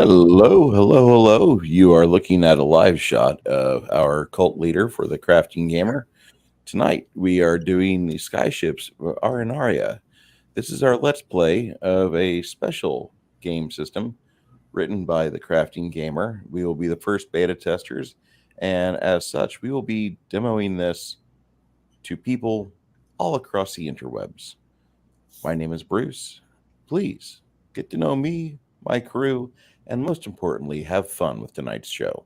Hello, hello, hello. You are looking at a live shot of our cult leader for the Crafting Gamer. Tonight, we are doing the Skyships Arenaria. This is our Let's Play of a special game system written by the Crafting Gamer. We will be the first beta testers, and as such, we will be demoing this to people all across the interwebs. My name is Bruce. Please get to know me, my crew, and most importantly, have fun with tonight's show.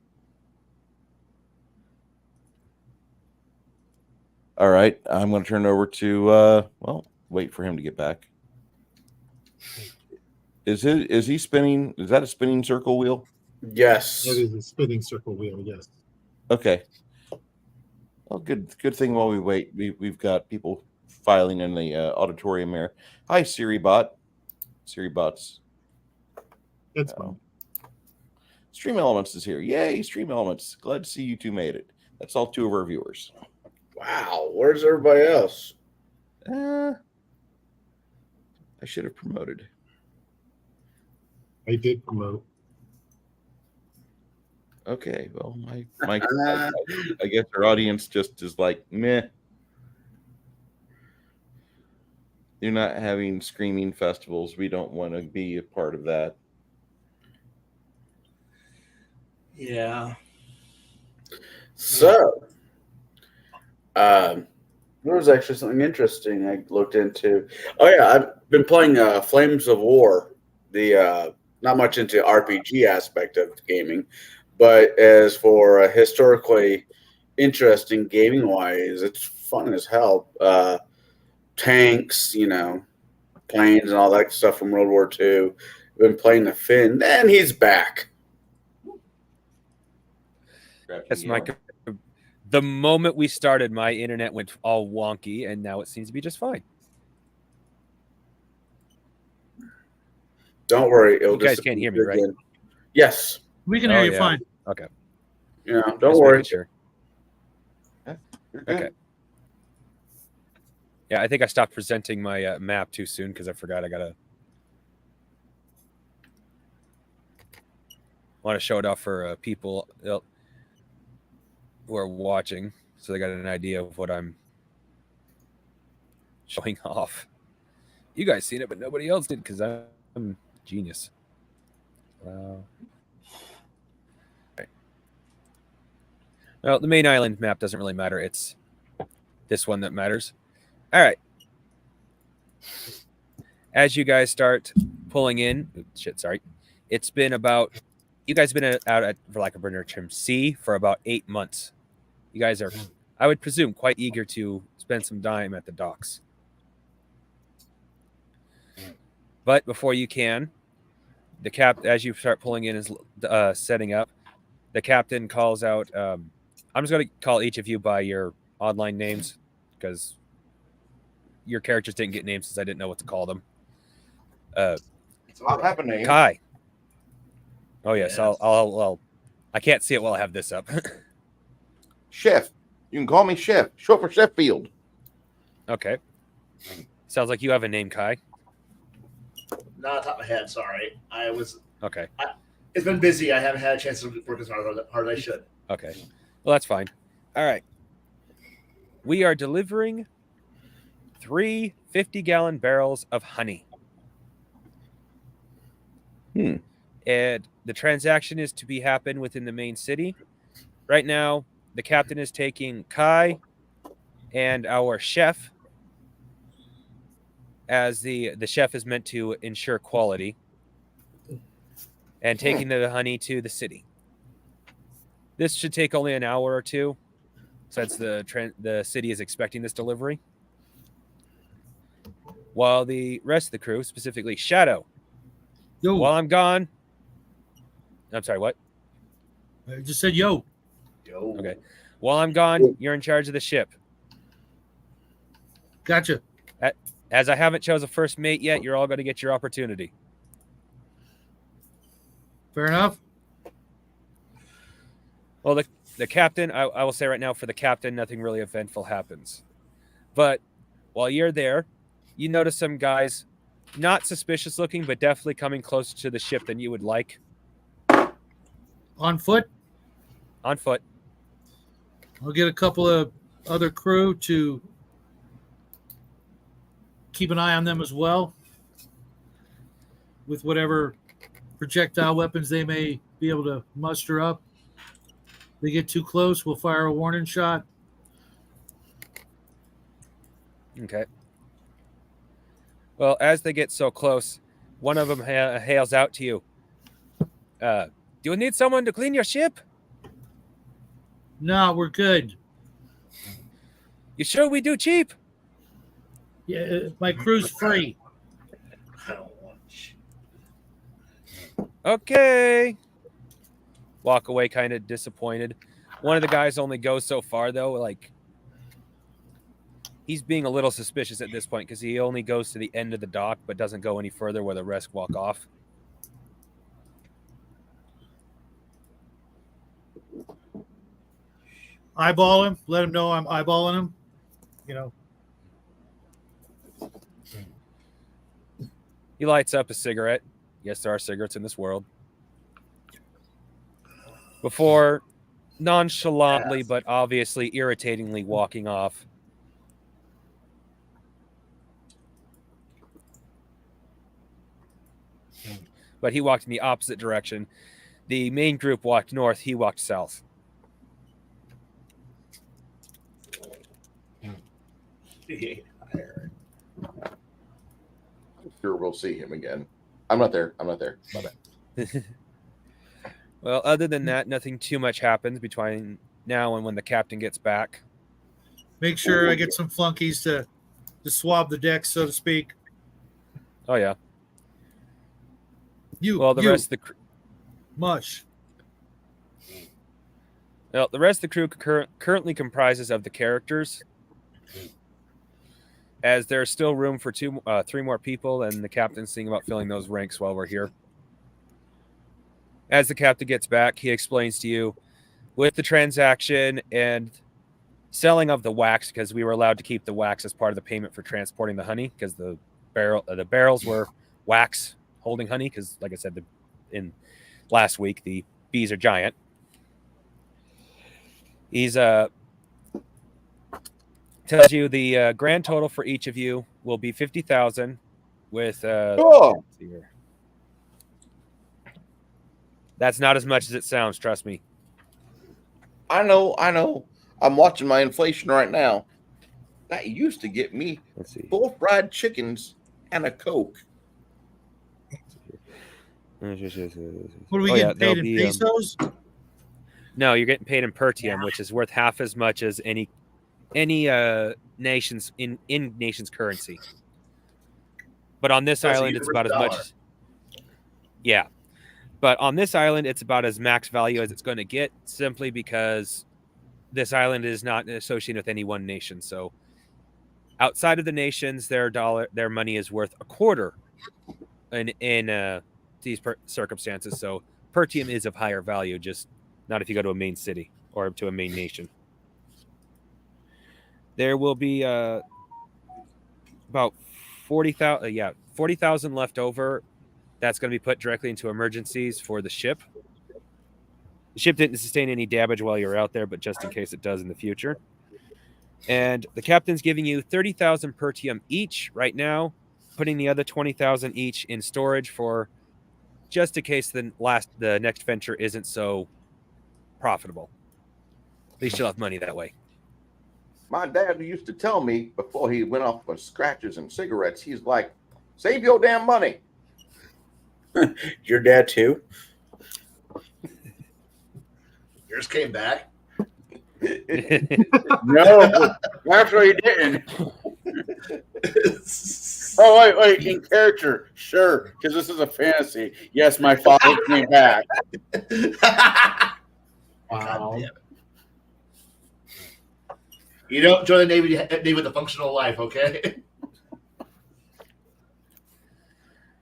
All right, I'm going to turn it over to, wait for him to get back. Is he spinning? Is that a spinning circle wheel? Yes. It is a spinning circle wheel, yes. Okay. Well, good thing while we wait, we've got people filing in the auditorium here. Hi, Siri Bot. Siri Bots. It's fun. Stream Elements is here. Yay, Stream Elements. Glad to see you two made it. That's all two of our viewers. Wow. Where's everybody else? I should have promoted. I did promote. Okay, well, my I guess our audience just is like, meh. You're not having screaming festivals. We don't want to be a part of that. Yeah. So, there was actually something interesting I looked into. Oh yeah, I've been playing Flames of War. The not much into RPG aspect of gaming, but as for historically interesting gaming wise, it's fun as hell. Tanks, planes and all that stuff from World War II. I've been playing the Finn, and he's back. That's the moment we started, my internet went all wonky, and now it seems to be just fine. Don't worry, you guys can't hear me, right? Again. Yes, we can hear you fine. Okay. Don't just worry. Sure. Okay. Yeah, I think I stopped presenting my map too soon because I forgot I want to show it off for people who are watching, so they got an idea of what I'm showing off. You guys seen it, but nobody else did because I'm genius. Okay. Well, the main island map doesn't really matter. It's this one that matters. All right. As you guys start pulling in, it's been about, you guys have been out at, for lack of a better term, sea for about 8 months. You guys are, I would presume, quite eager to spend some time at the docks. But before you can, as you start pulling in, is setting up. The captain calls out. I'm just going to call each of you by your online names because your characters didn't get names since I didn't know what to call them. So I'll have a name. Kai. Oh yes, I'll I can't see it while I have this up. Chef. You can call me Chef. Short for Sheffield. Okay. Sounds like you have a name, Kai. Not off the top of my head, sorry. I was okay. It's been busy. I haven't had a chance to work as hard as I should. Okay. Well, that's fine. All right. We are delivering 3 50-gallon barrels of honey. And the transaction is to be happen within the main city. Right now, the captain is taking Kai and our chef, as the chef is meant to ensure quality, and taking the honey to the city. This should take only an hour or two, since the city is expecting this delivery. While the rest of the crew, specifically Shadow, while I'm gone... I'm sorry, what? I just said yo. Yo. Okay. While I'm gone, you're in charge of the ship. Gotcha. As I haven't chose a first mate yet, you're all going to get your opportunity. Fair enough. Well, the captain, I will say right now, for the captain, nothing really eventful happens. But while you're there, you notice some guys, not suspicious looking, but definitely coming closer to the ship than you would like. On foot? On foot. I'll get a couple of other crew to keep an eye on them as well, with whatever projectile weapons they may be able to muster up. They get too close, we'll fire a warning shot. Okay. Well, as they get so close, one of them hails out to you. Do you need someone to clean your ship? No, we're good. You sure we do cheap? Yeah, my crew's free. I don't want shit. Okay. Walk away kind of disappointed. One of the guys only goes so far, though. Like, he's being a little suspicious at this point because he only goes to the end of the dock but doesn't go any further where the rest walk off. Eyeball him. Let him know I'm eyeballing him. You know. He lights up a cigarette. Yes, there are cigarettes in this world. Before nonchalantly but obviously irritatingly walking off. But he walked in the opposite direction. The main group walked north. He walked south. Sure, we'll see him again. I'm not there. My bad. Well, other than that, nothing too much happens between now and when the captain gets back. Make sure I get some flunkies to swab the deck, so to speak. Oh, yeah. You, Well, the you, rest of the mush. well, the rest of the crew currently comprises of the characters, as there's still room for three more people, and the captain's thinking about filling those ranks while we're here. As the captain gets back, he explains to you, with the transaction and selling of the wax, because we were allowed to keep the wax as part of the payment for transporting the honey, because the barrels were wax holding honey, because, like I said, in last week, the bees are giant. He's tells you the grand total for each of you will be 50,000 with Oh, that's not as much as it sounds, trust me. I know. I'm watching my inflation right now. That used to get me Let's see. 4 fried chickens and a Coke. What are we getting paid in pesos? No, you're getting paid in pertium, which is worth half as much as any nation's in nation's currency. But on this island, it's about as much. Yeah, but on this island, it's about as max value as it's going to get, simply because this island is not associated with any one nation. So outside of the nations, their money is worth a quarter in these circumstances. So pertium is of higher value, just not if you go to a main city or to a main nation. There will be about 40,000 left over. That's going to be put directly into emergencies for the ship. The ship didn't sustain any damage while you were out there, but just in case it does in the future. And the captain's giving you 30,000 pertium each right now, putting the other 20,000 each in storage for just in case the next venture isn't so profitable. At least you'll have money that way. My dad used to tell me before he went off with scratches and cigarettes, he's like, save your damn money. Your dad too? Yours came back. No, actually, he didn't. Oh, wait, in character, sure, because this is a fantasy. Yes, my father came back. God damn it. You don't join the Navy with a functional life, okay?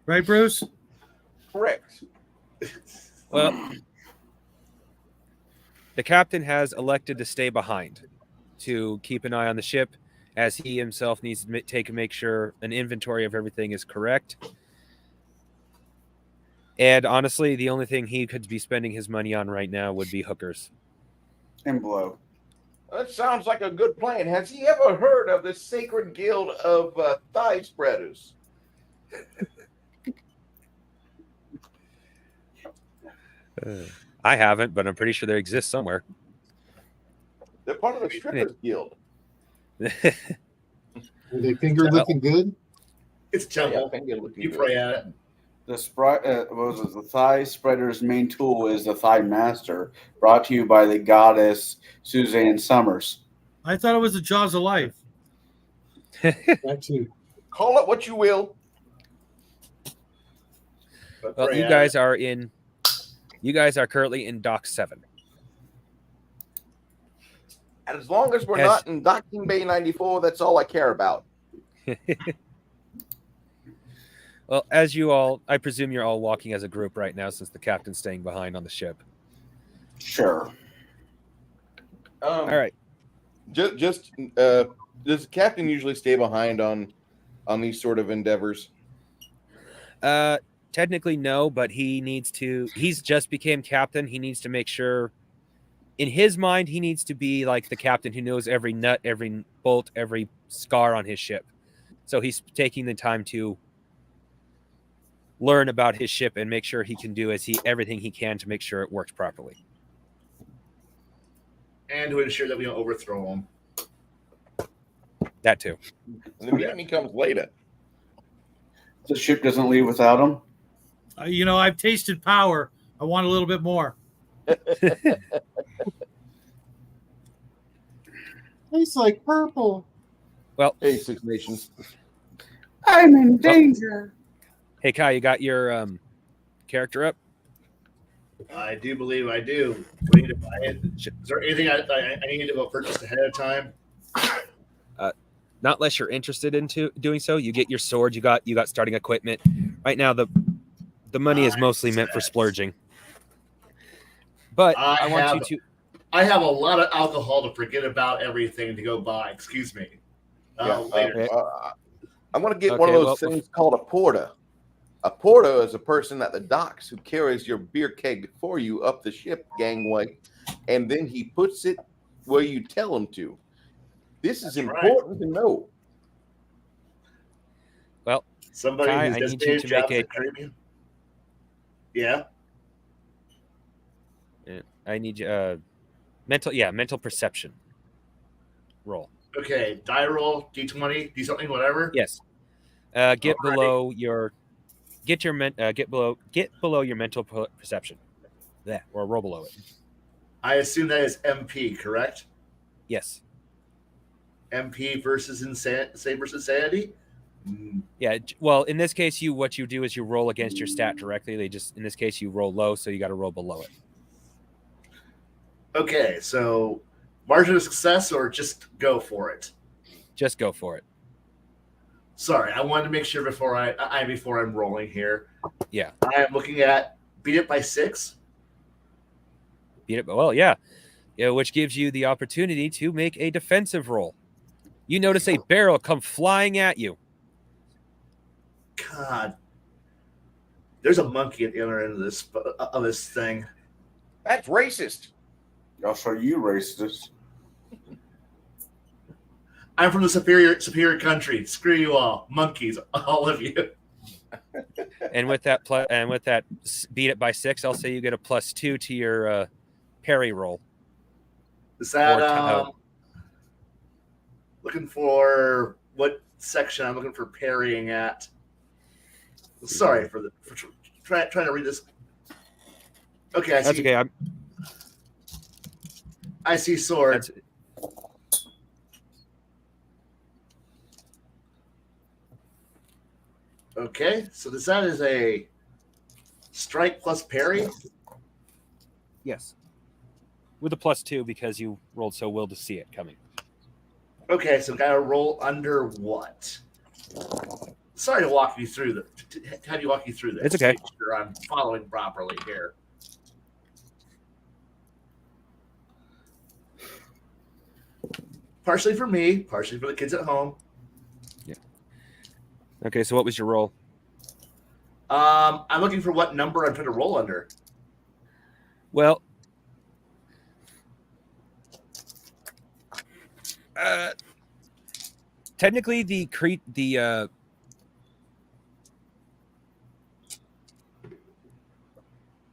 Right, Bruce? Correct. Well, the captain has elected to stay behind to keep an eye on the ship, as he himself needs to make sure an inventory of everything is correct. And honestly, the only thing he could be spending his money on right now would be hookers. And blow. That sounds like a good plan. Has he ever heard of the Sacred Guild of Thigh Spreaders? I haven't, but I'm pretty sure they exist somewhere. They're part of the Strippers Guild. Are they finger looking good? It's Yeah, I temple. think they're looking You good. pray at it. The thigh spreader's main tool is the thigh master, brought to you by the goddess Suzanne Summers. I thought it was the Jaws of Life. That too. Call it what you will. But Well, pray you at guys it. are in. You guys are currently in Dock 7. And as long as we're Has- not in Docking Bay 94, that's all I care about. Well, as you all, I presume you're all walking as a group right now, since the captain's staying behind on the ship. Sure. All right. Does the captain usually stay behind on these sort of endeavors? Technically, no, but he needs to. He's just became captain. He needs to make sure. In his mind, he needs to be like the captain who knows every nut, every bolt, every scar on his ship. So he's taking the time to learn about his ship and make sure he can do everything he can to make sure it works properly. And to ensure that we don't overthrow them. That too. And the mutiny comes later. The ship doesn't leave without him. I've tasted power. I want a little bit more. Tastes like purple. Well, Hey, Six Nations. I'm in danger. hey Kai, you got your character up? I do believe I do. We need to buy it. Is there anything I need to go purchase ahead of time? Not unless you're interested into doing so. You get your sword. You got starting equipment. Right now, the money is mostly meant for splurging. But I want you to. I have a lot of alcohol to forget about everything to go buy. Excuse me. Later. I'm going to get one of those things called a porter. A porter is a person at the docks who carries your beer keg for you up the ship gangway, and then he puts it where you tell him to. This is important to know. Well, Somebody Kai, who's I just need you to make a. Caribbean. Yeah. I need you mental perception roll. Okay. Die roll, D20, D something, whatever. Yes. Get below your mental perception. That or roll below it. I assume that is MP, correct? Yes. MP versus insanity. Yeah. Well, in this case, what you do is you roll against your stat directly. In this case, you roll low, so you got to roll below it. Okay, so margin of success or just go for it. Just go for it. Sorry, I wanted to make sure before I'm rolling here. Yeah. I am looking at beat it by 6. Beat it. Well, yeah. Yeah, which gives you the opportunity to make a defensive roll. You notice a barrel come flying at you. God, there's a monkey at the other end of this thing. That's racist. I'll show you racist. I'm from the superior country. Screw you all, monkeys, all of you. And with that beat it by 6, I'll say you get a +2 to your parry roll. Is that looking for what section I'm looking for parrying at? Sorry for trying to read this. Okay, That's okay. I see sword. Okay, so that is a strike plus parry? Yes. With a +2 because you rolled so well to see it coming. Okay, so gotta roll under what? Sorry to walk you through this. Have you walk you through this? It's okay. Make sure I'm following properly here. Partially for me, partially for the kids at home. Yeah. Okay, so what was your roll? I'm looking for what number I'm trying to roll under. Well, technically the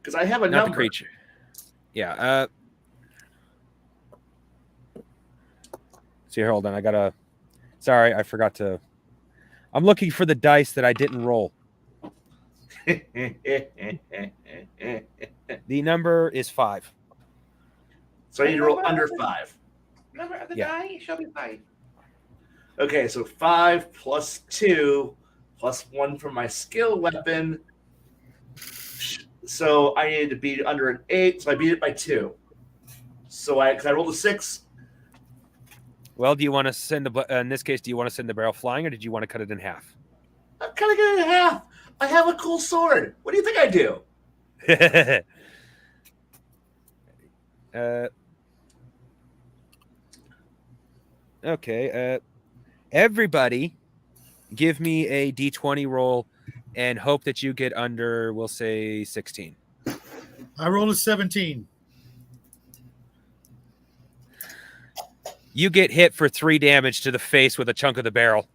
Because I have a not number. the creature. Yeah. See, hold on. I gotta. Sorry, I forgot to. I'm looking for the dice that I didn't roll. The number is 5. So I need to roll under 5. Number of the Yeah. die shall be 5. Okay, so 5 plus 2 plus 1 for my skill weapon. So I needed to beat it under an 8, so I beat it by 2. So I rolled a 6. Well, do you want to send the? In this case, do you want to send the barrel flying, or did you want to cut it in half? I'm kind of getting it in half. I have a cool sword. What do you think I do? Okay. Everybody, give me a d20 roll, and hope that you get under. We'll say 16. I rolled a 17. You get hit for 3 damage to the face with a chunk of the barrel.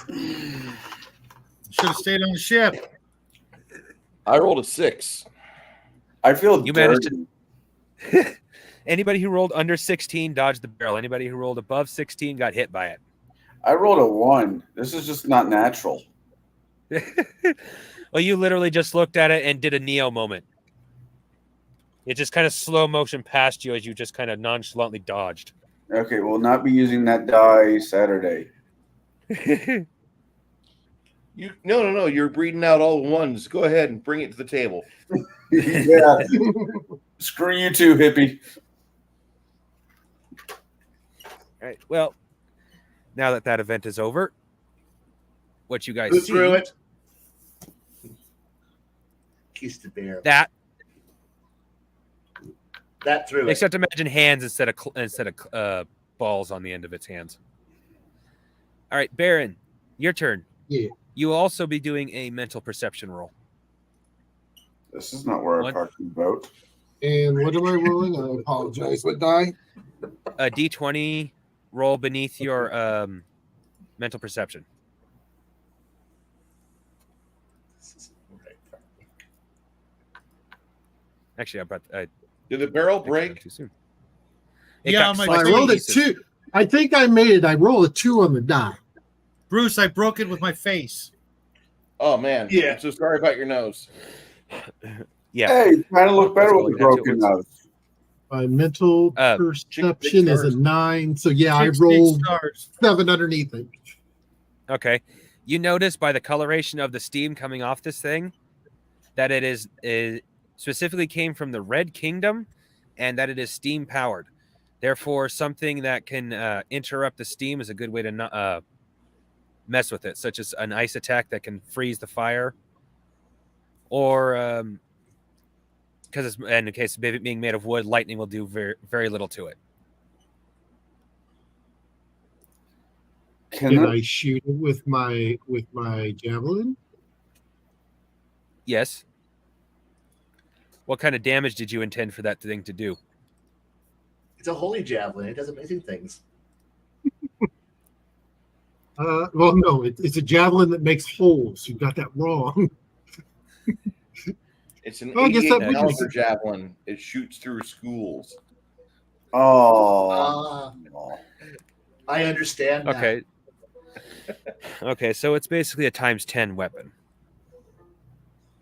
Should have stayed on the ship. I rolled a 6. I feel You managed dirty. to. Anybody who rolled under 16 dodged the barrel. Anybody who rolled above 16 got hit by it. I rolled a 1. This is just not natural. Well, you literally just looked at it and did a Neo moment. It just kind of slow motion past you as you just kind of nonchalantly dodged. Okay, we'll not be using that die Saturday. No. You're breeding out all ones. Go ahead and bring it to the table. Yeah. Screw you too, hippie. All right. Well, now that that event is over, what you guys Who see threw it? Keys to bear. that That threw it. except imagine hands instead of balls on the end of its hands. All right, Baron, your turn. Yeah. You will also be doing a mental perception roll. This is not where What? I'm talking about. And what am I rolling? I apologize. What die? A d20 roll beneath your mental perception. Actually, Did the barrel break break? too soon. Yeah, got on my I sliced rolled to a pieces. 2. I think I made it. I rolled a 2 on the die. Bruce, I broke it with my face. Oh man. Yeah. I'm so sorry about your nose. Yeah. Hey, you kind of look better Let's with a go into broken it. nose. My mental Big perception is a stars. 9. So yeah, I 16 rolled stars. 7 underneath it. Okay. You notice by the coloration of the steam coming off this thing that it is specifically came from the Red Kingdom and that it is steam powered. Therefore, something that can interrupt the steam is a good way to not mess with it, such as an ice attack that can freeze the fire, or because it's in the case of it being made of wood, lightning will do very, very little to it. Can I shoot it with my javelin? Yes. What kind of damage did you intend for that thing to do? It's a holy javelin. It does amazing things. Well, no, it's a javelin that makes holes. You got that wrong. It's an Well, I guess 88 that would caliber make javelin. It shoots through schools. Oh. I understand that. Okay. Okay, so it's basically a times 10 weapon.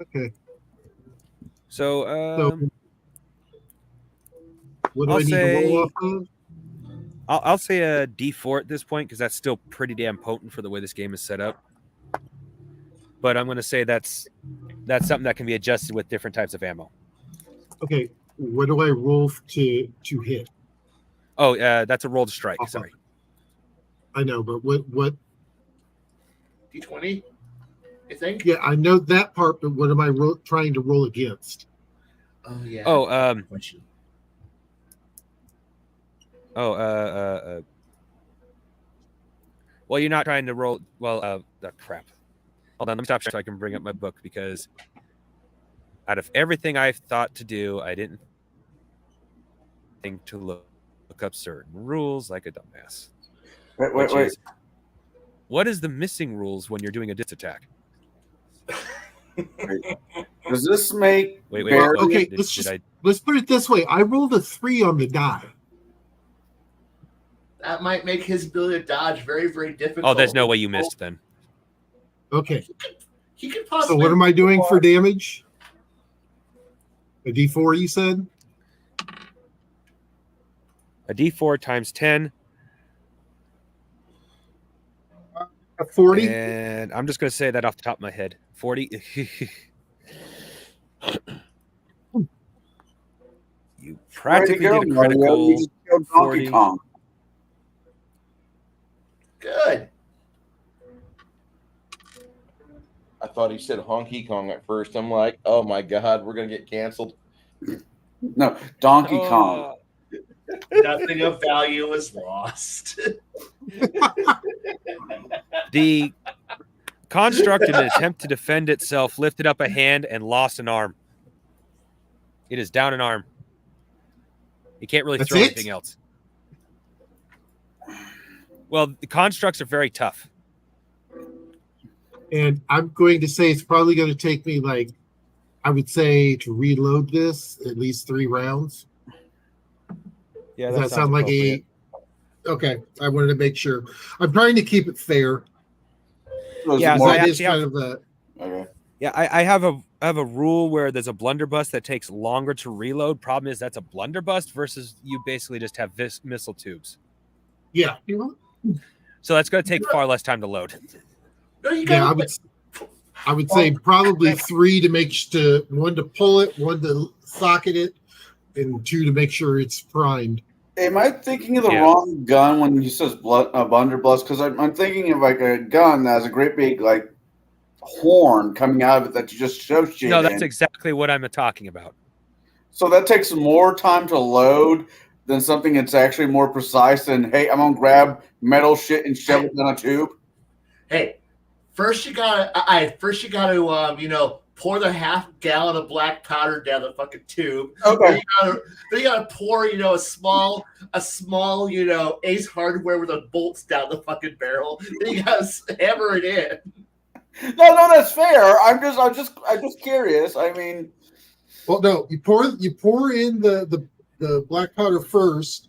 Okay. So, So what do I'll I need to say- roll off of? I'll say a D4 at this point because that's still pretty damn potent for the way this game is set up. But I'm going to say that's something that can be adjusted with different types of ammo. Okay. What do I roll to hit? Oh, that's a roll to strike. Awesome. Sorry. I know, but what? D20, I think. Yeah, I know that part, but what am I trying to roll against? Oh yeah. Oh, Question. well, you're not trying to roll. Well, crap. Hold on, let me stop so I can bring up my book because out of everything I've thought to do, I didn't think to look up certain rules like a dumbass. Wait. What is the missing rules when you're doing a dis attack? Does this make Wait. Barry- Okay, Did let's put it this way. I rolled a 3 on the die. That might make his ability to dodge very, very difficult. Oh, there's no way you missed then. Okay. He could So possibly. what am I doing for damage? A D4, you said? A D4 times 10. A 40? And I'm just going to say that off the top of my head. 40. You practically Way to did a go, Mario. critical. You just killed Donkey 40. Kong. Good. I thought he said Honky Kong at first. I'm like, oh my God, we're going to get canceled. No, Donkey Kong. Nothing of value is lost. The construct, in an attempt to defend itself, lifted up a hand and lost an arm. It is down an arm. You can't really That's throw it? anything else. Well, the constructs are very tough. And I'm going to say it's probably going to take me, like, I would say, to reload this at least 3 rounds. Yeah, Does that sound like a... Okay, I wanted to make sure. I'm trying to keep it fair. Yeah, More- I That is actually kind have- of a... Okay. Yeah, I have a rule where there's a blunderbuss that takes longer to reload. Problem is that's a blunderbuss versus you basically just have missile tubes. Yeah. So that's going to take far less time to load. No, you Yeah, got I would say probably 3 to make 1 to pull it, 1 to socket it, and 2 to make sure it's primed. Am I thinking of the Yeah. wrong gun when you says blunderbuss? Because I'm thinking of like a gun that has a great big like horn coming out of it that you just shove shit No, that's in. exactly what I'm talking about. So that takes more time to load than something that's actually more precise than, hey, I'm gonna grab metal shit and shove it down a tube. Hey, first you gotta pour the half gallon of black powder down the fucking tube. Okay. Then you gotta pour, a small, Ace Hardware with the bolts down the fucking barrel. Then you gotta hammer it in. No, that's fair. I'm just curious. I mean, Well, no, you pour in the black powder first,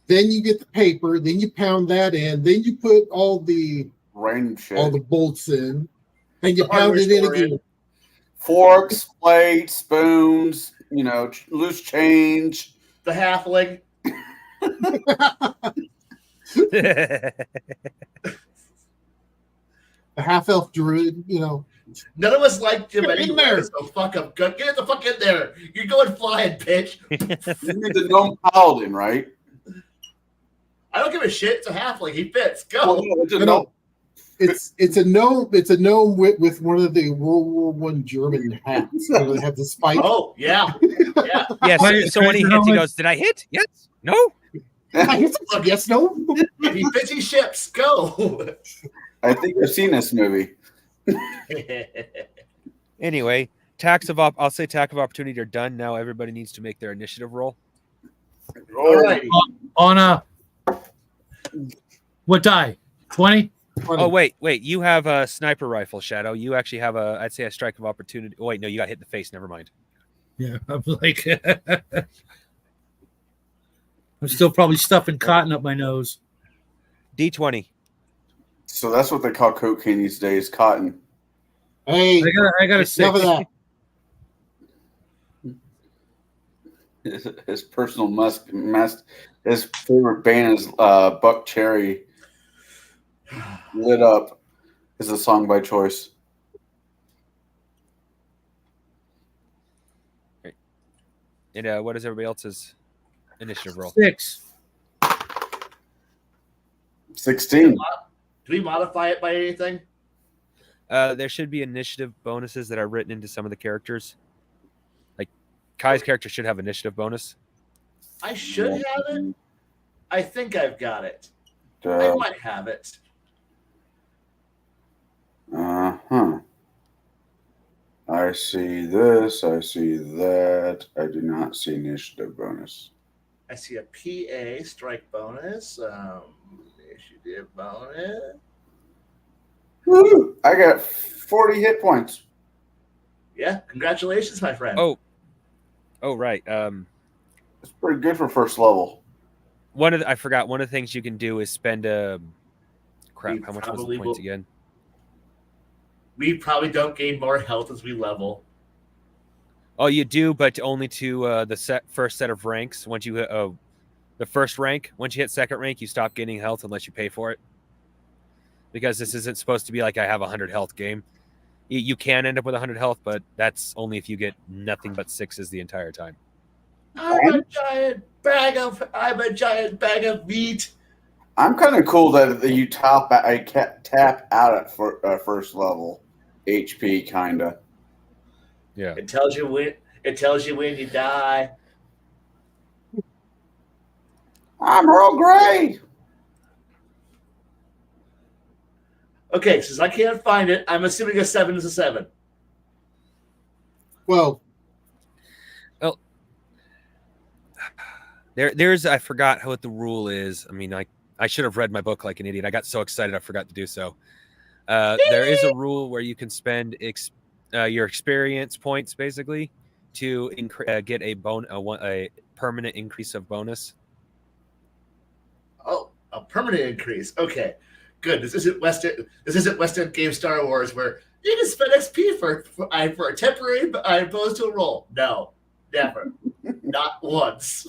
then you get the paper, then you pound that in, then you put all the random shit. bolts in, and you The pound it in hardware store again. Forks, plates, spoons, loose change. The halfling. A half elf druid, None of us liked him Get in anyway, there. so fuck him. Get the fuck in there. You're going flying, bitch. You need the gnome paladin, right? I don't give a shit. It's a halfling. He fits. Well, Go. no, it's a No, gnome. it's a gnome. It's a gnome with one of the World War I German hats. So they have the spike. Oh, yeah. Yeah. Yeah, so when he hits, he Helmet. goes, "Did I hit? Yes. No." Yes, no. If he fits, he ships. Go. I think I've seen this movie. Anyway, I'll say tax of opportunity are done. Now everybody needs to make their initiative roll. All right. On a what die? 20? Oh wait, you have a sniper rifle, Shadow. You actually have I'd say a strike of opportunity. Oh wait, no, you got hit in the face. Never mind. Yeah, I'm like, I'm still probably stuffing cotton up my nose. D20. So that's what they call cocaine these days, cotton. Hey, I got a enough of 6. that. His personal his favorite band is Buck Cherry. Lit Up is a song by choice. And what is everybody else's initiative roll? 6. 16. Do we modify it by anything? There should be initiative bonuses that are written into some of the characters. Like Kai's character should have initiative bonus. I should have it. I think I've got it. I might have it. Uh-huh. I see this. I see that. I do not see initiative bonus. I see a PA strike bonus. Initiative bonus. Woo! I got 40 hit points. Yeah, congratulations, my friend. Oh, right. It's pretty good for first level. I forgot one of the things you can do is spend crap. We How much was the probably points will- again? We probably don't gain more health as we level. Oh, you do, but only to the first set of ranks. Once you hit the first rank, once you hit second rank, you stop gaining health unless you pay for it. Because this isn't supposed to be like I have 100 health game. You can end up with 100 health, but that's only if you get nothing but sixes the entire time. I'm a giant bag of meat. I'm kind of cool that you tap out at first level HP, kind of. Yeah. It tells you when you die. I'm Earl Grey. Okay, since I can't find it, I'm assuming a 7 is a 7. Well, There's I forgot what the rule is. I mean, I should have read my book like an idiot. I got so excited I forgot to do so. There is a rule where you can spend your experience points basically to get a permanent increase of bonus. Oh, a permanent increase. Okay, good. This isn't West End Game Star Wars where you can spend XP for a temporary opposed to a roll. No, never, not once.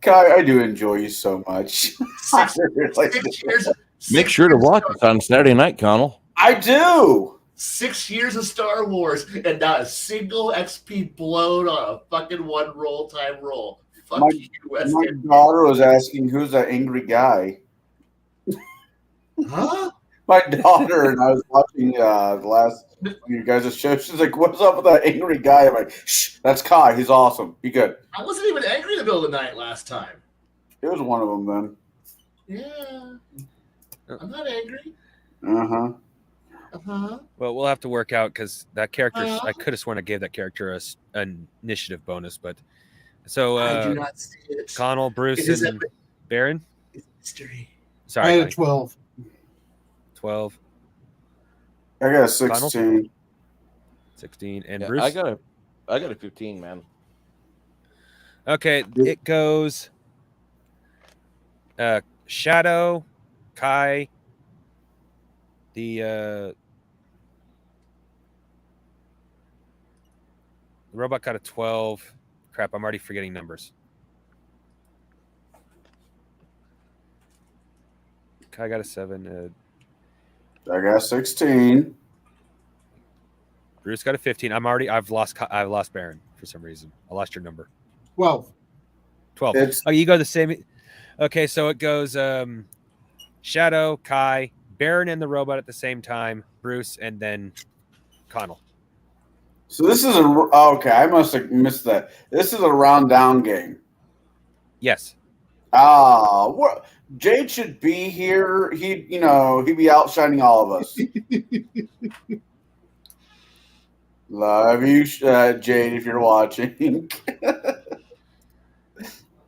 Kai, I do enjoy you so much. 6 years. Make sure to watch us on Saturday night, Connell. I do. 6 years of Star Wars and not a single XP blown on a fucking one roll time roll. Fuck you, West My End. daughter was asking, "Who's that angry guy?" Huh? My daughter and I was watching the last one of you guys' show. She's like, "What's up with that angry guy?" I'm like, "Shh, that's Kai. He's awesome. Be good." I wasn't even angry in the middle of the night last time. It was one of them then. Yeah. I'm not angry. Uh-huh. Uh-huh. Well, we'll have to work out because that character. I could have sworn I gave that character an initiative bonus, but so I do not see it. Connell, Bruce, It is and Baron. It's mystery. I Sorry, had a Mike. 12. 12, I got a 16. 16, and Yeah, Bruce. I got a 15, man. Okay, it goes Shadow, Kai, the robot got a 12. Crap, I'm already forgetting numbers. Kai got a 7. I got 16. Bruce got a 15. I've lost Baron for some reason. I lost your number. 12. 12. It's Oh, you go the same. Okay, so it goes Shadow, Kai, Baron, and the robot at the same time, Bruce, and then Connell. so this is okay. I must have missed that. This is a round down game. Yes. What? Jade should be here. He'd be outshining all of us. Love you, Jade, if you're watching.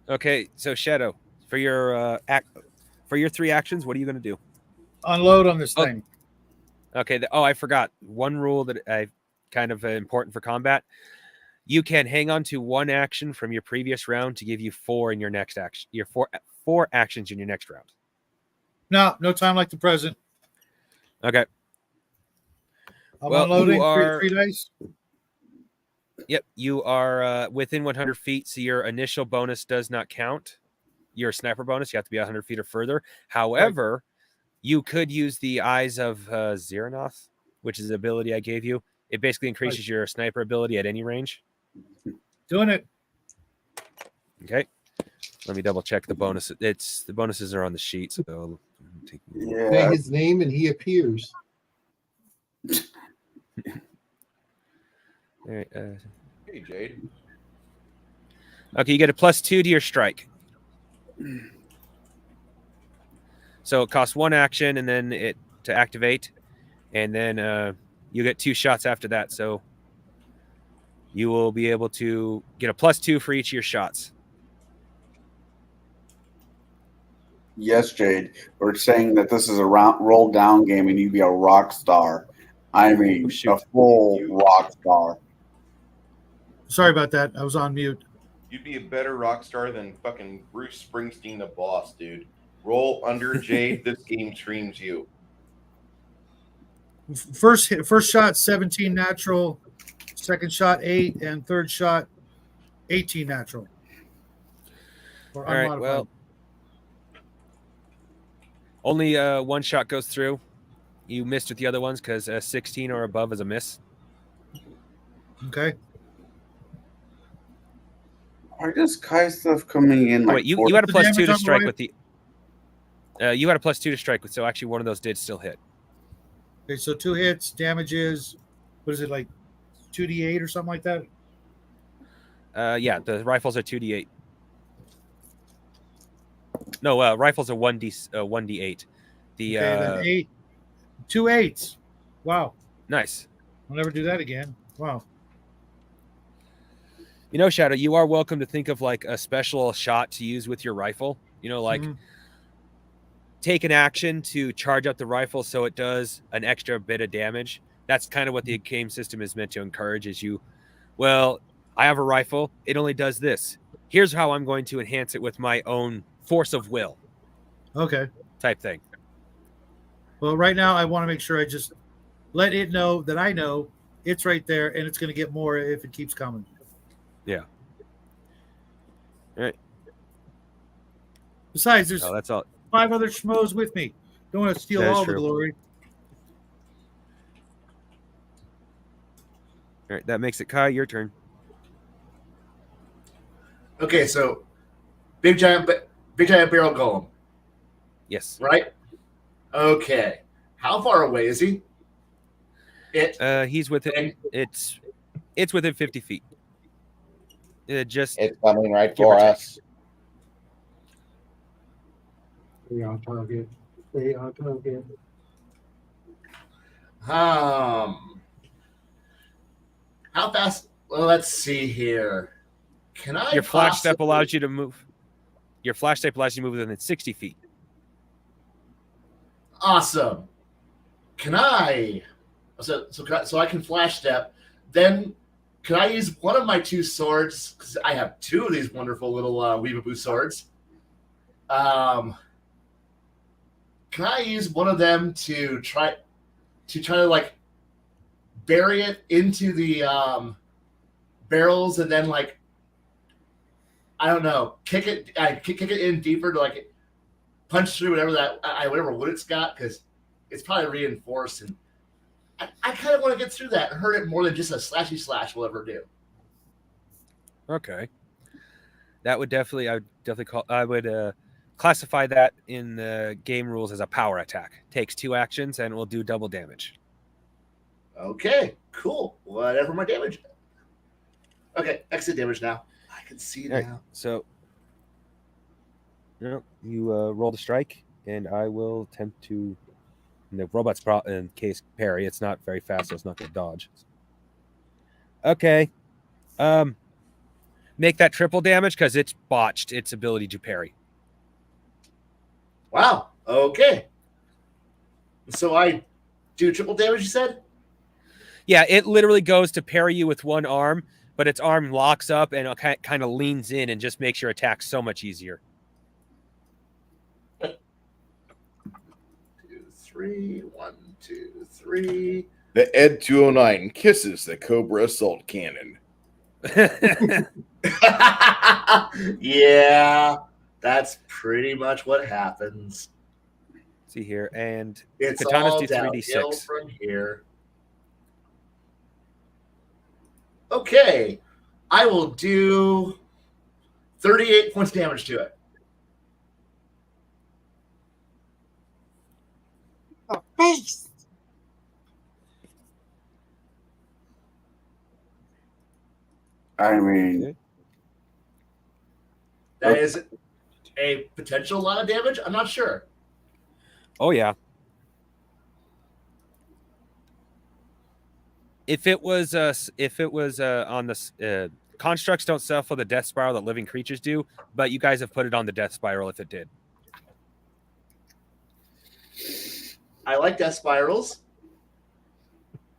Okay, so Shadow, for your for your 3 actions, what are you going to do? Unload on this Oh. thing. Okay. I forgot one rule that I kind of important for combat. You can hang on to 1 action from your previous round to give you 4 in your next action. Your four actions in your next round. No time like the present. Okay. I'm Well, unloading you are- 3 dice. Yep. You are within 100 feet, so your initial bonus does not count. Your sniper bonus, you have to be 100 feet or further. However, you could use the Eyes of Xeranoth, which is the ability I gave you. It basically increases your sniper ability at any range. Doing it. Okay. Let me double check the bonus. The bonuses are on the sheet, so Say Yeah. his name and he appears. all right, Hey, Jade. okay, you get a +2 to your strike. So it costs 1 action and then it to activate, and then you get 2 shots after that. So you will be able to get a +2 for each of your shots. Yes, Jade. We're saying that this is a roll down game and you'd be a rock star. I mean, Oh, shoot. a full rock star. Sorry about that. I was on mute. You'd be a better rock star than fucking Bruce Springsteen, the boss, dude. Roll under Jade. This game streams you. First shot 17 natural, second shot 8, and third shot 18 natural. Or All right, unmodified. well, only one shot goes through. You missed with the other ones because 16 or above is a miss. Okay. Why does Kai stuff coming in Oh, like wait, you 40? had a The +2 damage to on the strike right? with the. You had a +2 to strike with, so actually one of those did still hit. Okay, so 2 hits, damage is, what is it, like 2d8 or something like that? Yeah, the rifles are 2d8. No, rifles are 1d8. The Okay, then 8. 2 8s. Wow. nice. I'll never do that again. Wow. You know, Shadow, you are welcome to think of like a special shot to use with your rifle. You know, like take an action to charge up the rifle so it does an extra bit of damage. That's kind of what the game system is meant to encourage is you, well, I have a rifle. It only does this. Here's how I'm going to enhance it with my own force of will Okay. type thing. Well, right now I want to make sure I just let it know that I know it's right there and it's going to get more if it keeps coming. Yeah. All right. Besides, there's Oh, that's all. 5 other schmoes with me. Don't want to steal That is all the true. glory. All right, that makes it Kai. Your turn. Okay, so big giant barrel golem, Yes. right? Okay, how far away is he? He's within. It's within 50 feet. Just It's coming right Give for or take. us. Stay on target. Stay on target. How fast? Well, let's see here. Can I? your flash step possibly- allows you to move. Your flash step allows you to move within 60 feet. Awesome. Can I? So I can flash step. Then can I use one of my 2 swords? Because I have 2 of these wonderful little Weeaboo swords. Can I use one of them to try to like bury it into the barrels and then like I don't know, kick it in deeper to like punch through whatever wood it's got because it's probably reinforced and I kind of want to get through that and hurt it more than just a slashy slash will ever do. Okay. That would definitely. I would classify that in the game rules as a power attack. Takes 2 actions and will do double damage. Okay, cool. Whatever my damage. Okay, exit damage now. I can see All right, now. so you roll the strike, and I will attempt to. And the robot's in case parry. It's not very fast, so it's not going to dodge. Okay, make that triple damage because it's botched its ability to parry. Wow. Okay. So I do triple damage, you said? Yeah, it literally goes to parry you with one arm, but its arm locks up and it kind of leans in and just makes your attack so much easier. 2, 3. 1, 2, 3. The Ed 209 kisses the Cobra assault cannon. Yeah, that's pretty much what happens. See here, and It's Katanas all do downhill 3d6. from here. Okay, I will do 38 points damage to it. Oh, face. I mean, That is a potential lot of damage. I'm not sure. Oh yeah. If it was on the constructs don't suffer the death spiral that living creatures do, but you guys have put it on the death spiral if it did. I like death spirals.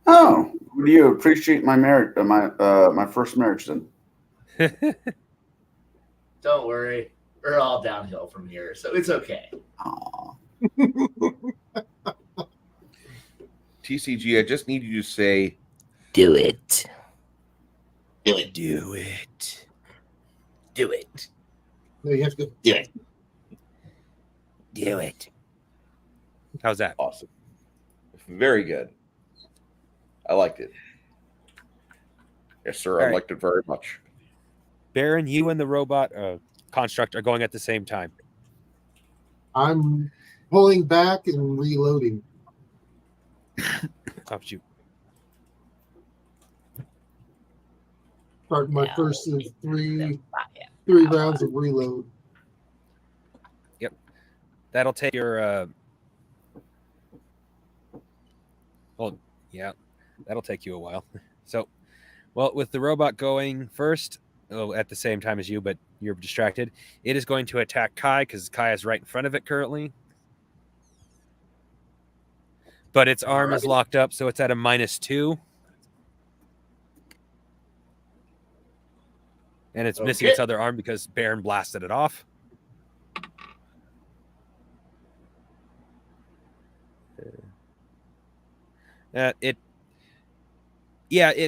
Oh, do you appreciate my marriage? My first marriage then. Don't worry, we're all downhill from here, so it's okay. Aw. TCG, I just need you to say, Do it. Do it. Do it. No, you have to go. Do it. Do it. How's that? awesome. Very good. I liked it. Yes, sir. All I right. liked it very much. Baron, you and the robot construct are going at the same time. I'm pulling back and reloading. Oh, shoot. Start my Now first of it's three the fire. rounds of reload. That'll take your well, yeah, that'll take you a while. So, well, with the robot going first, at the same time as you, but you're distracted, it is going to attack Kai because Kai is right in front of it currently. But its arm is locked up, so it's at a -2. And it's missing its other arm because Baron blasted it off. It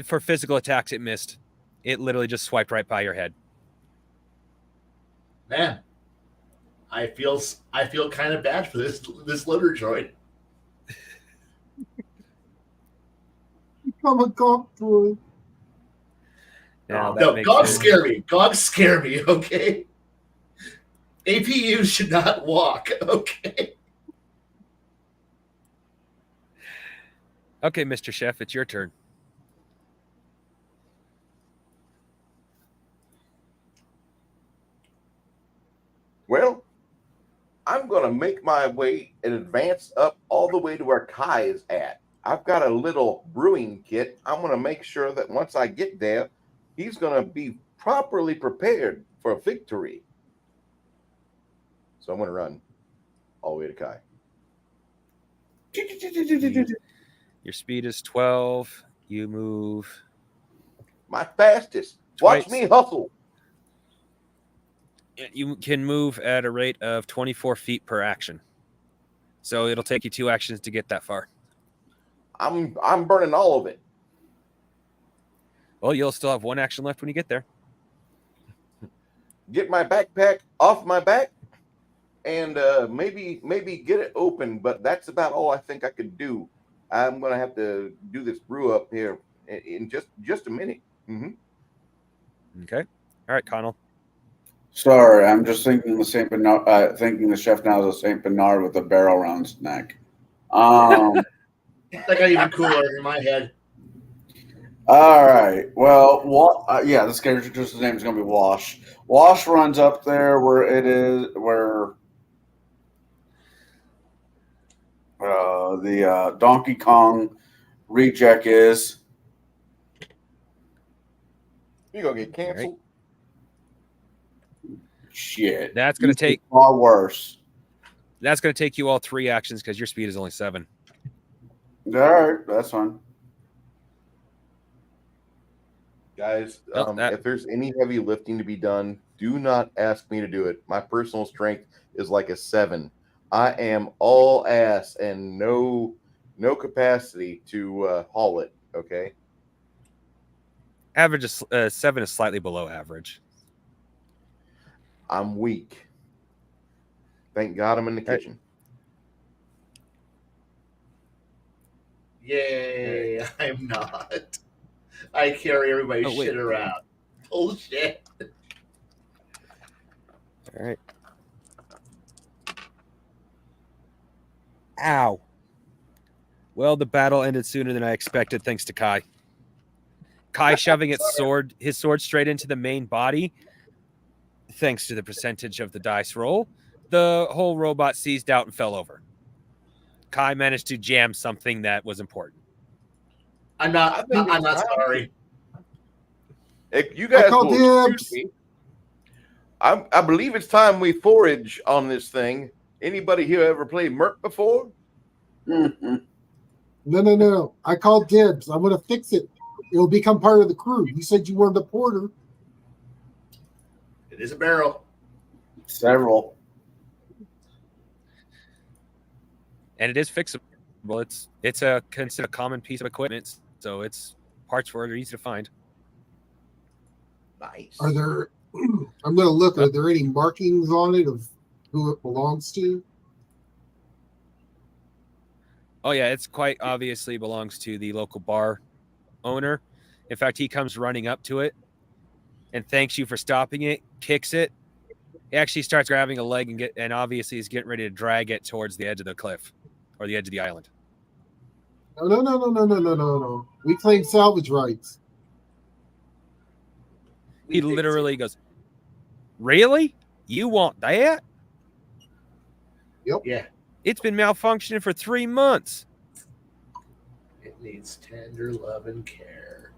for physical attacks it missed. It literally just swiped right by your head. Man, I feel kind of bad for this loader droid. Become a cop droid. Yeah, that No, makes dogs sense. scare me. Dogs scare me. Okay. APUs should not walk. Okay. Okay, Mr. Chef, it's your turn. Well, I'm going to make my way and advance up all the way to where Kai is at. I've got a little brewing kit. I'm going to make sure that once I get there, he's going to be properly prepared for victory. So I'm going to run all the way to Kai. Your speed is 12. You move. My fastest. Watch Twice. me hustle. You can move at a rate of 24 feet per action. So it'll take you 2 actions to get that far. I'm burning all of it. Well, you'll still have 1 action left when you get there. Get my backpack off my back and maybe get it open, but that's about all I think I could do. I'm going to have to do this brew up here in just a minute. Mm-hmm. Okay. All right, Connell. Sorry, I'm just thinking the Saint Bernard. Thinking the chef now is a Saint Bernard with a barrel round snack. That got even cooler in my head. All right. Well, yeah, this character's name is going to be Wash. Wash runs up there where the Donkey Kong reject is. You gonna get canceled? Shit. That's going to take far worse. That's going to take you all 3 actions because your speed is only 7. All right, that's fine. Guys, Well, if there's any heavy lifting to be done, do not ask me to do it. My personal strength is like a 7. I am all ass and no capacity to haul it. Okay. Average is 7 is slightly below average. I'm weak. Thank God I'm in the kitchen. Yay, I'm not. I carry everybody's shit around. Bullshit. All right. Ow. Well, the battle ended sooner than I expected, thanks to Kai. Kai shoving his sword straight into the main body. Thanks to the percentage of the dice roll, the whole robot seized out and fell over. Kai managed to jam something that was important. I'm I not. think I'm it's not time. sorry. If you guys call will dibs. excuse me, I believe it's time we forage on this thing. Anybody here ever played Merc before? Mm-hmm. No. I called dibs. I'm going to fix it. It'll become part of the crew. You said you wanted a porter. It is a barrel. Several. And it is fixable. It's a considered a common piece of equipment, so it's parts for it are easy to find. Nice. Are there? I'm going to look. Are there any markings on it of who it belongs to? Oh yeah, it's quite obviously belongs to the local bar owner. In fact, he comes running up to it and thanks you for stopping it, kicks it. He actually starts grabbing a leg and obviously is getting ready to drag it towards the edge of the cliff or the edge of the island. No. We claim salvage rights. He literally goes, "Really? You want that? Yeah. It's been malfunctioning for 3 months." It needs tender love and care.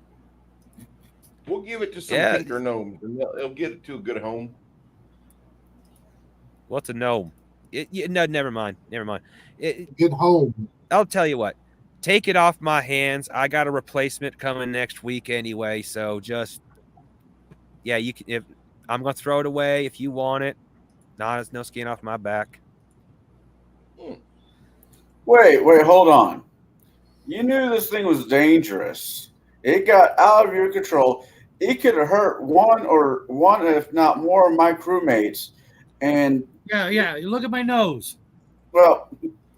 We'll give it to some Yeah. tinker gnomes, and they'll get it to a good home. What's a gnome? No, never mind. Good home. I'll tell you what. Take it off my hands. I got a replacement coming next week anyway, so just you can. If I'm gonna throw it away, if you want it, there's no skin off my back. Wait, hold on. You knew this thing was dangerous. It got out of your control. It could have hurt one, if not more, of my crewmates. And Yeah. You look at my nose. well,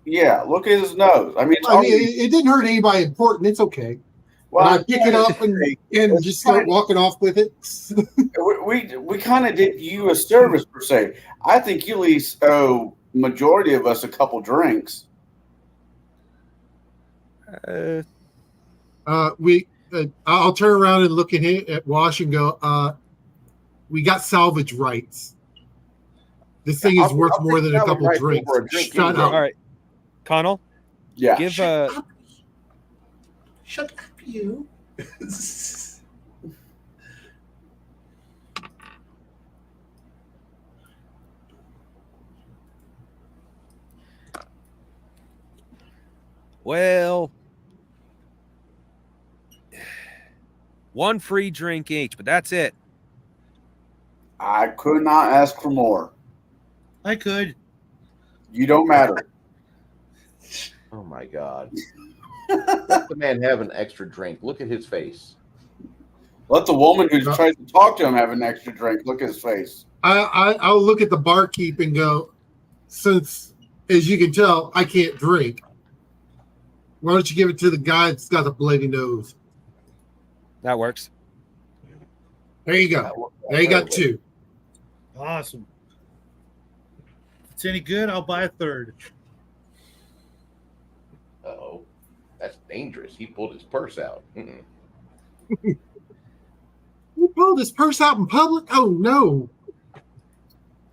yeah, look at his nose. I mean, it's I mean, already, it didn't hurt anybody important. It's okay. well, I pick it up and just start walking off with it. we kind of did you a service per se. I think you at least owe majority of us a couple drinks. I'll turn around and look at Wash and go, we got salvage rights. This thing is worth more than a couple drinks. Shut up. All right, Connell, Yeah. give Shut up, you. well, one free drink each, but that's it. I could not ask for more. I could. You don't matter. Oh my God! Let the man have an extra drink. Look at his face. Let the woman who tries to talk to him have an extra drink. Look at his face. I'll look at the barkeep and go, since, as you can tell, I can't drink. Why don't you give it to the guy that's got the bloody nose? That works. There you go. There you got two. Awesome. If it's any good, I'll buy a third. Oh, that's dangerous. He pulled his purse out. Mm-mm. You pulled his purse out in public? Oh no.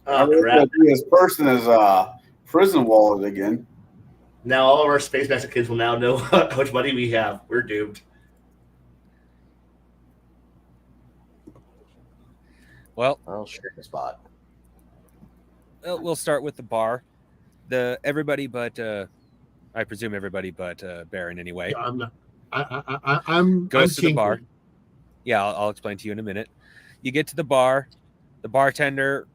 Oh, crap. His person is prison wallet again. Now all of our Space Master kids will now know how much money we have. We're doomed. Well, I'll share the spot. we'll start with the bar. Everybody but I presume everybody but Baron anyway. I'm not. I'm Goes to the tinkering. bar. Yeah, I'll explain to you in a minute. You get to the bar. The bartender.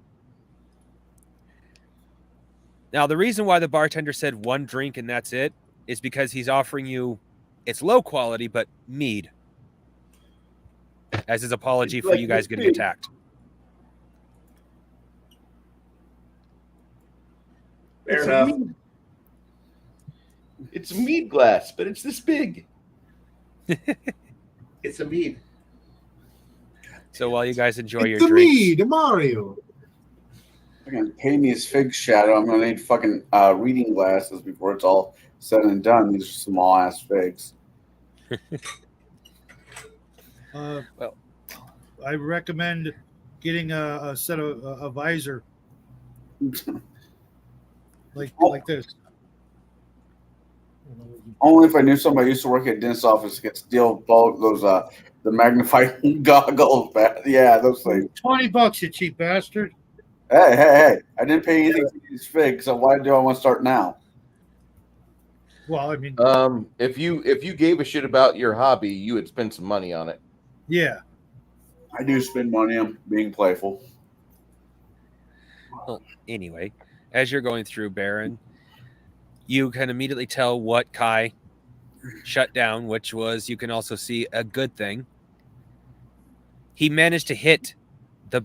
Now, the reason why the bartender said one drink and that's it is because he's offering you, it's low quality, but mead. As his apology for you guys getting attacked. Fair enough. It's a mead glass, but it's this big. It's a mead. So while you guys enjoy It's your the drinks, me, the Mario. Fucking pay me his fig shadow. I'm gonna need fucking reading glasses before it's all said and done. These are small ass figs. Well, I recommend getting a set of a visor like this. Only if I knew somebody who used to work at dentist office could steal bulk those the magnifying goggles. Yeah, those things. $20, you cheap bastard. Hey! I didn't pay anything for these figs, so why do I want to start now? Well, I mean, If you gave a shit about your hobby, you would spend some money on it. yeah. I do spend money on being playful. Well, anyway, as you're going through Baron, you can immediately tell what Kai shut down, which was, you can also see a good thing. He managed to hit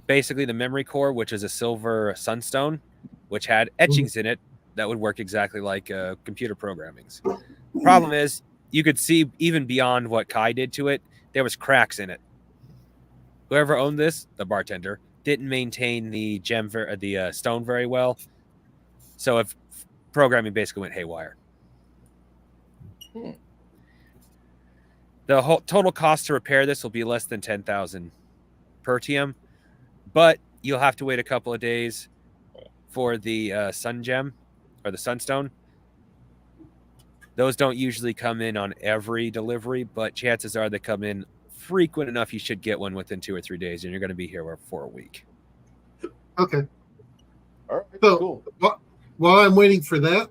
basically the memory core, which is a silver sunstone, which had etchings in it that would work exactly like computer programming's. Problem is, you could see even beyond what Kai did to it, there was cracks in it. Whoever owned this, the bartender, didn't maintain the stone very well, so if programming basically went haywire. The whole total cost to repair this will be less than 10,000 per TM, but you'll have to wait a couple of days for the sun gem or the sunstone. Those don't usually come in on every delivery, but chances are they come in frequent enough you should get one within 2 or 3 days, and you're going to be here for a week. Okay. All right, So cool. while I'm waiting for that,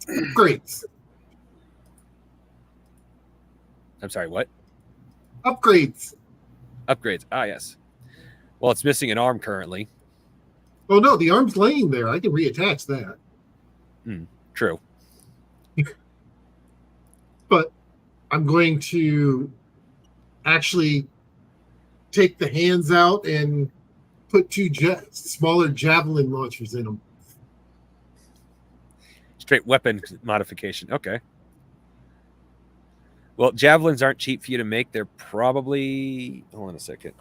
upgrades. I'm sorry, what? Upgrades. Upgrades. Ah, yes. Well, it's missing an arm currently. Oh no, the arm's laying there. I can reattach that. True. But I'm going to actually take the hands out and put two smaller javelin launchers in them. Straight weapon modification. Okay. Well, javelins aren't cheap for you to make. They're probably... Hold on a second.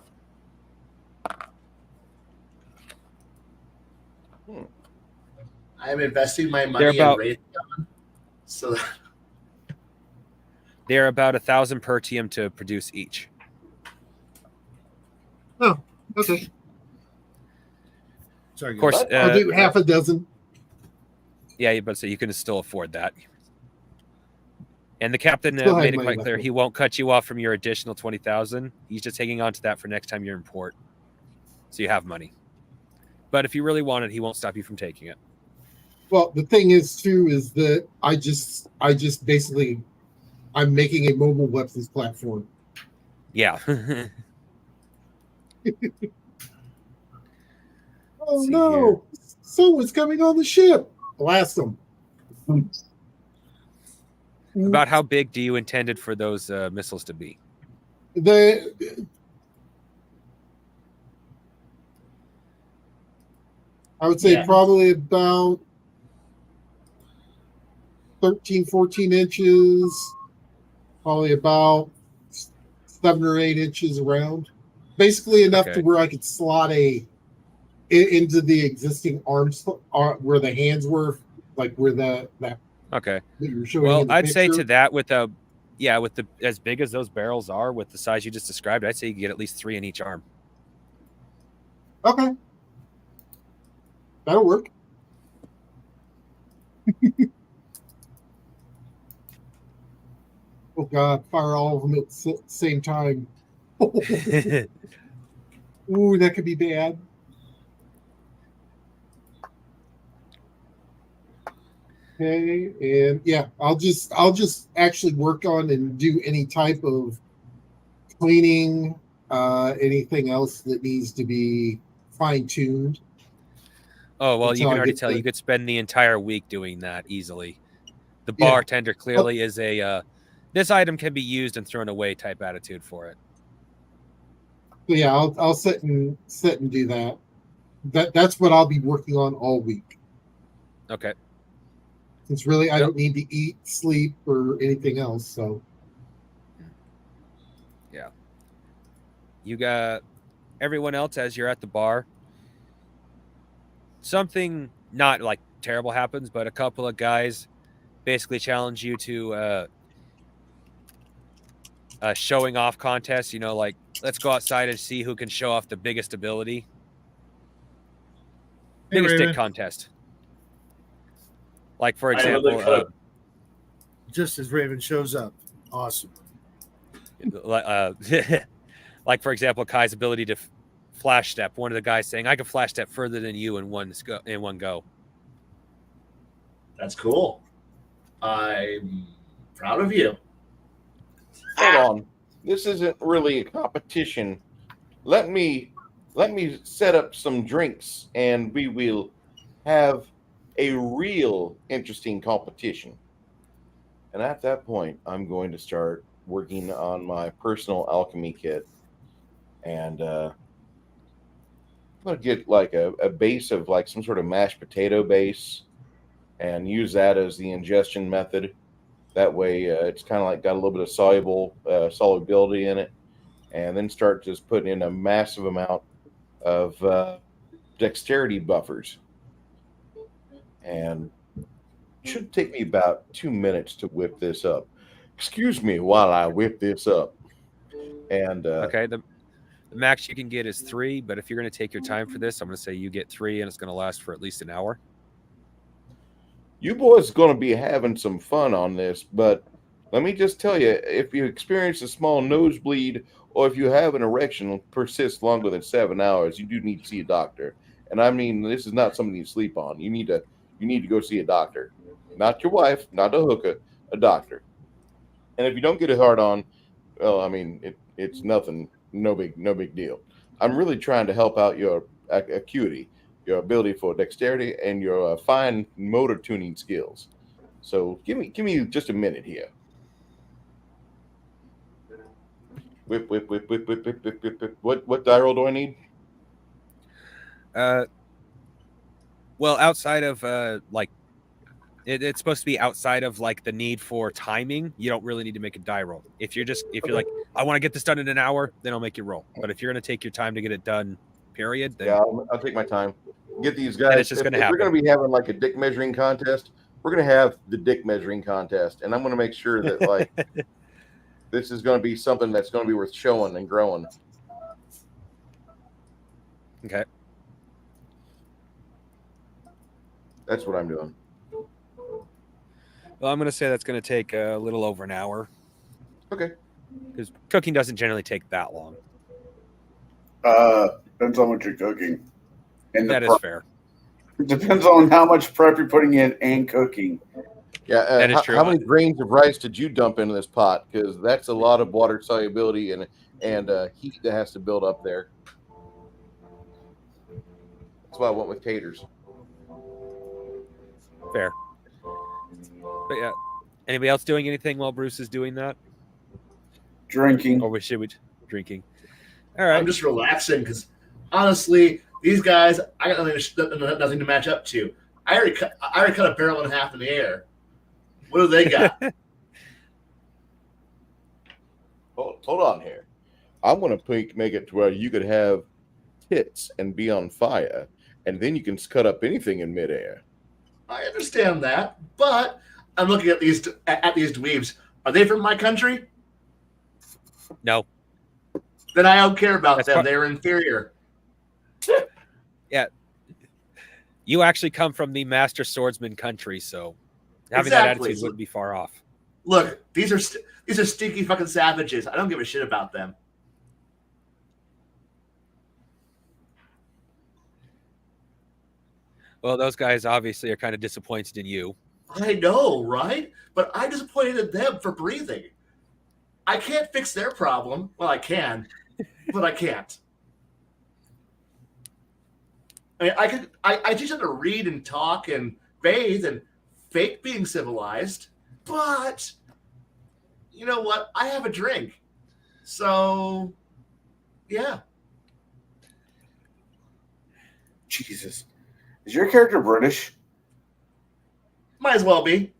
I'm investing my money in Raytheon. So they're about 1,000 per TM to produce each. Oh, okay. Sorry, Of course, I'll do half a dozen. Yeah, but so you can still afford that. And the captain Still have made it money quite left clear over. he won't cut you off from your additional 20,000. He's just hanging on to that for next time you're in port, so you have money. But if you really want it, he won't stop you from taking it. Well, the thing is too is that I just basically I'm making a mobile weapons platform. Yeah. Oh no! Someone's coming on the ship. Blast them. About how big do you intended for those missiles to be? I would say probably about 13, 14 inches, probably about 7 or 8 inches around. Basically enough to where I could slot into the existing arms where the hands were, like where that Okay. that you're showing. Well, in the I'd say picture. to that with the as big as those barrels are, with the size you just described, I'd say you can get at least 3 in each arm. Okay. That'll work. Oh God, fire all of them at the same time. Ooh, that could be bad. Okay, and yeah, I'll just actually work on and do any type of cleaning, anything else that needs to be fine-tuned. Oh, well, you Until can I already get tell the- you could spend the entire week doing that easily. The Yeah. bartender clearly is a this item can be used and thrown away type attitude for it. So yeah, I'll sit and do that. That's what I'll be working on all week. Okay. Since really I don't need to eat, sleep, or anything else. So Yeah. You got everyone else as you're at the bar. Something not like terrible happens, but a couple of guys basically challenge you to showing off contest. You know, like let's go outside and see who can show off the biggest ability. Hey, Biggest Raven. dick contest. Like for I really example, could. just as Raven shows up. Awesome. Like for example, Kai's ability to flash step. One of the guys saying, "I can flash step further than you in one go." That's cool. I'm proud of you. Hold on. This isn't really a competition. Let me set up some drinks and we will have a real interesting competition. And at that point, I'm going to start working on my personal alchemy kit. And I'm going to get like a base of like some sort of mashed potato base and use that as the ingestion method. That way, it's kind of like got a little bit of solubility in it, and then start just putting in a massive amount of dexterity buffers. And it should take me about 2 minutes to whip this up. Excuse me while I whip this up. And Okay, the max you can get is 3, but if you're going to take your time for this, I'm going to say you get 3, and it's going to last for at least an hour. you boys going to be having some fun on this, but let me just tell you, if you experience a small nosebleed or if you have an erection that persists longer than 7 hours, you do need to see a doctor. And I mean, this is not something you sleep on. You need to go see a doctor, not your wife, not a hooker, a doctor. And if you don't get it hard on, well, I mean, it's nothing, no big deal. I'm really trying to help out your acuity, your ability for dexterity, and your fine motor tuning skills. So give me just a minute here. Whip. What die roll do I need? Well, outside of like it's supposed to be outside of like the need for timing. You don't really need to make a die roll. If you're like, I want to get this done in an hour, then I'll make you roll. But if you're going to take your time to get it done, period, then Yeah, I'll take my time. Get these guys. it's just going to If we're happen. going to be having like a dick measuring contest, we're going to have the dick measuring contest, and I'm going to make sure that like this is going to be something that's going to be worth showing and growing. Okay. That's what I'm doing. Well, I'm going to say that's going to take a little over an hour. Okay. Because cooking doesn't generally take that long. Depends on what you're cooking. And That is fair. It depends on how much prep you're putting in and cooking. Yeah, That is true. How many grains of rice did you dump into this pot? Because that's a lot of water solubility and heat that has to build up there. That's why I went with taters. Fair. But yeah, anybody else doing anything while Bruce is doing that? Drinking. Or should we drinking? All right. I'm just relaxing because honestly, these guys, I got nothing to match up to. I already cut a barrel in half in the air. What do they got? Hold on here. I want to make it to where you could have tits and be on fire, and then you can cut up anything in midair. I understand that, but I'm looking at these dweebs. Are they from my country? No. Then I don't care about That's them. They're inferior. Yeah. You actually come from the master swordsman country, so having Exactly. that attitude wouldn't be far off. Look, these are stinky fucking savages. I don't give a shit about them. Well, those guys obviously are kind of disappointed in you. I know, right? But I'm disappointed in them for breathing. I can't fix their problem. Well, I can, but I can't. I mean, I teach them to read and talk and bathe and fake being civilized, but you know what? I have a drink. So, yeah. Jesus. Is your character British? Might as well be.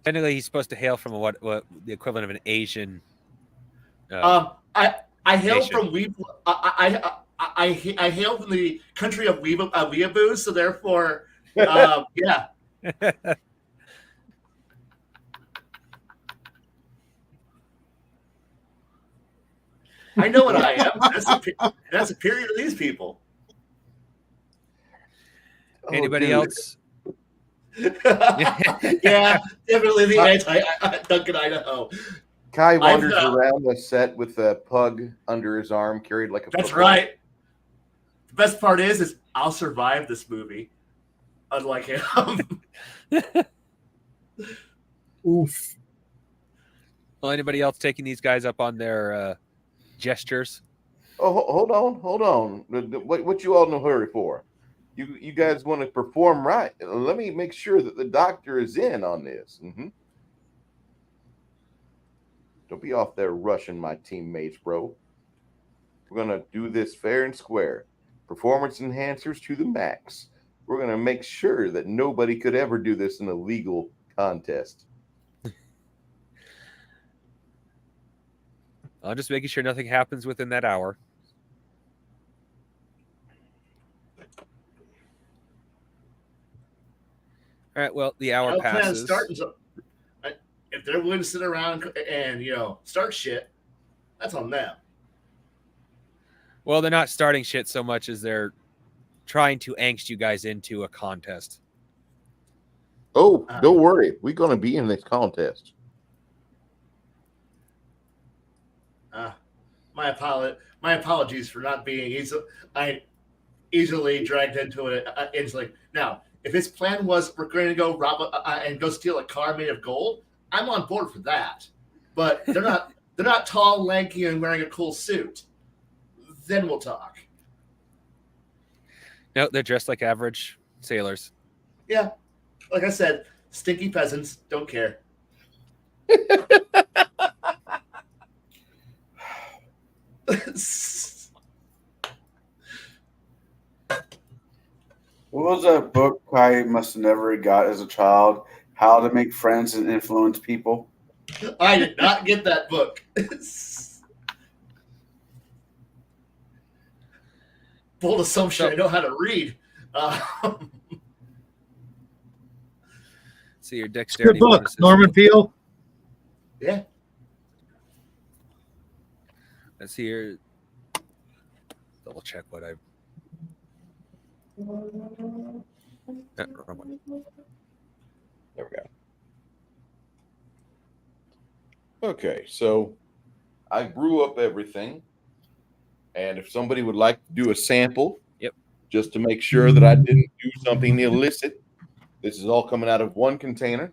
Technically, he's supposed to hail from what the equivalent of an Asian. I hail nation. from I hail from the country of weeaboos, so therefore, yeah. I know what I am. That's superior to these people. Anybody else? Yeah, definitely the anti-Duncan, Idaho. Kai I've, wanders around the set with a pug under his arm, carried like a That's football. right. The best part is I'll survive this movie, unlike him. Oof. Well, anybody else taking these guys up on their gestures? Oh, hold on. What you all in a hurry for? You guys want to perform right? Let me make sure that the doctor is in on this. Don't be off there rushing my teammates, bro. We're gonna do this fair and square. Performance enhancers to the max. We're gonna make sure that nobody could ever do this in a legal contest. I'm just making sure nothing happens within that hour. All right. Well, the hour passes. If they're willing to sit around and start shit, that's on them. Well, they're not starting shit so much as they're trying to angst you guys into a contest. Oh, don't worry. We're going to be in this contest. My apologies for not being easily dragged into it. It's like, now, if his plan was we're going to go rob and go steal a car made of gold, I'm on board for that. But they're not tall, lanky, and wearing a cool suit. Then we'll talk. No, they're dressed like average sailors. Yeah. Like I said, stinky peasants, don't care. What was that book I must have never got as a child? How to Make Friends and Influence People? I did not get that book. Bold assumption, I know how to read. See your dexterity. Good book, bonuses. Norman Peele. Yeah. Let's see here. Double check what I. Wrong one. There we go. Okay, so I grew up everything. And if somebody would like to do a sample, just to make sure that I didn't do something illicit, this is all coming out of one container.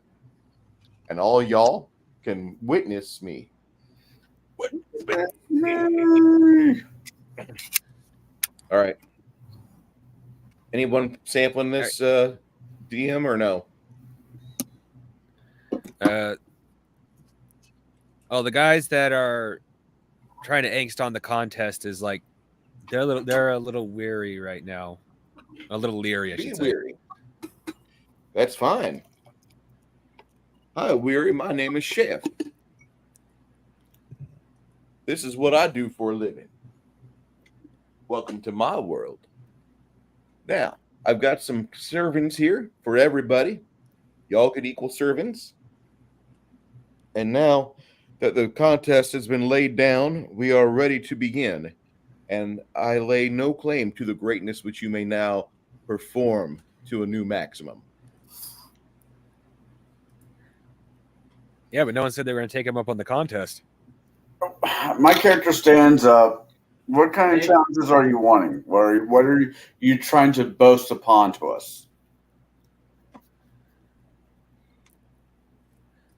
And all y'all can witness me. All right. Anyone sampling this DM or no? The guys that are trying to angst on the contest is like they're a little weary right now. A little leery, I should say. Weary. That's fine. Hi, Weary. My name is Chef. This is what I do for a living. Welcome to my world. Now, I've got some servings here for everybody. Y'all could equal servings. And now that the contest has been laid down, we are ready to begin. And I lay no claim to the greatness which you may now perform to a new maximum. Yeah, but no one said they were going to take him up on the contest. My character stands up. What kind of challenges are you wanting? What are you trying to boast upon to us?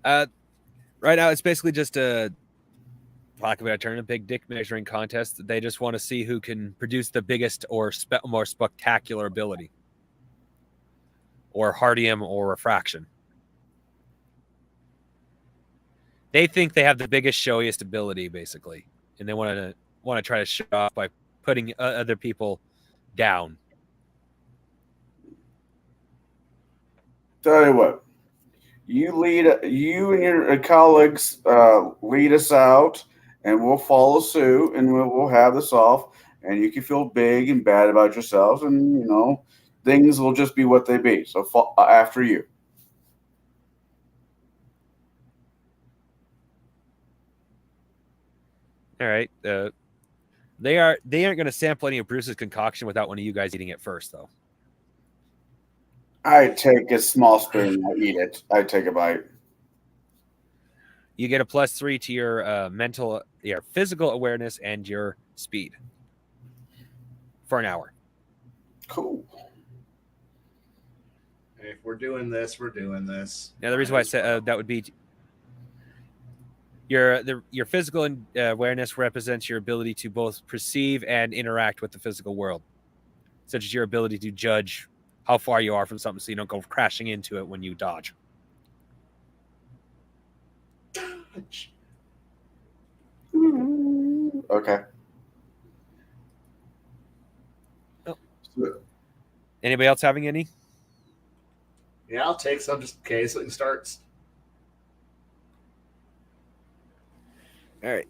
Right now, it's basically just a, lack of a better term, a big dick measuring contest. They just want to see who can produce the biggest or more spectacular ability, or hardium or refraction. They think they have the biggest, showiest ability, basically, and they want to try to show off by putting other people down. Tell you what, you and your colleagues lead us out, and we'll follow suit, and we'll have this off, and you can feel big and bad about yourselves, and things will just be what they be. So after you. All right. They aren't going to sample any of Bruce's concoction without one of you guys eating it first, though. I take a small spoon. I eat it. I take a bite. You get a +3 to your physical awareness and your speed for an hour. Cool. If we're doing this, we're doing this. Now, the reason why I said that would be your physical awareness represents your ability to both perceive and interact with the physical world, such as your ability to judge how far you are from something so you don't go crashing into it when you dodge. Okay. Oh. Anybody else having any? Yeah, I'll take some just in case it starts. All right.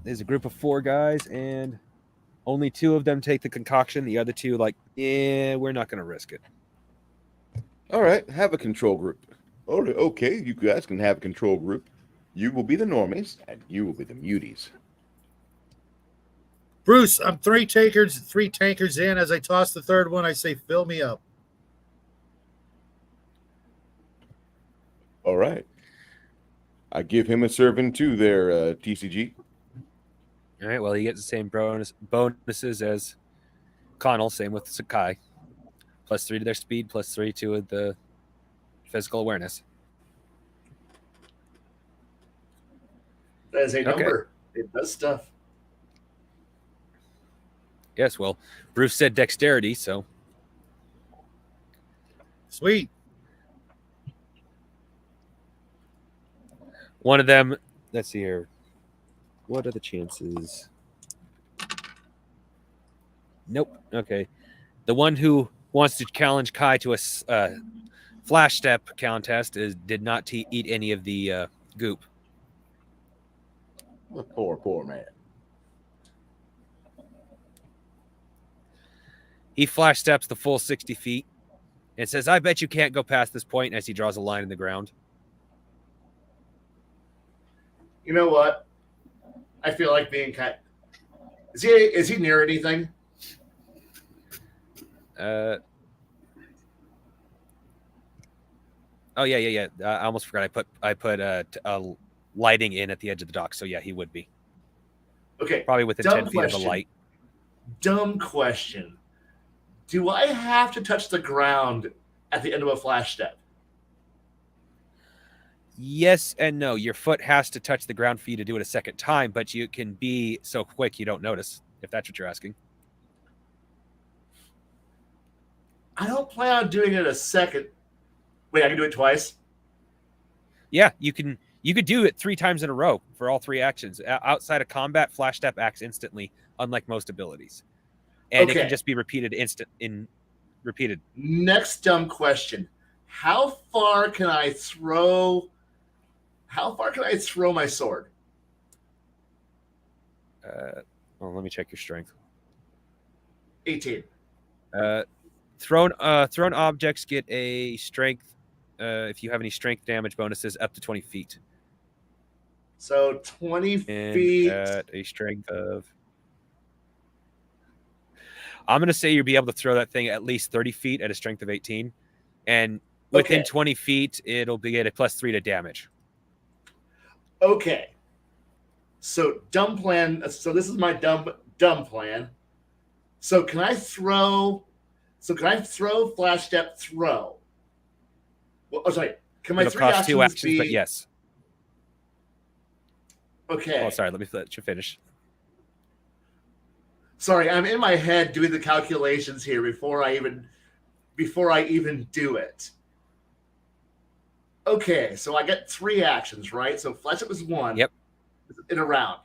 There's a group of 4 guys, and only 2 of them take the concoction. The other 2, we're not going to risk it. All right, have a control group. Oh, okay, you guys can have a control group. You will be the normies, and you will be the muties. Bruce, I'm 3 tankers in. As I toss the third one, I say, fill me up. All right. I give him a serving too there, TCG. All right, well, he gets the same bonuses as Connell, same with Sakai. +3 to their speed, +3 to the physical awareness. That is a number. It does stuff. Yes, well, Bruce said dexterity, so. Sweet. One of them, let's see here. What are the chances? Nope. Okay. The one who wants to challenge Kai to a flash step contest did not eat any of the goop. Poor man. He flash steps the full 60 feet and says, I bet you can't go past this point, as he draws a line in the ground. You know what? I feel like being cut. Is he near anything? Oh yeah. I almost forgot. I put lighting in at the edge of the dock. So yeah, he would be. Okay. Probably within 10 feet of the light. Dumb question. Do I have to touch the ground at the end of a flash step? Yes and no. Your foot has to touch the ground for you to do it a second time, but you can be so quick you don't notice, if that's what you're asking. I don't plan on doing it a second. Wait, I can do it twice? Yeah, you could do it 3 times in a row for all 3 actions. Outside of combat, flash step acts instantly, unlike most abilities. And it can just be repeated repeated. Next dumb question. How far can I throw my sword? Let me check your strength. 18. Thrown objects get a strength, if you have any strength damage bonuses, up to 20 feet. So 20 feet. At a strength of... I'm going to say you'll be able to throw that thing at least 30 feet at a strength of 18. And within 20 feet, it'll be at a +3 to damage. Okay. So dumb plan. So this is my dumb plan. So can I throw flash step throw? Well, sorry. Can my It'll 3 cost actions 2 actions, be... but yes. Okay. Oh, sorry. Let me let you finish. Sorry, I'm in my head doing the calculations here before I even do it. Okay, so I get 3 actions, right? So flash up is 1. Yep. In a round.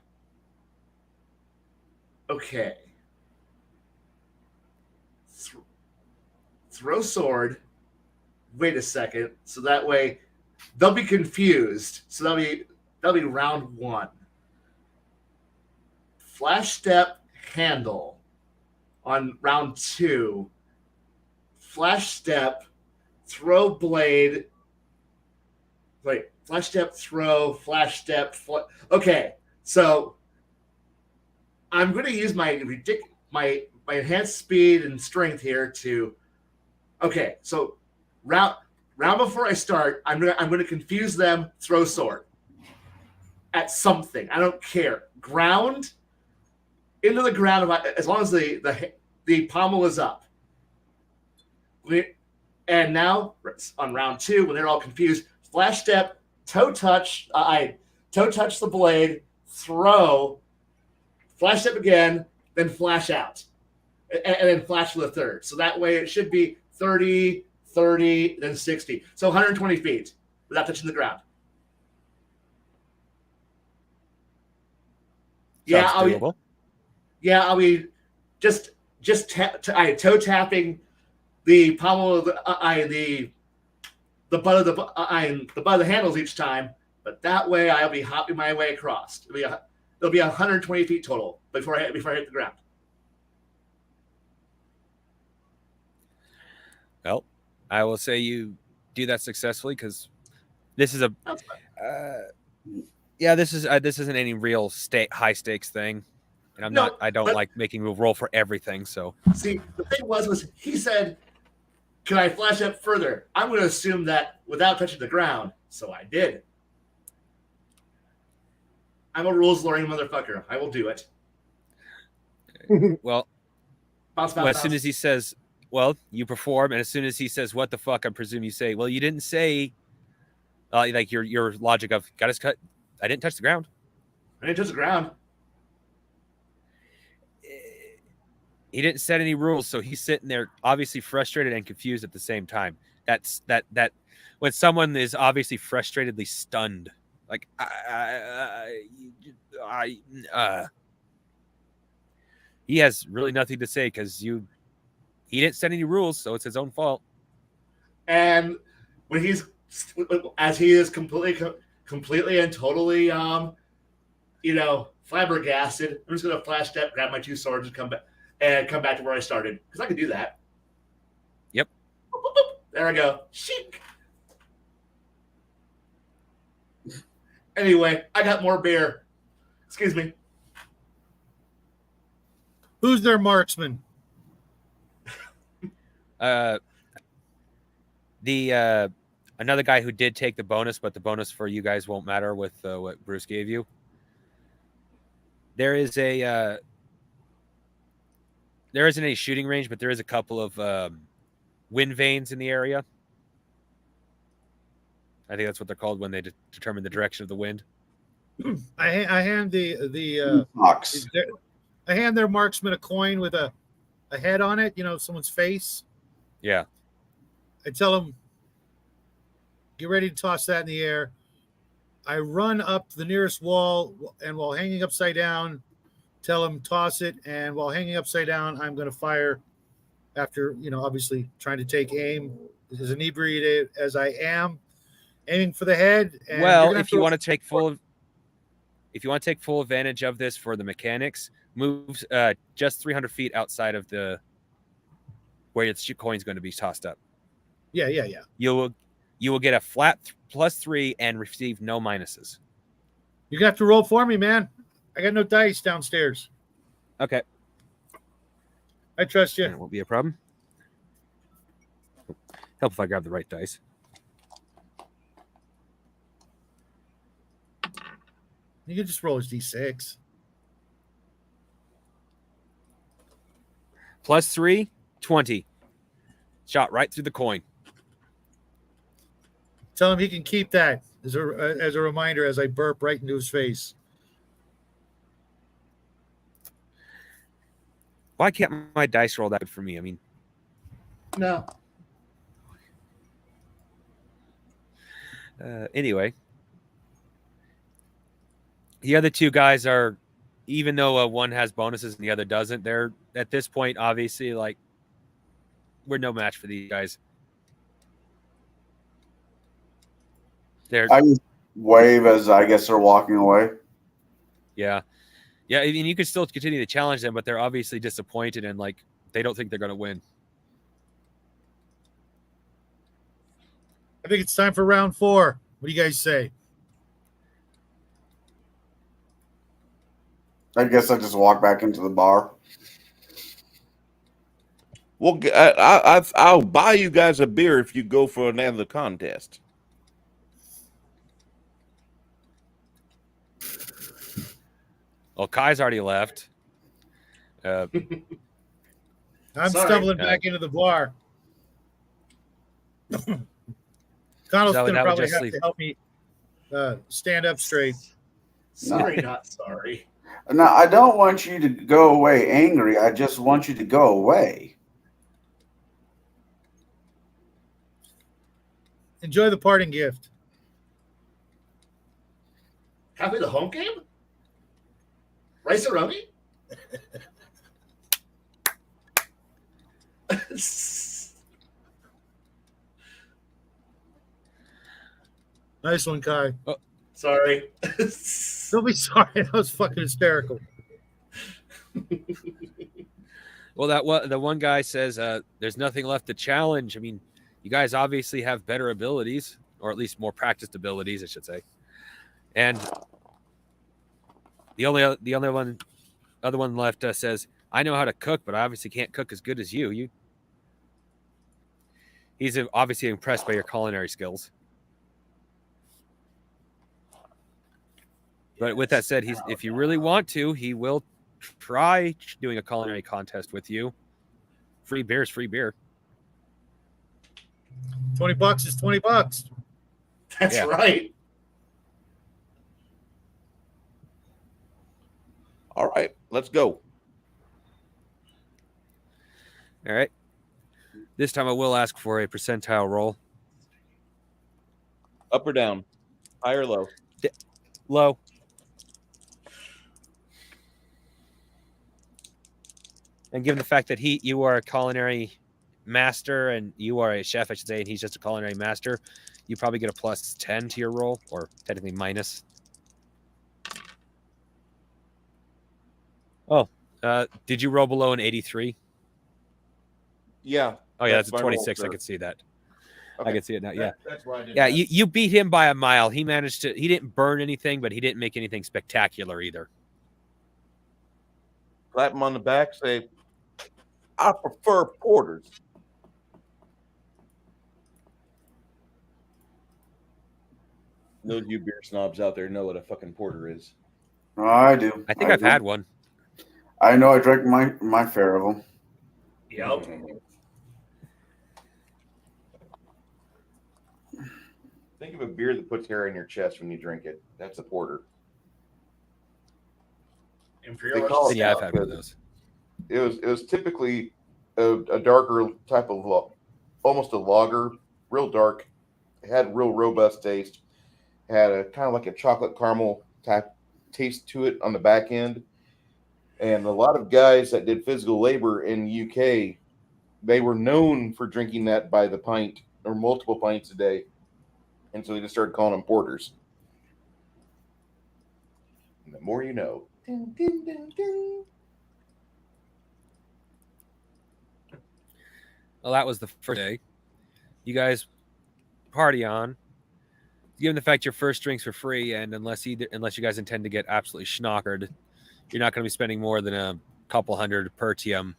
Okay. Throw sword. Wait a second. So that way they'll be confused. So that'll be round 1. Flash step handle on round 2. Flash step, throw blade. Wait, flash step, throw, flash step. Okay, so I'm going to use my enhanced speed and strength here to Okay, so round before I start, I'm gonna confuse them. Throw sword at something. I don't care. Ground into the ground as long as the pommel is up. And now on round 2, when they're all confused, flash step, toe touch. Toe touch the blade, throw, flash step again, then flash out, and then flash for the third. So that way it should be 30, 30, then 60. So 120 feet without touching the ground. Sounds doable. I'll be just toe tapping the pommel of the butt of the handles each time. But that way, I'll be hopping my way across. It'll be 120 feet total before I hit the ground. Well, I will say you do that successfully because this is this isn't any real high stakes thing, and I don't like making a roll for everything. So see, the thing was he said, "Can I flash up further?" I'm going to assume that without touching the ground, so I did. I'm a rules learning motherfucker. I will do it. Well, as soon as he says, "Well," you perform, and as soon as he says, "What the fuck?" I presume you say, "Well, you didn't say." Like your logic of got us cut. I didn't touch the ground. I didn't touch the ground. He didn't set any rules, so he's sitting there obviously frustrated and confused at the same time. That's when someone is obviously frustratedly stunned, like he has really nothing to say because he didn't set any rules, so it's his own fault. And when he is completely and totally flabbergasted, I'm just gonna flash step, grab my 2 swords, and come back to where I started because I can do that. Yep. Boop, boop, boop. There I go. Sheik. Anyway, I got more beer. Excuse me. Who's their marksman? Another guy who did take the bonus, but the bonus for you guys won't matter with what Bruce gave you. There isn't any shooting range, but there is a couple of wind vanes in the area. I think that's what they're called when they determine the direction of the wind. I hand I hand their marksman a coin with a head on it, someone's face. Yeah. I tell them, get ready to toss that in the air. I run up the nearest wall, and while hanging upside down, tell them toss it. And while hanging upside down, I'm going to fire after, obviously trying to take aim as inebriated as I am, aiming for the head. And well, if you want to take full advantage of this for the mechanics, move just 300 feet outside of where the coin's going to be tossed up. Yeah. You will get a flat +3 and receive no minuses. You're going to have to roll for me, man. I got no dice downstairs. Okay. I trust you. It won't be a problem. Help if I grab the right dice. You can just roll his D6. +3, 20. Shot right through the coin. Tell him he can keep that as a reminder as I burp right into his face. Why can't my dice roll that good for me? I mean, No. Anyway, the other 2 guys are, even though one has bonuses and the other doesn't, they're at this point obviously like we're no match for these guys. I just wave as I guess they're walking away. Yeah. I mean, you could still continue to challenge them, but they're obviously disappointed and like they don't think they're going to win. I think it's time for round 4. What do you guys say? I guess I just walk back into the bar. Well, I'll buy you guys a beer if you go for another contest. Well, Kai's already left. I'm Sorry. stumbling back into the bar. Connell's So going to that would probably just have leave- to help me stand up straight. Sorry, not sorry. Now, I don't want you to go away angry. I just want you to go away. Enjoy the parting gift. Happy the home game? Rice-A-Roni? Nice one, Kai. Sorry. Don't be sorry. That was fucking hysterical. Well, the one guy says there's nothing left to challenge. I mean, you guys obviously have better abilities, or at least more practiced abilities, I should say. And the other one left says, I know how to cook, but I obviously can't cook as good as you. He's obviously impressed by your culinary skills. But with that said, if you really want to, he will try doing a culinary contest with you. Free beer is free beer. $20 is $20. That's Yeah. right. All right, let's go. All right. This time I will ask for a percentile roll. Up or down? High or low? Low. And given the fact that you are a culinary master and you are a chef, I should say, and he's just a culinary master, you probably get a plus 10 to your roll, or technically minus. Oh, did you roll below an 83? Yeah. Oh, yeah, that's a my roll, 26. I sir. could see that. Okay. I could see it now. Yeah. That's why I did Yeah, that. you beat him by a mile. He didn't burn anything, but he didn't make anything spectacular either. Clap him on the back, say, I prefer porters. Those you beer snobs out there know what a fucking porter is. Oh, I do. I think I've do. had one. I know I drank my fair of them. Yep. Think of a beer that puts hair in your chest when you drink it. That's a porter. Imperial. call it- Yeah, I've had one of those. It was typically a darker type of almost a lager, real dark. It had real robust taste. Had a kind of like a chocolate caramel type taste to it on the back end. And a lot of guys that did physical labor in the UK, they were known for drinking that by the pint or multiple pints a day. And so they just started calling them porters. And the more you know. Ding, ding, ding, ding. Well, that was the first day. You guys party on. Given the fact your first drink's for free, and unless you guys intend to get absolutely schnockered, you're not going to be spending more than a couple hundred per TM.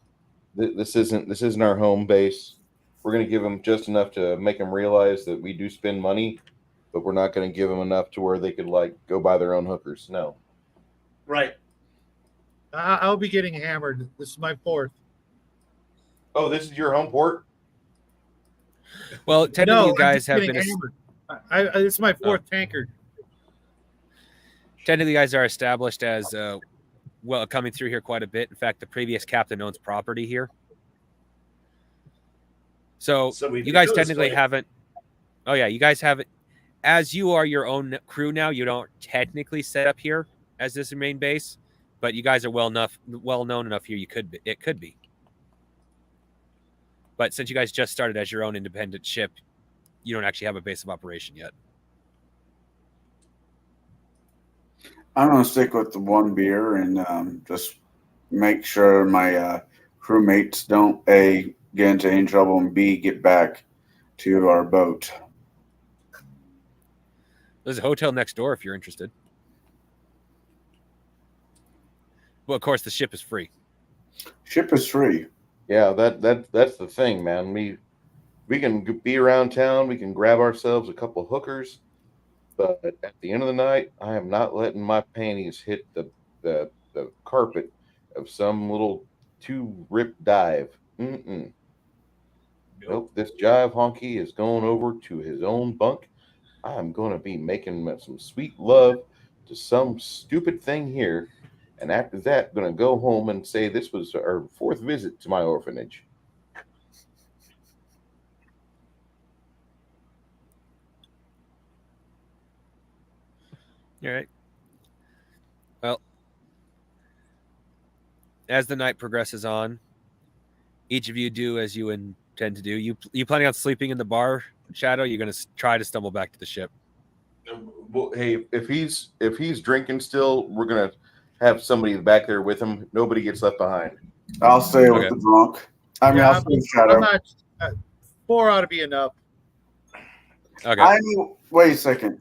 This isn't our home base. We're going to give them just enough to make them realize that we do spend money, but we're not going to give them enough to where they could like go buy their own hookers. No. Right. I'll be getting hammered. This is my fourth. Oh, this is your home port? Well, technically, No, you guys I'm have just been. getting hammered. It's my fourth tankard. Technically, you guys are established as coming through here quite a bit. In fact, the previous captain owns property here. So we you do guys know this technically place. haven't. Oh yeah, you guys haven't. As you are your own crew now, you don't technically set up here as this main base, but you guys are well known enough here. It could be. But since you guys just started as your own independent ship, you don't actually have a base of operation yet. I'm gonna stick with the one beer and just make sure my crewmates don't A, get into any trouble, and B, get back to our boat. There's a hotel next door if you're interested. Well, of course, the ship is free. Ship is free. Yeah, that's the thing, man. We can be around town. We can grab ourselves a couple hookers, but at the end of the night, I am not letting my panties hit the carpet of some little two rip dive. Mm-mm. Nope. Nope. This jive honky is going over to his own bunk. I'm going to be making some sweet love to some stupid thing here, and after that, going to go home and say this was our fourth visit to my orphanage. All right. Well, as the night progresses on, each of you do as you intend to do. You planning on sleeping in the bar, Shadow? You're going to try to stumble back to the ship. Well, hey, if he's drinking still, we're gonna have somebody back there with him. Nobody gets left behind. I'll stay with Okay. the drunk. I mean, I'll stay with Shadow. I'm not. 4 ought to be enough. Okay. I mean, wait a second.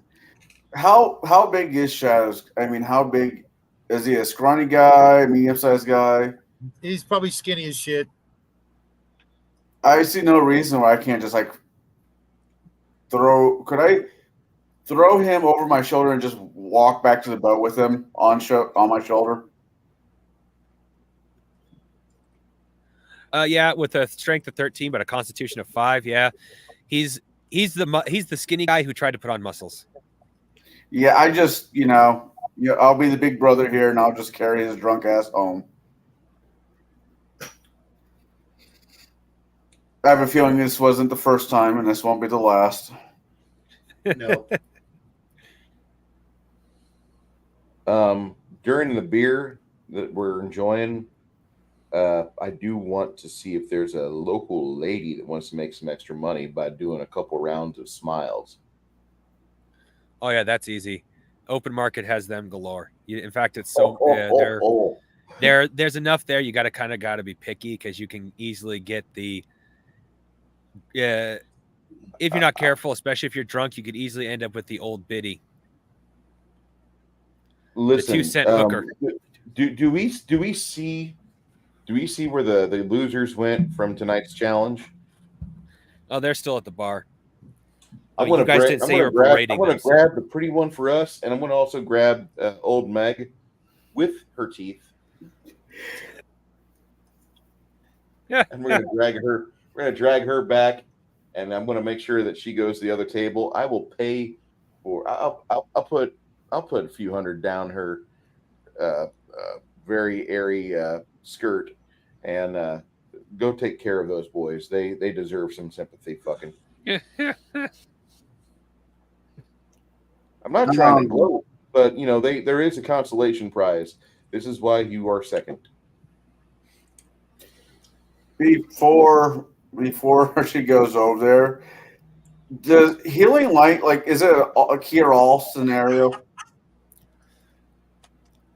How big is Shadows? I mean, how big is he? A scrawny guy, medium sized guy? He's probably skinny as shit. I see no reason why I can't just like throw. Could I throw him over my shoulder and just walk back to the boat with him on my shoulder? Yeah, with a strength of 13, but a constitution of 5. Yeah, he's the skinny guy who tried to put on muscles. Yeah, I just I'll be the big brother here, and I'll just carry his drunk ass home. I have a feeling this wasn't the first time, and this won't be the last. No. During the beer that we're enjoying, I do want to see if there's a local lady that wants to make some extra money by doing a couple rounds of smiles. Oh yeah, that's easy. Open market has them galore. In fact, it's so there's enough there. You got to be picky because you can easily get the if you're not careful, especially if you're drunk, you could easily end up with the old biddy. Listen, the 2-cent hooker. Do we see where the losers went from tonight's challenge? Oh, they're still at the bar. I Oh, want you guys didn't say you were berating them. to grab the pretty one for us, and I'm going to also grab old Meg with her teeth. Yeah, and we're going to drag her. We're going to drag her back, and I'm going to make sure that she goes to the other table. I will pay for. I'll put a few hundred down her very airy skirt, and go take care of those boys. They deserve some sympathy. Fucking. I'm not trying to gloat, but there is a consolation prize. This is why you are second. Before she goes over there, does healing light is it a cure all scenario?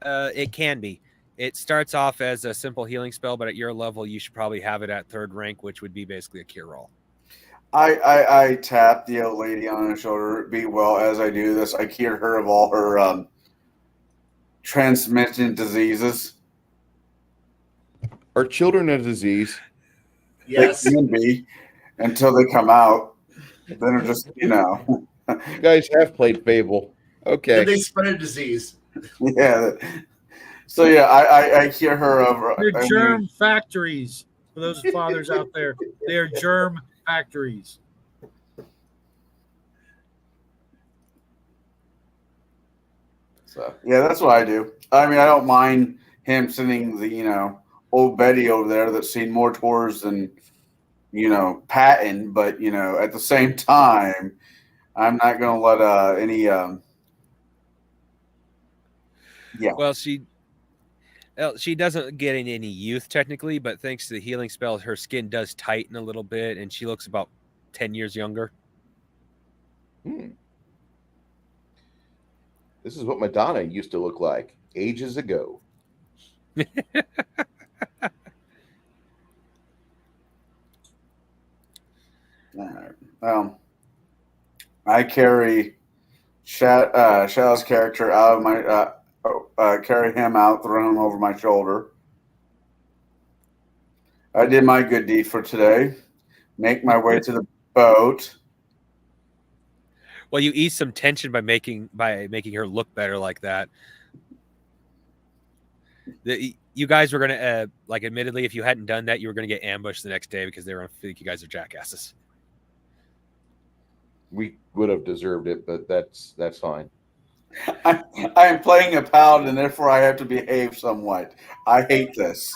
It can be. It starts off as a simple healing spell, but at your level, you should probably have it at 3rd rank, which would be basically a cure all. I tap the old lady on her shoulder. Be well as I do this. I cure her of all her transmitted diseases. Are children a disease? Yes. They can be until they come out. Then they're just You guys have played Fable. Okay. And they spread a disease. yeah. So yeah, I cure her of. They're germ factories for those fathers out there. They are germ factories. So yeah, that's what I do. I mean, I don't mind him sending the old Betty over there that's seen more tours than Patton, but at the same time, I'm not going to let any. Yeah. Well, she doesn't get any youth technically, but thanks to the healing spell, her skin does tighten a little bit, and she looks about 10 years younger. This is what Madonna used to look like ages ago. I carry Shadow's character out of my carry him out, throw him over my shoulder. I did my good deed for today. Make my way to the boat. Well, you ease some tension by making her look better like that. You guys were gonna like, admittedly, if you hadn't done that, you were gonna get ambushed the next day because they were gonna think you guys are jackasses. We would have deserved it, but that's fine. I am playing a paladin, and therefore I have to behave somewhat. I hate this.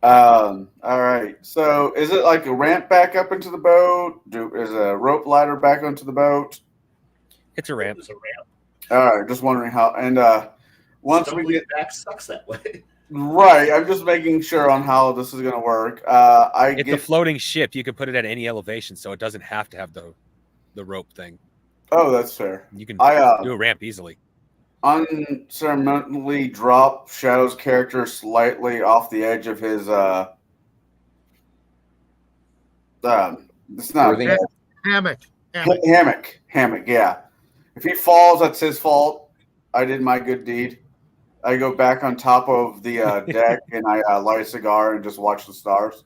All right. So, is it like a ramp back up into the boat? Is a rope ladder back onto the boat? It's a ramp. It's a ramp. All right. Just wondering how. And once we get back, sucks that way. right, I'm just making sure on how this is going to work. It's a floating ship. You can put it at any elevation, so it doesn't have to have the rope thing. Oh, that's fair. You can do a ramp easily. Unceremonially drop Shadow's character slightly off the edge of his it's not hammock. Hammock, yeah. If he falls, that's his fault. I did my good deed. I go back on top of the deck and I light a cigar and just watch the stars.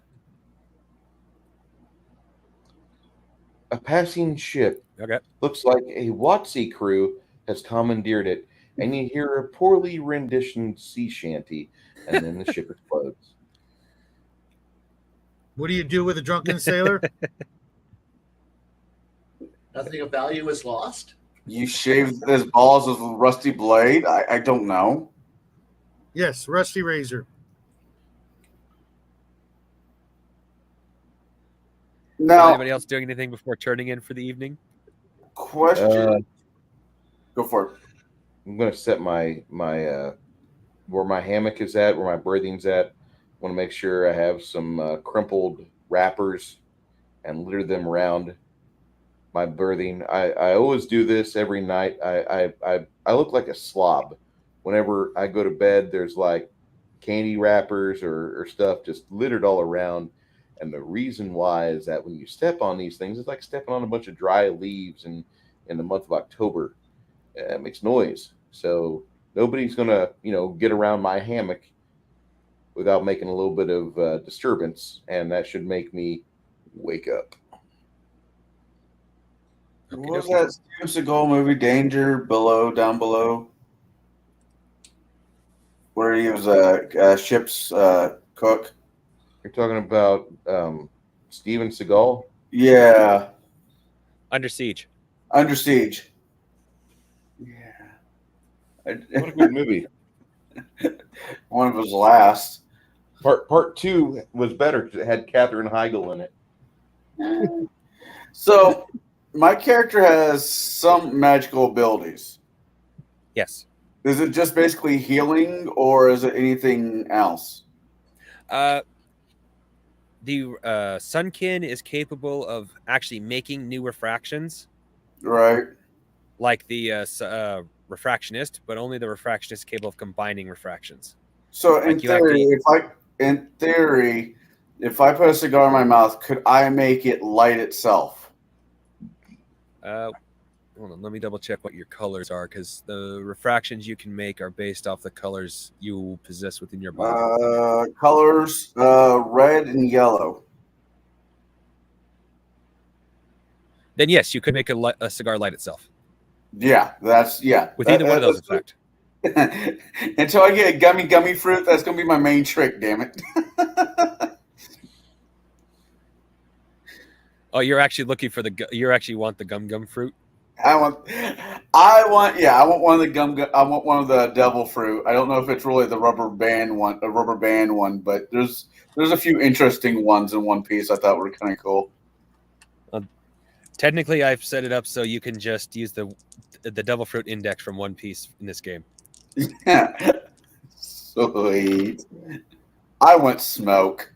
A passing ship. Okay. Looks like a WotC crew has commandeered it, and you hear a poorly renditioned sea shanty, and then the ship explodes. What do you do with a drunken sailor? Nothing of value is lost. You shave his balls with a rusty blade? I don't know. Yes, rusty razor. Now, Anybody else doing anything before turning in for the evening? question. Go for it. I'm going to set my where my hammock is at, where my berthing's at. I want to make sure I have some crumpled wrappers and litter them around my berthing. I always do this every night. I look like a slob. Whenever I go to bed, there's like candy wrappers or stuff just littered all around. And the reason why is that when you step on these things, it's like stepping on a bunch of dry leaves in the month of October. It makes noise. So nobody's going to, get around my hammock without making a little bit of disturbance. And that should make me wake up. What was that Steven Seagal movie, Danger Down Below? Where he was a ship's cook. You're talking about Steven Seagal? Yeah. Under Siege. Under Siege. Yeah. What a good movie. One of his last. Part 2 was better because it had Katherine Heigl in it. So, my character has some magical abilities. Yes. Is it just basically healing, or is it anything else? The Sunkin is capable of actually making new refractions. Right. Like the refractionist, but only the refractionist is capable of combining refractions. So in theory, if I put a cigar in my mouth, could I make it light itself? Hold on, let me double check what your colors are, because the refractions you can make are based off the colors you possess within your body. Colors, red and yellow. Then yes, you could make a cigar light itself. Yeah, With either one of those, in fact. Until I get a gummy fruit, that's going to be my main trick, damn it. Oh, you're actually looking for you actually want the gum fruit? I want one of the I want one of the devil fruit. I don't know if it's really the rubber band one, but there's a few interesting ones in One Piece I thought were kind of cool. Technically, I've set it up so you can just use the devil fruit index from One Piece in this game. Yeah. Sweet. I want smoke.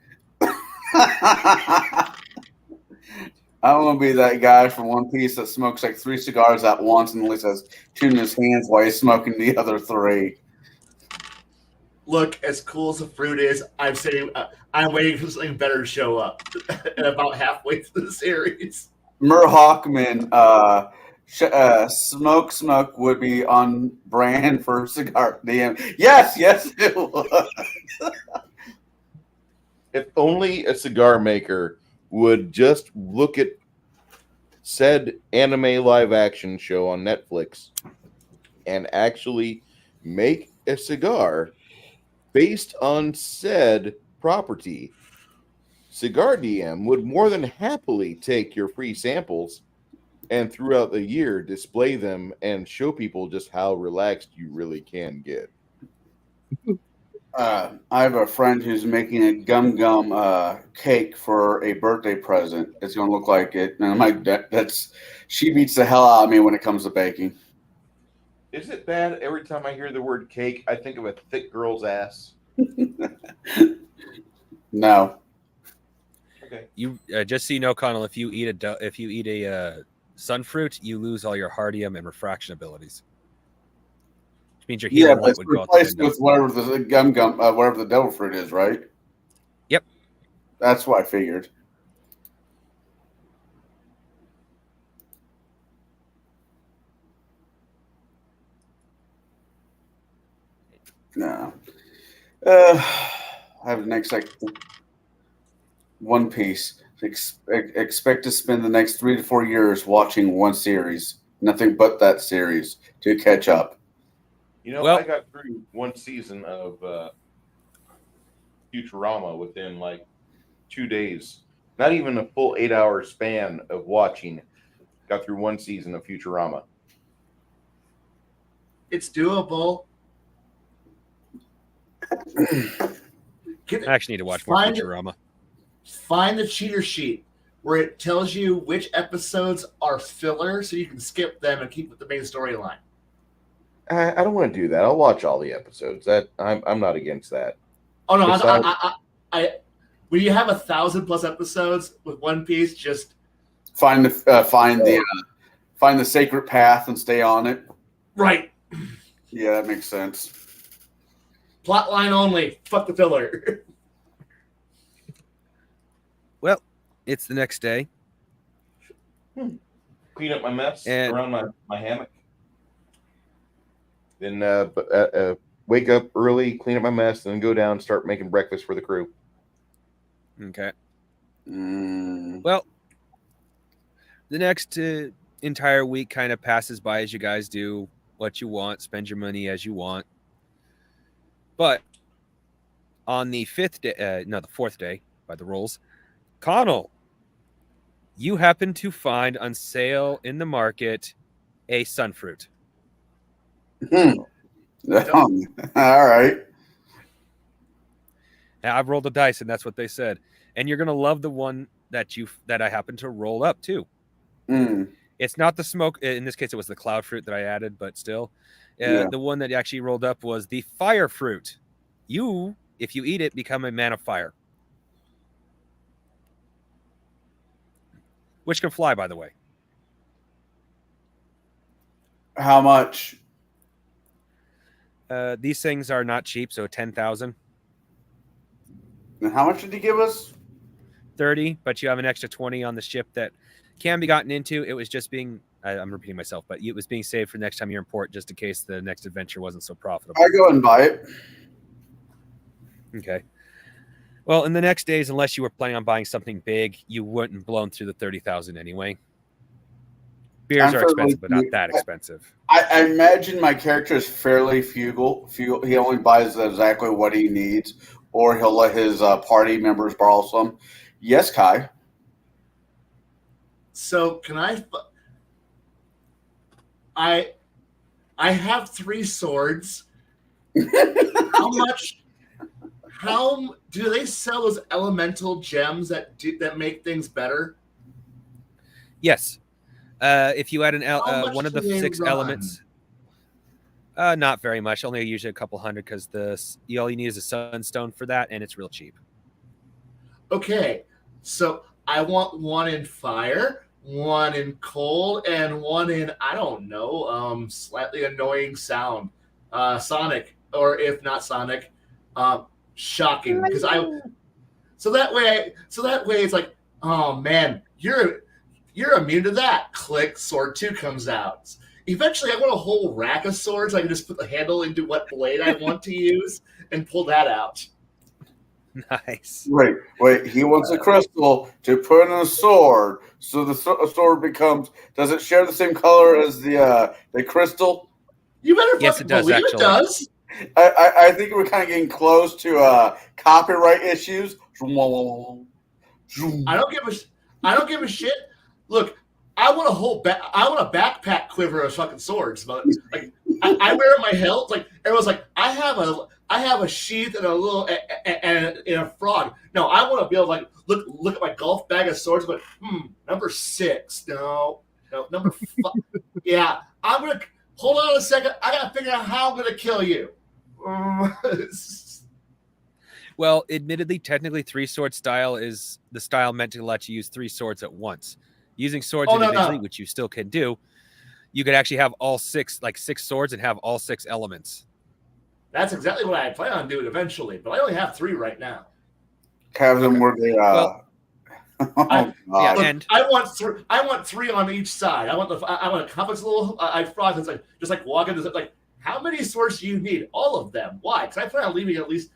I don't want to be that guy from One Piece that smokes like 3 cigars at once and only has 2 in his hands while he's smoking the other 3. Look, as cool as the fruit is, I'm saying I'm waiting for something better to show up. And about halfway through the series, Mur Hawkman Smoke would be on brand for cigar DM. Yes, it would. If only a cigar maker would just look at said anime live action show on Netflix and actually make a cigar based on said property, Cigar DM would more than happily take your free samples and throughout the year display them and show people just how relaxed you really can get. I have a friend who's making a gum cake for a birthday present. It's going to look like it, and I'm like, that's she beats the hell out of me when it comes to baking. Is it bad every time I hear the word cake, I think of a thick girl's ass? No. Okay. You just so you know, Connell, if you eat a sunfruit, you lose all your hardium and refraction abilities. Which means your healing but light it's would go out the replaced window. with whatever the whatever the devil fruit is, right? Yep. That's what I figured. No. I have the next One Piece. Expect to spend the next 3 to 4 years watching one series, nothing but that series to catch up. You know, Well- I got through one season of Futurama within like 2 days. Not even a full 8-hour span of watching. Got through one season of Futurama. It's doable. I actually need to watch more Futurama. Find the cheater sheet where it tells you which episodes are filler so you can skip them and keep with the main storyline. I don't want to do that. I'll watch all the episodes. That I'm not against that. Oh no, Besides- I when you have 1,000+ episodes with One Piece, just Find the sacred path and stay on it. right. Yeah, that makes sense. Plot line only. Fuck the filler. Well, it's the next day. Clean up my mess And- around my hammock. Then wake up early, clean up my mess, and then go down and start making breakfast for the crew. Okay. Mm. Well, the next entire week kind of passes by as you guys do what you want, spend your money as you want. But on the the fourth day by the rules, Connell, you happen to find on sale in the market a sunfruit. All right. Now, I've rolled the dice, and that's what they said. And you're gonna love the one that I happened to roll up too. Mm. It's not the smoke. In this case, it was the cloud fruit that I added, but still, Yeah. the one that actually rolled up was the fire fruit. You, if you eat it, become a man of fire, which can fly, by the way. How much? These things are not cheap, so 10,000, And how much did he give us? 30, but you have an extra 20 on the ship that can be gotten into. It was just being, I'm repeating myself, but it was being saved for next time you're in port, just in case the next adventure wasn't so profitable. I go and buy it. Okay. Well, in the next days, unless you were planning on buying something big, you wouldn't have blown through the 30,000 anyway. Beers I'm are expensive, but not fairly- that expensive. I imagine my character is fairly frugal. He only buys exactly what he needs, or he'll let his party members borrow some. Yes, Kai. So can I have 3 swords. How do they sell those elemental gems that make things better? Yes. If you add How much one of the do they 6 run? elements, not very much. Only usually a couple hundred, because all you need is a sunstone for that, and it's real cheap. Okay, so I want one in fire, one in cold, and one in, I don't know, slightly annoying sound, Sonic, or if not Sonic, shocking. Because so that way it's like, oh man, You're immune to that. Click, sword 2 comes out. Eventually, I want a whole rack of swords. I can just put the handle into what blade I want to use and pull that out. Nice. Wait. He wants a crystal to put in a sword, so the sword becomes. Does it share the same color as the crystal? You better Yes, fucking it does, believe actually. it does. I think we're kind of getting close to copyright issues. I don't give a shit. Look, I want a backpack quiver of fucking swords. But like, I wear it in my hilt. Like everyone's like, I have a sheath and a little and a frog. No, I want to be able to like look at my golf bag of swords. But number 6. No, number 5. Yeah, I'm gonna hold on a second. I gotta figure out how I'm gonna kill you. Well, admittedly, technically, 3-sword style is the style meant to let you use 3 swords at once. Using swords individually, which you still can do, you could actually have all 6 swords and have all 6 elements. That's exactly what I plan on doing eventually, but I only have 3 right now. Have them where they. And I want 3 on each side. I want a complex little frog that's like just like walking. Like, how many swords do you need? All of them. Why? Because I plan on leaving at least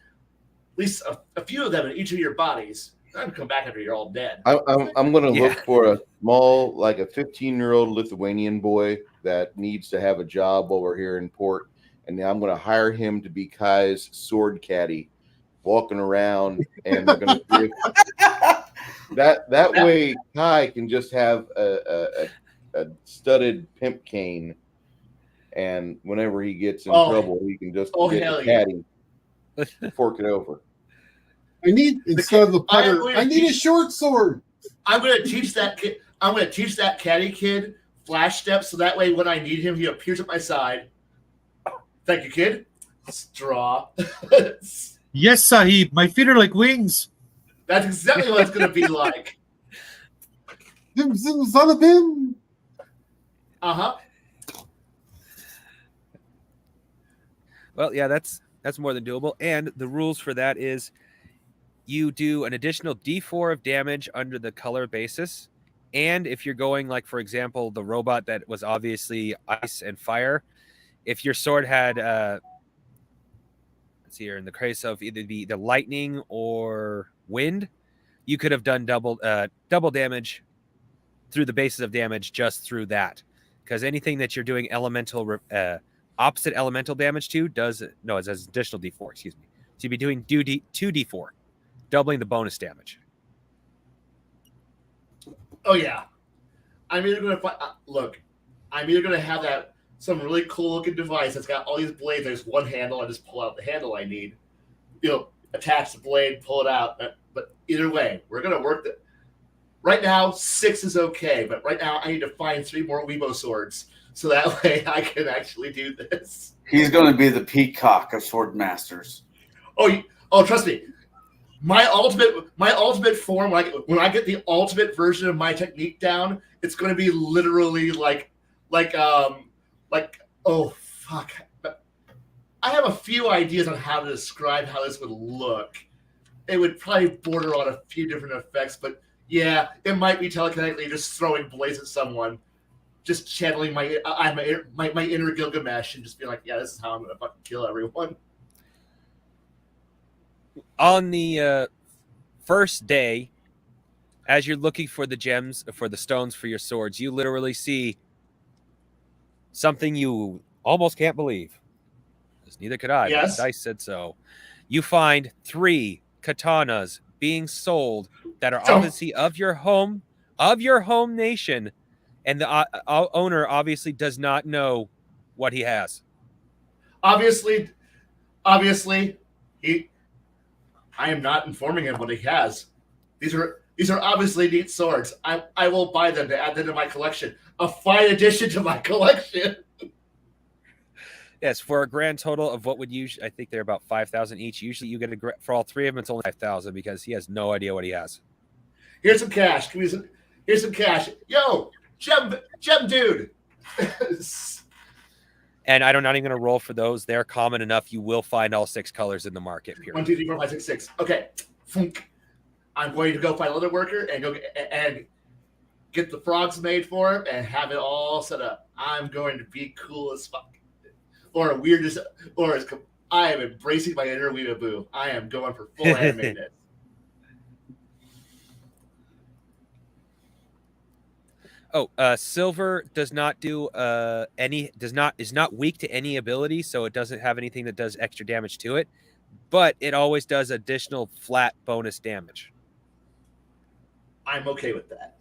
a few of them in each of your bodies. I'm come back after you're all dead. I'm going to look for a small, like a 15-year-old Lithuanian boy that needs to have a job over here in port, and I'm going to hire him to be Kai's sword caddy, walking around, and we're going to give that way Kai can just have a studded pimp cane, and whenever he gets in trouble, he can just get the caddy, fork it over. I need instead of the putter. I need a short sword. I'm going to teach that kid. I'm going to teach that caddy kid flash steps, so that way when I need him, he appears at my side. Thank you, kid. Straw. Yes, Sahib. My feet are like wings. That's exactly what it's going to be like. Zim zim zalabim. Well, yeah, that's more than doable. And the rules for that is you do an additional D4 of damage under the color basis. And if you're going, like, for example, the robot that was obviously ice and fire, if your sword had, let's see here, in the case of either the lightning or wind, you could have done double damage through the basis of damage just through that. Because anything that you're doing opposite elemental damage to it has additional D4, excuse me. So you'd be doing 2D4, doubling the bonus damage. Oh yeah, I'm either going to have that some really cool looking device that's got all these blades. There's one handle. I just pull out the handle I need. Attach the blade, pull it out. But either way, we're going to work that. Right now, 6 is okay, but right now I need to find 3 more Weibo swords, so that way I can actually do this. He's going to be the peacock of sword masters. Oh, trust me. My ultimate form, when I get the ultimate version of my technique down, it's going to be literally like oh fuck. I have a few ideas on how to describe how this would look. It would probably border on a few different effects, but yeah, it might be telekinetically just throwing blades at someone, just channeling my inner Gilgamesh and just be like, yeah, this is how I'm gonna fucking kill everyone. On the first day, as you're looking for the gems, for the stones for your swords, you literally see something you almost can't believe. Because neither could I. Yes. But Dice said so. You find 3 katanas being sold that are obviously of your home nation, and the owner obviously does not know what he has. Obviously, I am not informing him what he has. These are obviously neat swords. I will buy them to add them to my collection. A fine addition to my collection. Yes, for a grand total of what would usually, I think they're about 5,000 each. Usually, you get for all 3 of them, it's only 5,000 because he has no idea what he has. Here's some cash. Here's some cash. Yo, gem dude. And I'm not even going to roll for those. They're common enough. You will find all 6 colors in the market. Period. 1, 2, 3, 4, 5, 6, 6. Okay. I'm going to go find a leather worker and go and get the frogs made for him, and have it all set up. I'm going to be cool as fuck. Or weird as, I am embracing my inner weeaboo. I am going for full animated. Silver does not do is not weak to any ability, so it doesn't have anything that does extra damage to it, but it always does additional flat bonus damage. I'm okay with that.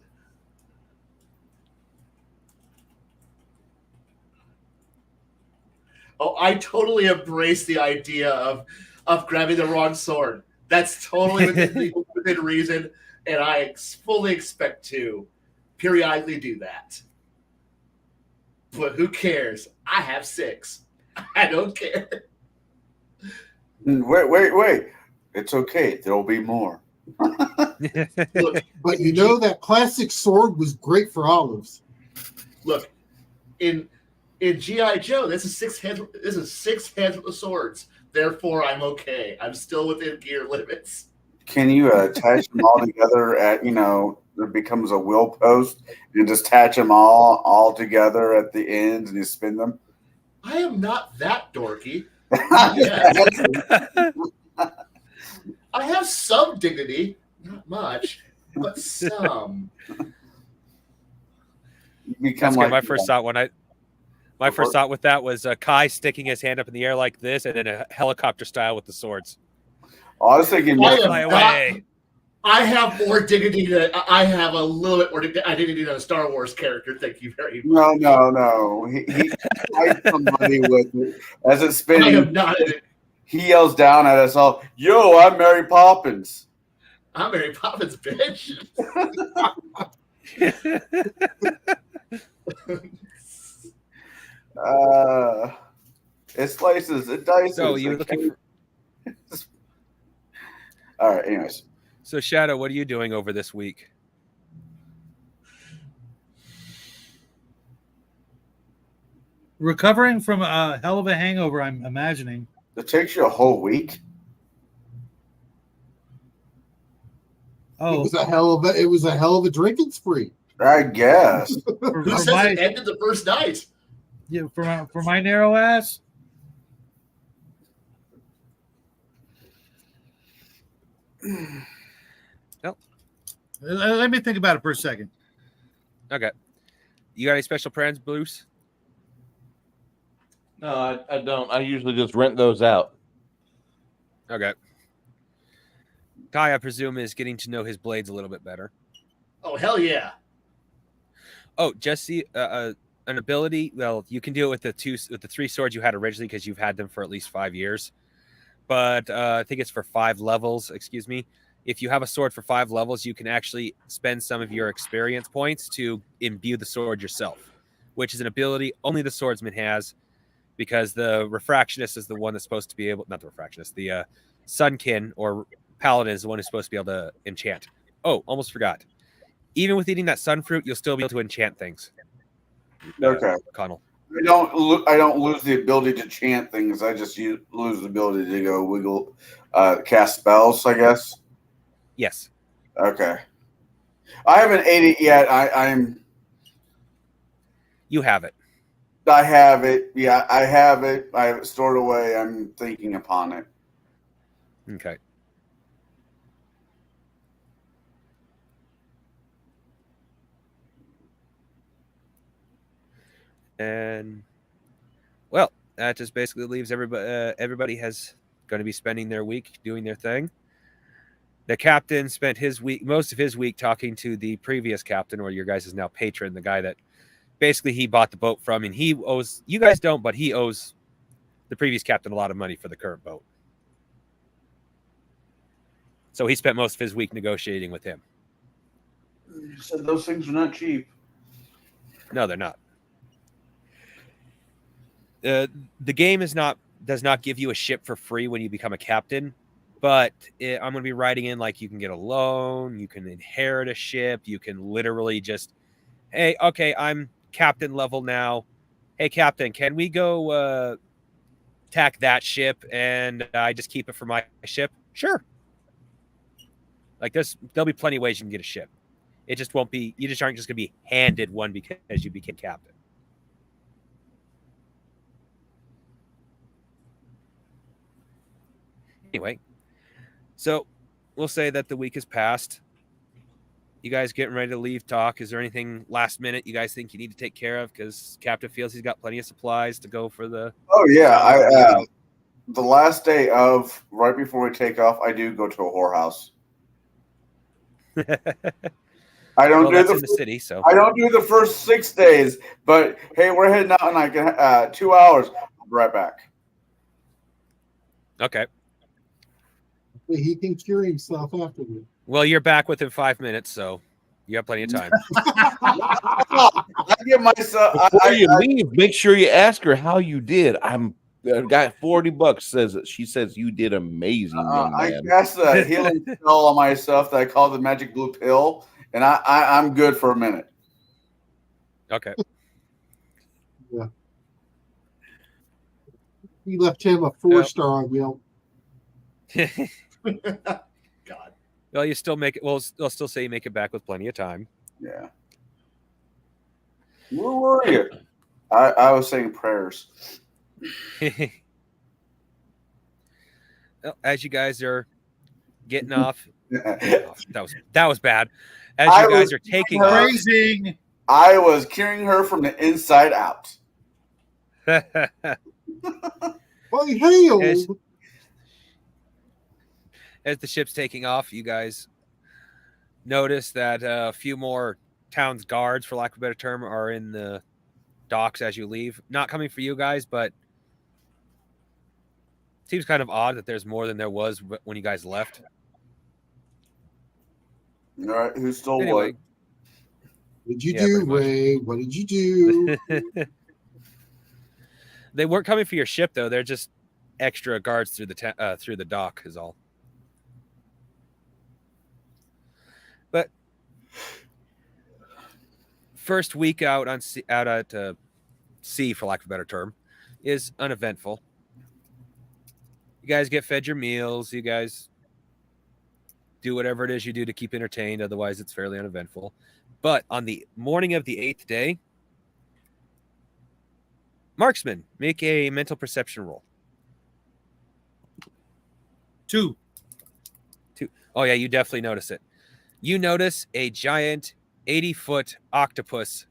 Oh, I totally embrace the idea of grabbing the wrong sword. That's totally within reason, and I fully expect to periodically do that. But who cares? I have 6. I don't care. Wait. It's okay. There'll be more. Look, But you know that plastic sword was great for olives. look, in G.I. Joe, this is 6 heads. This is 6 heads with swords. Therefore, I'm okay. I'm still within gear limits. Can you attach them all together at, it becomes a wheel post and just attach them all together at the ends and you spin them? I am not that dorky. I have some dignity, not much, but some. Become That's like good. My first thought with that was Kai sticking his hand up in the air like this, and then a helicopter style with the swords. Oh, I was thinking. Fly away. I have more dignity I have a little bit more dignity than a Star Wars character. Thank you very much. No. He fights somebody with it as it's spinning. I am not. He yells down at us all, "Yo, I'm Mary Poppins." I'm Mary Poppins, bitch. It slices, it dices. So you're looking for... All right, anyways. So Shadow, what are you doing over this week? Recovering from a hell of a hangover, I'm imagining. It takes you a whole week. Oh, It was a hell of a drinking spree. I guess. Who says it ended the first night? Yeah, for my narrow ass. Nope. Let me think about it for a second. Okay. You got any special plans, Bruce? No, I don't. I usually just rent those out. Okay. Kai, I presume, is getting to know his blades a little bit better. Oh, hell yeah. Oh, Jesse, an ability. Well, you can do it with the 3 swords you had originally because you've had them for at least 5 years. But I think it's for 5 levels. Excuse me. If you have a sword for 5 levels, you can actually spend some of your experience points to imbue the sword yourself, which is an ability only the swordsman has, because the refractionist is the one that's supposed to be able. Not the refractionist. The sunkin or paladin is the one who's supposed to be able to enchant. Oh, almost forgot. Even with eating that sun fruit, you'll still be able to enchant things. Okay. Connell. I don't lose the ability to chant things. I just lose the ability to go wiggle, cast spells, I guess. Yes. Okay. I haven't ate it yet. I'm. You have it. I have it. Yeah, I have it. I have it stored away. I'm thinking upon it. Okay. And well, that just basically leaves everybody. Everybody has going to be spending their week doing their thing. The captain spent most of his week talking to the previous captain, or your guys' now patron, the guy that basically he bought the boat from, and he owes, you guys don't, but he owes the previous captain a lot of money for the current boat. So he spent most of his week negotiating with him. You said those things are not cheap. No, they're not. The game does not give you a ship for free when you become a captain, but I'm going to be writing in like you can get a loan, you can inherit a ship, you can literally just, hey, okay, I'm captain level now. Hey, captain, can we go tack that ship and I just keep it for my ship? Sure. Like there'll be plenty of ways you can get a ship. It just won't be. You just aren't just going to be handed one because you became captain. Anyway, so we'll say that the week has passed. You guys getting ready to leave talk? Is there anything last minute you guys think you need to take care of? Because Captain feels he's got plenty of supplies to go for the. Oh yeah, the last day of right before we take off, I do go to a whorehouse. I don't Well, do that's the in the city, so I don't do the first 6 days, but hey, we're heading out in like 2 hours. I'll be right back. okay. He can cure himself afterward. Well, you're back within 5 minutes, so you have plenty of time. I give myself. Before you leave, make sure you ask her how you did. I got $40. She says you did amazing, young I man. cast a healing spell on myself that I call the magic blue pill, and I'm good for a minute. Okay. He left him a 4-star on Yelp. God. Well, you still make it. Well, they'll still say you make it back with plenty of time. Yeah. Where were you? I was saying prayers. Well, as you guys are getting off, I that was bad. As you guys are taking off, Phrasing. was curing her from the inside out. Well, he hailed. as the ship's taking off, you guys notice that a few more town's guards, for lack of a better term, are in the docks as you leave. Not coming for you guys, but it seems kind of odd that there's more than there was when you guys left. All right, who stole Anyway. what? What did you Yeah, do, pretty much. Ray? What did you do? They weren't coming for your ship, though. They're just extra guards through the dock is all. But first week out at sea, for lack of a better term, is uneventful. You guys get fed your meals. You guys do whatever it is you do to keep entertained. Otherwise, it's fairly uneventful. But on the morning of the 8th day, marksman, make a mental perception roll. 2. Oh, yeah, you definitely notice it. You notice a giant 80-foot octopus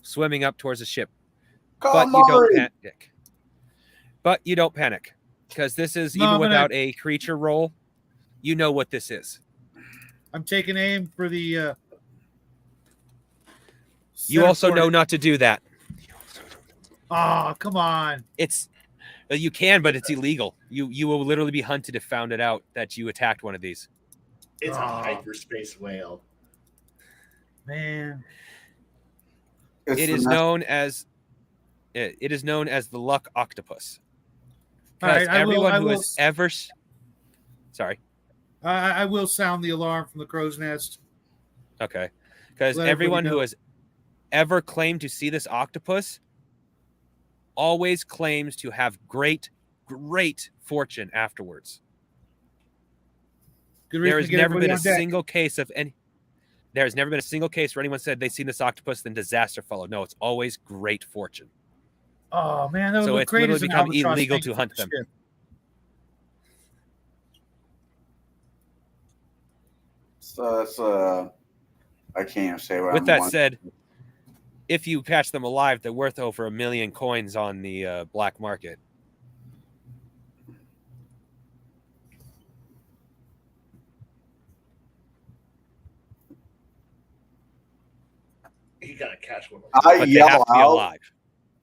swimming up towards the ship. But you don't panic. But you don't panic. Because this is, No, even I'm gonna- without a creature roll, you know what this is. I'm taking aim for the. You also know not to do that. Oh, come on. You can, but it's illegal. You will literally be hunted if found out that you attacked one of these. It's a Oh. hyperspace whale. Man. It is known as the luck octopus. All right, Because I will- everyone I who will- has ever, sorry, I will sound the alarm from the crow's nest. okay, because Let everybody everyone who know. has ever claimed to see this octopus always claims to have great fortune afterwards. Good reason There to has get never everybody been a on deck. single case of any. There has never been a single case where anyone said they've seen this octopus, then disaster followed. No, it's always great fortune. Oh man, that would So look it's great literally as an become albatross illegal hanging to from hunt the them. ship. So that's I can't say what With I'm that on. said, if you catch them alive, they're worth over 1 million coins on the black market. You gotta catch one. I But they have yell to be out. alive.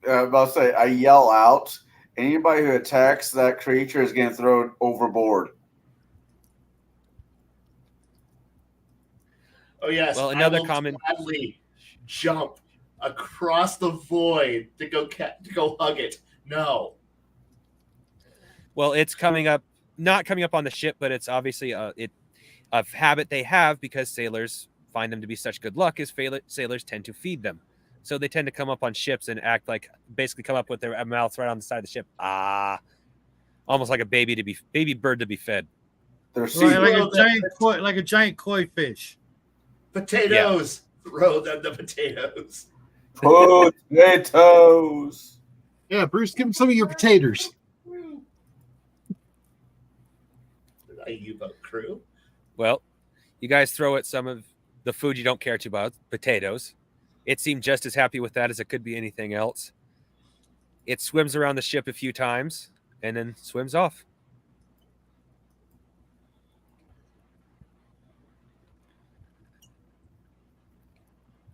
I'm about to say, I yell out. Anybody who attacks that creature is getting thrown overboard. Oh yes. Well, I another will common- gladly jump across the void to go hug it. No. Well, it's not coming up on the ship, but it's obviously a habit they have because sailors find them to be such good luck. Is sailors tend to feed them, so they tend to come up on ships and act like basically come up with their mouths right on the side of the ship, almost like a baby bird to be fed. They're Like, sea- like a giant koi fish. Potatoes. Throw them the potatoes. Potatoes. Yeah, Bruce, give him some of your potatoes. You vote crew. Well, you guys throw at some of the food you don't care too about, potatoes. It seemed just as happy with that as it could be anything else. It swims around the ship a few times and then swims off.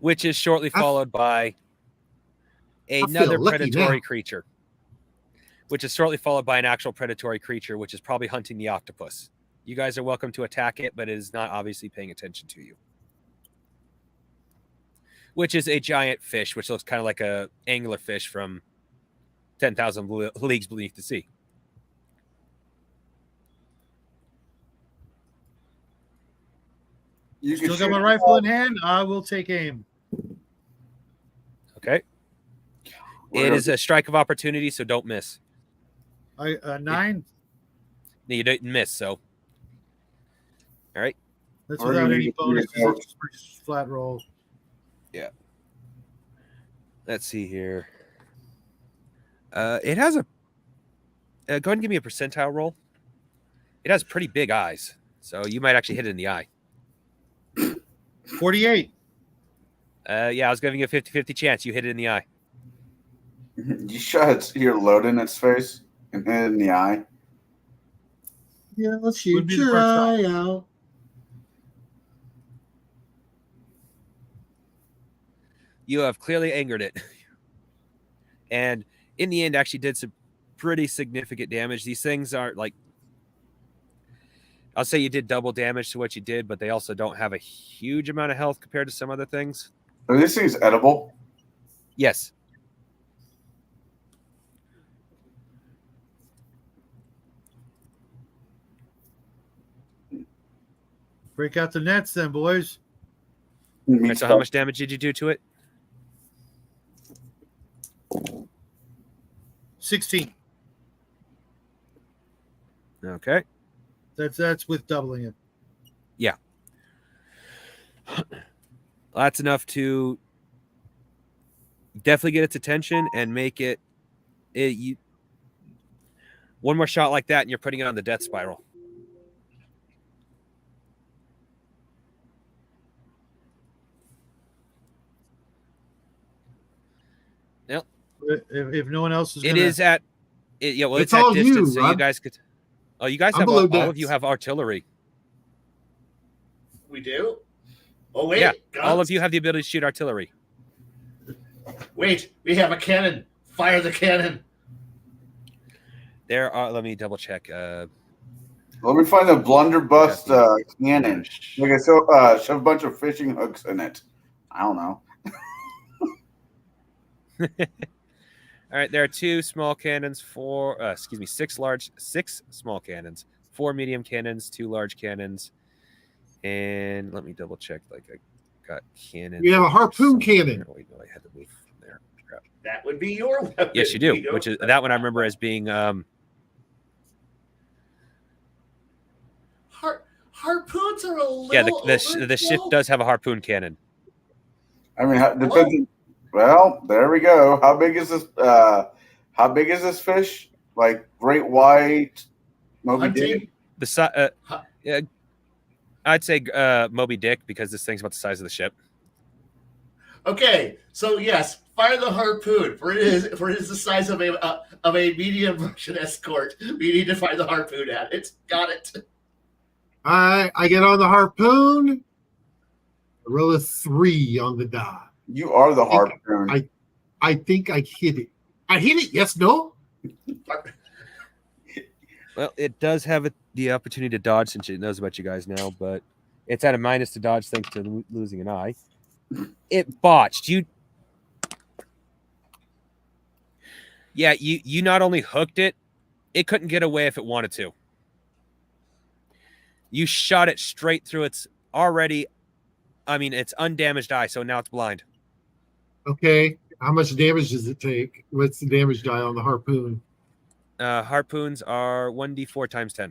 Which is shortly followed by another predatory creature. Which is shortly followed by an actual predatory creature, which is probably hunting the octopus. You guys are welcome to attack it, but it is not obviously paying attention to you. Which is a giant fish, which looks kind of like a anglerfish from 10,000 Leagues Beneath the Sea. You Still got my rifle in hand. I will take aim. Okay. It is a strike of opportunity, so don't miss. 9. You didn't miss, so. All right. That's without any bonuses. It's pretty flat roll. Yeah. Let's see here. It has a. Go ahead and give me a percentile roll. It has pretty big eyes, so you might actually hit it in the eye. 48. Yeah, I was giving you a 50-50 chance. You hit it in the eye. You shot your load in its face and hit it in the eye. Yeah, let's Would shoot be the your first eye time. out. You have clearly angered it. And in the end, actually did some pretty significant damage. These things aren't like, I'll say you did double damage to what you did, but they also don't have a huge amount of health compared to some other things. Are these things edible? Yes. Break out the nets then, boys. Right, so how much damage did you do to it? 16. Okay. That's with doubling it. Yeah. That's enough to definitely get its attention and make it one more shot like that and you're putting it on the death spiral. Yep. If no one else is It gonna... is at yeah, well, It's it's at all distance, you, so you Rob. guys could. Oh, you guys I'm have below all of decks. you have artillery. We do? Oh, wait. Yeah, guns? all of you have the ability to shoot artillery. Wait, we have a cannon. Fire the cannon. There are. Let me double check. Let me find a blunderbuss cannon. Okay, so shove a bunch of fishing hooks in it. I don't know. All right, there are 2 small cannons, 6 small cannons, 4 medium cannons, 2 large cannons, and let me double check. Like I got cannons. We have a harpoon cannon. Oh, wait, no, I had to move from there. Crap. That would be your weapon. Yes, you do. Which is that one I remember as being harpoons are a little. yeah. The ship does have a harpoon cannon. I mean, depends. Well, there we go. How big is this? How big is this fish? Like great white, Moby Dick? Yeah, I'd say Moby Dick because this thing's about the size of the ship. Okay, so yes, fire the harpoon. For it is the size of a medium Russian escort. We need to fire the harpoon at it. Got it. I get on the harpoon. I roll a 3 on the die. You are the harpoon. I think I hit it. I hit it. Yes, no. Well, it does have the opportunity to dodge since it knows about you guys now, but it's at a minus to dodge thanks to losing an eye. It botched. Yeah, you not only hooked it, it couldn't get away if it wanted to. You shot it straight through its it's undamaged eye, so now it's blind. Okay. How much damage does it take? What's the damage die on the harpoon? Harpoons are 1d4 times 10.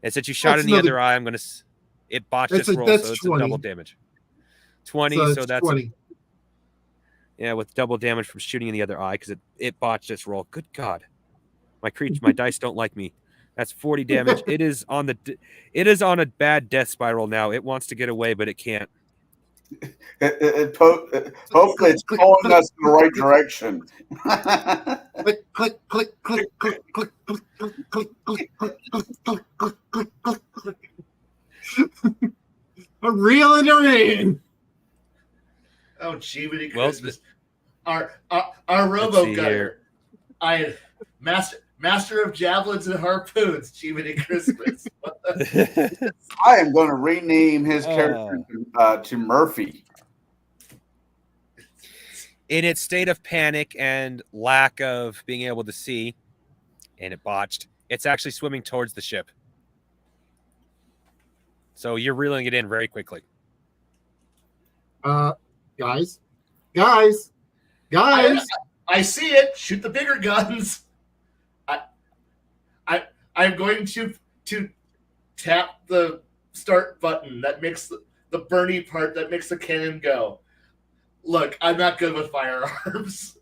And since you shot in the other eye, I'm going to... It botched That's its a- roll, that's so it's 20. a double damage. 20, So so it's that's 20. yeah, with double damage from shooting in the other eye because it botched its roll. Good God, my dice don't like me. That's 40 damage. It is on a bad death spiral now. It wants to get away, but it can't. Hopefully, it's pulling us in the right direction. Click, click, click, click, click, click, click, click, click, click, click, click, click, click, click, click. I'm reeling her in. Oh, Jiminy Well, Christmas! Our Let's robo see gunner. here. Master of javelins and harpoons. Jiminy Christmas. I am going to rename his character to Murphy. In its state of panic and lack of being able to see, and it botched, it's actually swimming towards the ship. So you're reeling it in very quickly. Guys. I see it. Shoot the bigger guns. I'm going to tap the start button that makes the Bernie part that makes the cannon go. Look, I'm not good with firearms.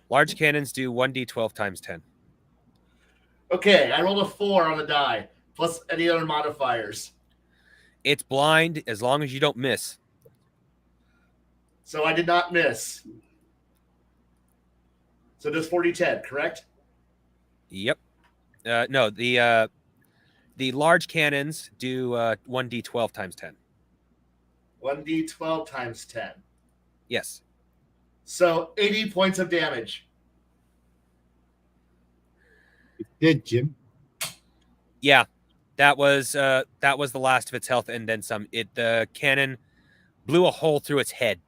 Large cannons do 1d12 times 10. Okay, I rolled a 4 on the die, plus any other modifiers. It's blind as long as you don't miss. So I did not miss. So does 40-10, correct? Yep. No, the large cannons do 1d12 times 10. 1d12 times 10. Yes. So 80 points of damage. Did Jim? Yeah, that was the last of its health, and then some. The cannon blew a hole through its head.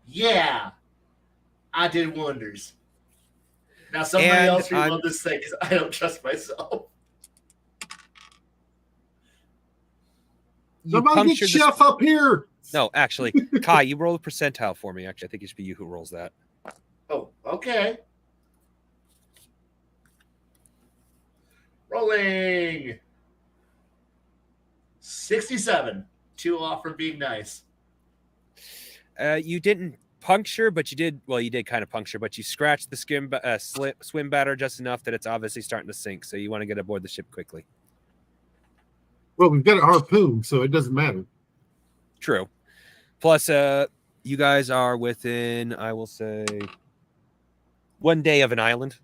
Yeah, I did wonders. Now somebody else reload this thing because I don't trust myself. Somebody get Chef up here. No, actually, Kai, you roll a percentile for me. Actually, I think it should be you who rolls that. Oh, okay. Rolling 67. 2 off for being nice. You didn't puncture, but you did. Well, you did kind of puncture, but you scratched the swim batter just enough that it's obviously starting to sink. So you want to get aboard the ship quickly. Well, we've got a harpoon, so it doesn't matter. True. Plus, you guys are within, I will say, 1 day of an island,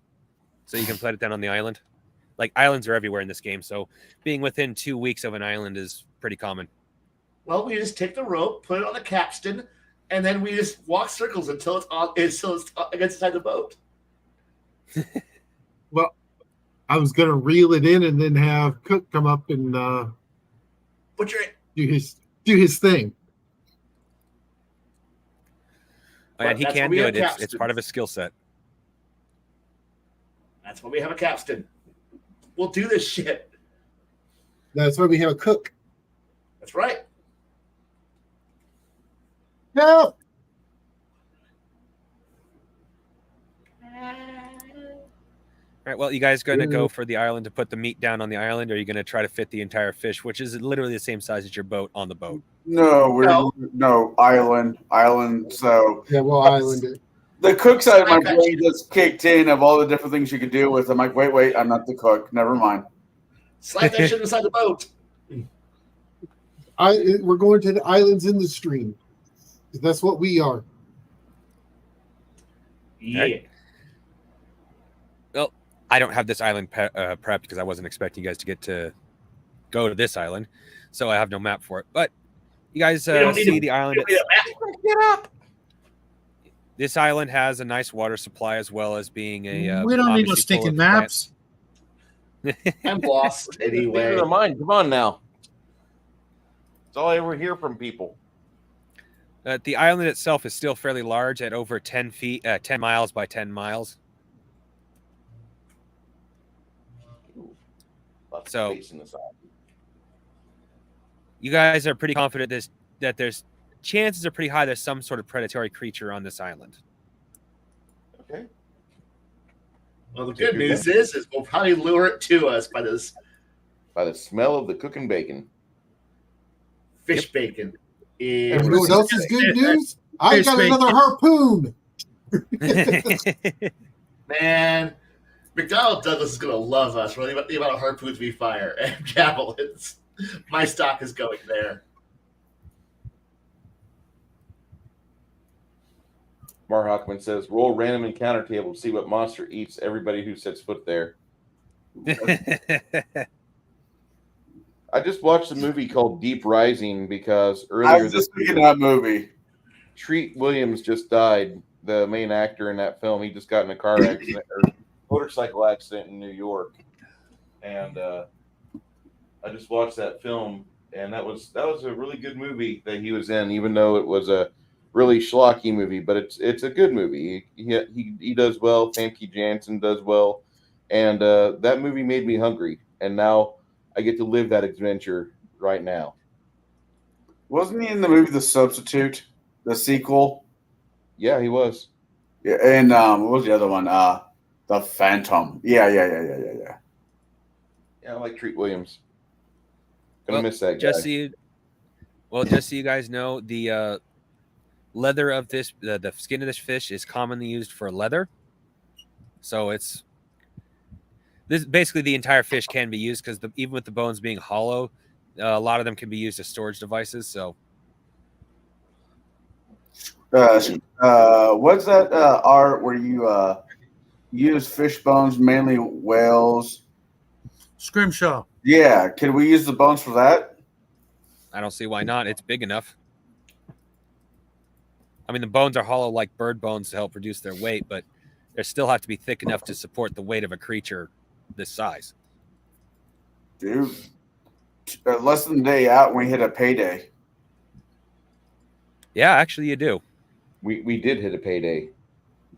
so you can put it down on the island. Like, islands are everywhere in this game, so being within 2 weeks of an island is pretty common. Well, we just take the rope, put it on the capstan, and then we just walk circles until it's against inside the boat. Well, I was going to reel it in and then have Cook come up and Butcher it. do his thing. And he can do it. It's part of his skill set. That's why we have a capstan. We'll do this shit. That's why we have a cook. That's right. No. All right, well, you guys going to go for the island to put the meat down on the island, or are you going to try to fit the entire fish, which is literally the same size as your boat, on the boat? No, island. So yeah, well, island it. The cook side of my brain just kicked in of all the different things you could do with. I'm like, wait, I'm not the cook. Never mind. Slide that shit inside the boat. We're going to the islands in the stream. That's what we are. Yeah. Right. Well, I don't have this island prepped because I wasn't expecting you guys to go to this island, so I have no map for it. But you guys see the island. Get up. This island has a nice water supply as well as being a. We don't need no stinking maps. I'm lost anyway. Never mind. Come on now. That's all I ever hear from people. The island itself is still fairly large at over 10 miles by 10 miles. So you guys are pretty confident that there's chances are pretty high there's some sort of predatory creature on this island. Okay. Well, the good news is we'll probably lure it to us by this By the smell of the cooking bacon. fish bacon. And you know what else is good news? I Fish got bacon. another harpoon. Man, McDonnell Douglas is going to love us for the amount of harpoons we fire and javelins. My stock is going there. Mar Hockman says, roll random encounter table to see what monster eats everybody who sets foot there. I just watched a movie called Deep Rising because I earlier was this just thinking that movie. Treat Williams just died, the main actor in that film. He just got in a car accident or motorcycle accident in New York. And I just watched that film, and that was a really good movie that he was in, even though it was a really schlocky movie, but it's a good movie. He does well. Famke Janssen does well, and that movie made me hungry, and now I get to live that adventure right now. Wasn't he in the movie The Substitute, the sequel? Yeah, he was. Yeah, and what was the other one? The Phantom. Yeah. Yeah, I like Treat Williams. Gonna miss that guy. Just so you guys know, the leather of this, the skin of this fish is commonly used for leather. So this basically the entire fish can be used because even with the bones being hollow, a lot of them can be used as storage devices. So What's that art where you use fish bones, mainly whales? Scrimshaw. Yeah, can we use the bones for that? I don't see why not. It's big enough. I mean, the bones are hollow like bird bones to help reduce their weight, but they still have to be thick enough to support the weight of a creature this size. Dude, less than a day out, and we hit a payday. Yeah, actually, you do. We did hit a payday.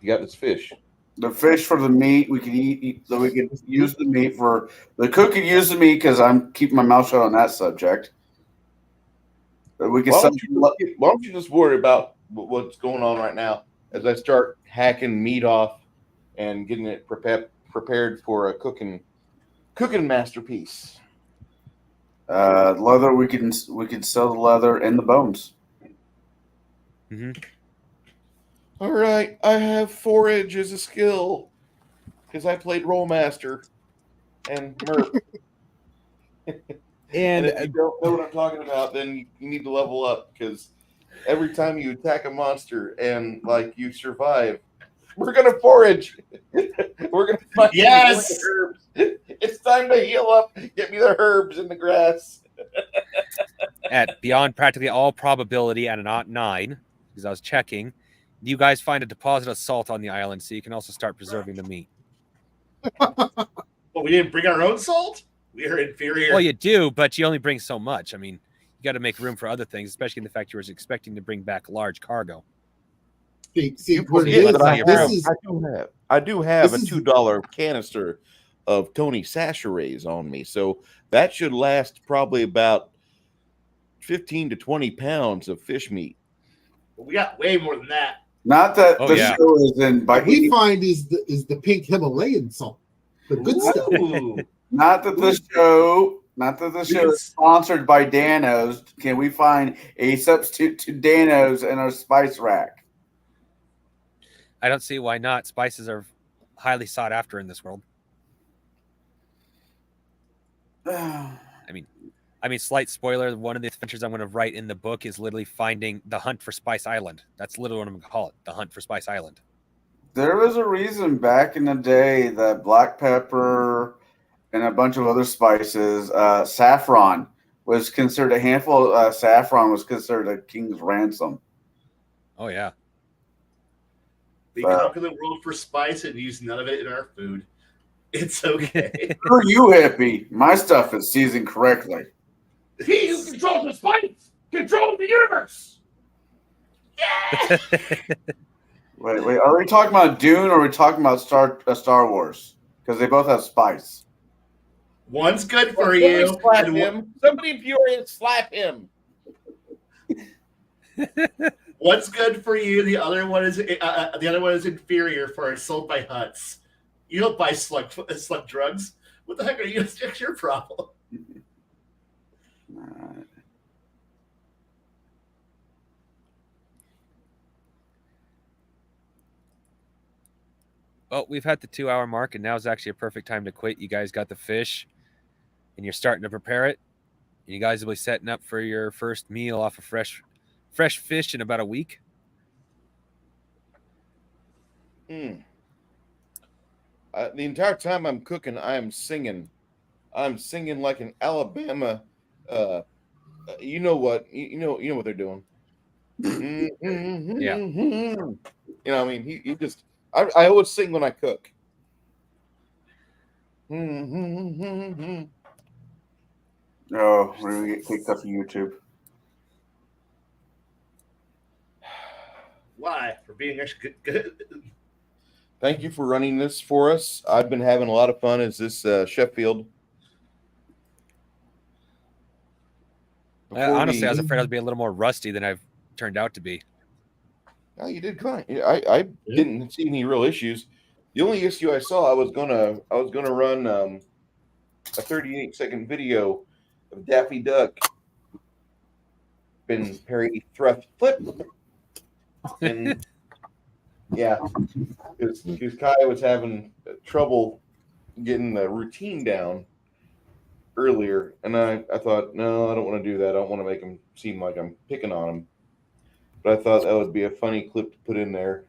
You got this fish. The fish for the meat we could eat, so we could use the meat for the cook could use the meat because I'm keeping my mouth shut on that subject. But we can. Why don't you just worry about what's going on right now as I start hacking meat off and getting it prepared for a cooking masterpiece. Leather, we can sell the leather and the bones. Mm-hmm. All right, I have forage as a skill because I played Rollmaster and Merc. And if you don't know what I'm talking about, then you need to level up because every time you attack a monster and you survive, we're gonna forage. We're gonna find Yes! herbs. It's time to heal up. Get me the herbs in the grass. At beyond practically all probability at an odd 9, because I was checking, you guys find a deposit of salt on the island, so you can also start preserving the meat. Well, we didn't bring our own salt? We are inferior. Well, you do, but you only bring so much. I mean, you got to make room for other things, especially in the fact you were expecting to bring back large cargo. See what it is. I do have a $2 canister of Tony Sacherays on me, so that should last probably about 15 to 20 pounds of fish meat. We got way more than that. Not that Oh, the yeah. show is in, What but we find is the pink Himalayan salt, the good stuff. Ooh. not that the show is sponsored by Danos. Can we find a substitute to Danos in our spice rack? I don't see why not. Spices are highly sought after in this world. I mean, slight spoiler, one of the adventures I'm going to write in the book is literally finding the hunt for Spice Island. That's literally what I'm going to call it, the hunt for Spice Island. There was a reason back in the day that black pepper and a bunch of other spices, saffron was considered a handful. Saffron was considered a king's ransom. Oh, yeah. We conquer the world for spice and use none of it in our food. It's okay. Screw you, hippie. My stuff is seasoned correctly. He who controls the spice controls the universe. Yeah. Wait. Are we talking about Dune or are we talking about Star Wars? Because they both have spice. One's good for you. Slap him. Somebody furious slap him. One's good for you. The other one is inferior for sold by Huts. You don't buy slug drugs. What the heck are you? It's your problem. All right. Well, we've had the 2-hour mark, and now is actually a perfect time to quit. You guys got the fish, and you're starting to prepare it. And you guys will be setting up for your first meal off of fresh fish in about a week. The entire time I'm cooking, I am singing. I'm singing like an Alabama. You know what? You know what they're doing. Yeah. You know, I mean, he just. I always sing when I cook. Oh, we're gonna get kicked off of YouTube. Why? For being extra good. Thank you for running this for us. I've been having a lot of fun as this Sheffield. Honestly, I was afraid I was being a little more rusty than I've turned out to be. No, you did fine. I didn't see any real issues. The only issue I saw, I was gonna run a 38-second video of Daffy Duck been parry thrust flip, and yeah, because Kai was having trouble getting the routine down earlier, and I thought, no, I don't want to do that. I don't want to make him seem like I'm picking on him. But I thought that would be a funny clip to put in there.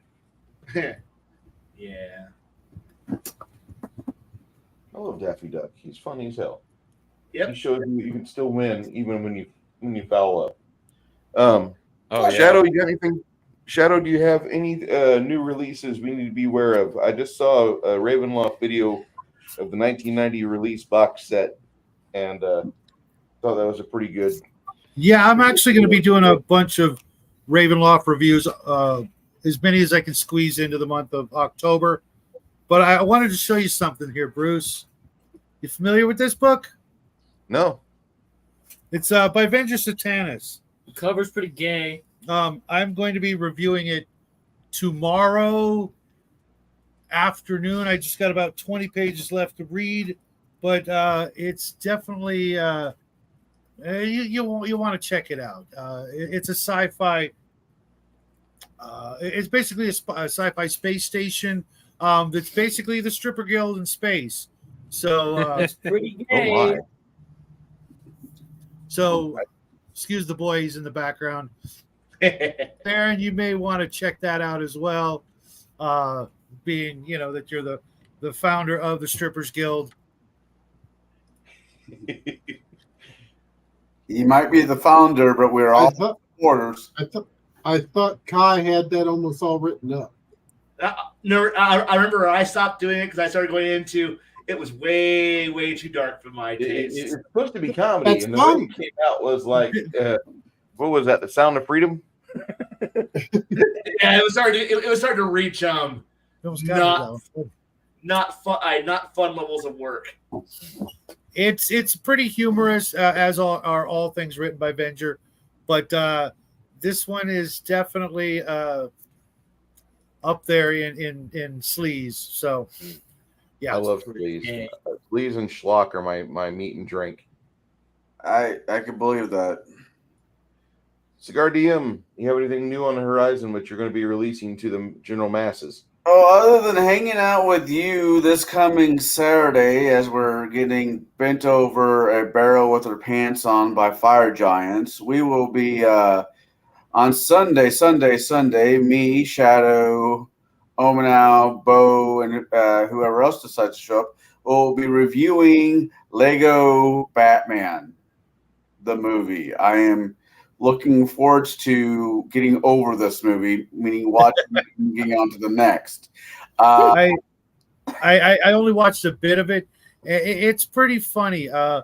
Yeah. I love Daffy Duck. He's funny as hell. Yep. He shows you can still win even when you foul up. Shadow, you got anything? Shadow, do you have any new releases we need to be aware of? I just saw a Ravenloft video of the 1990 release box set, and thought that was a pretty good. Yeah, I'm actually going to be doing a bunch of Ravenloft reviews, as many as I can squeeze into the month of October. But I wanted to show you something here, Bruce. You familiar with this book? No. It's by Avenger Satanis. The cover's pretty gay. I'm going to be reviewing it tomorrow afternoon. I just got about 20 pages left to read, but it's definitely you want to check it out. It's a sci-fi. It's basically a sci-fi space station. That's basically the stripper guild in space. So It's pretty Oh gay. my. so excuse the boys in the background. Aaron, you may want to check that out as well. Being that you're the founder of the Strippers Guild. He might be the founder, but we're all supporters. I thought Kai had that almost all written up. No, I remember I stopped doing it because I started going into it was way, way too dark for my taste. It's supposed to be comedy, That's and the way it came out was like, what was that? The Sound of Freedom. Yeah, it was starting to reach It was not fun levels of work. It's pretty humorous, as are all things written by Venger, but this one is definitely up there in sleaze. So yeah, I love sleaze. Sleaze and schlock are my meat and drink. I can believe that. Cigar DM, you have anything new on the horizon which you're going to be releasing to the general masses? Oh, other than hanging out with you this coming Saturday as we're getting bent over a barrel with our pants on by fire giants, we will be on Sunday, me, Shadow, Omenow, Bo, and whoever else decides to show up, will be reviewing Lego Batman, the movie. I am looking forward to getting over this movie, meaning watching it and getting on to the next. I only watched a bit of it. It's pretty funny. Yeah,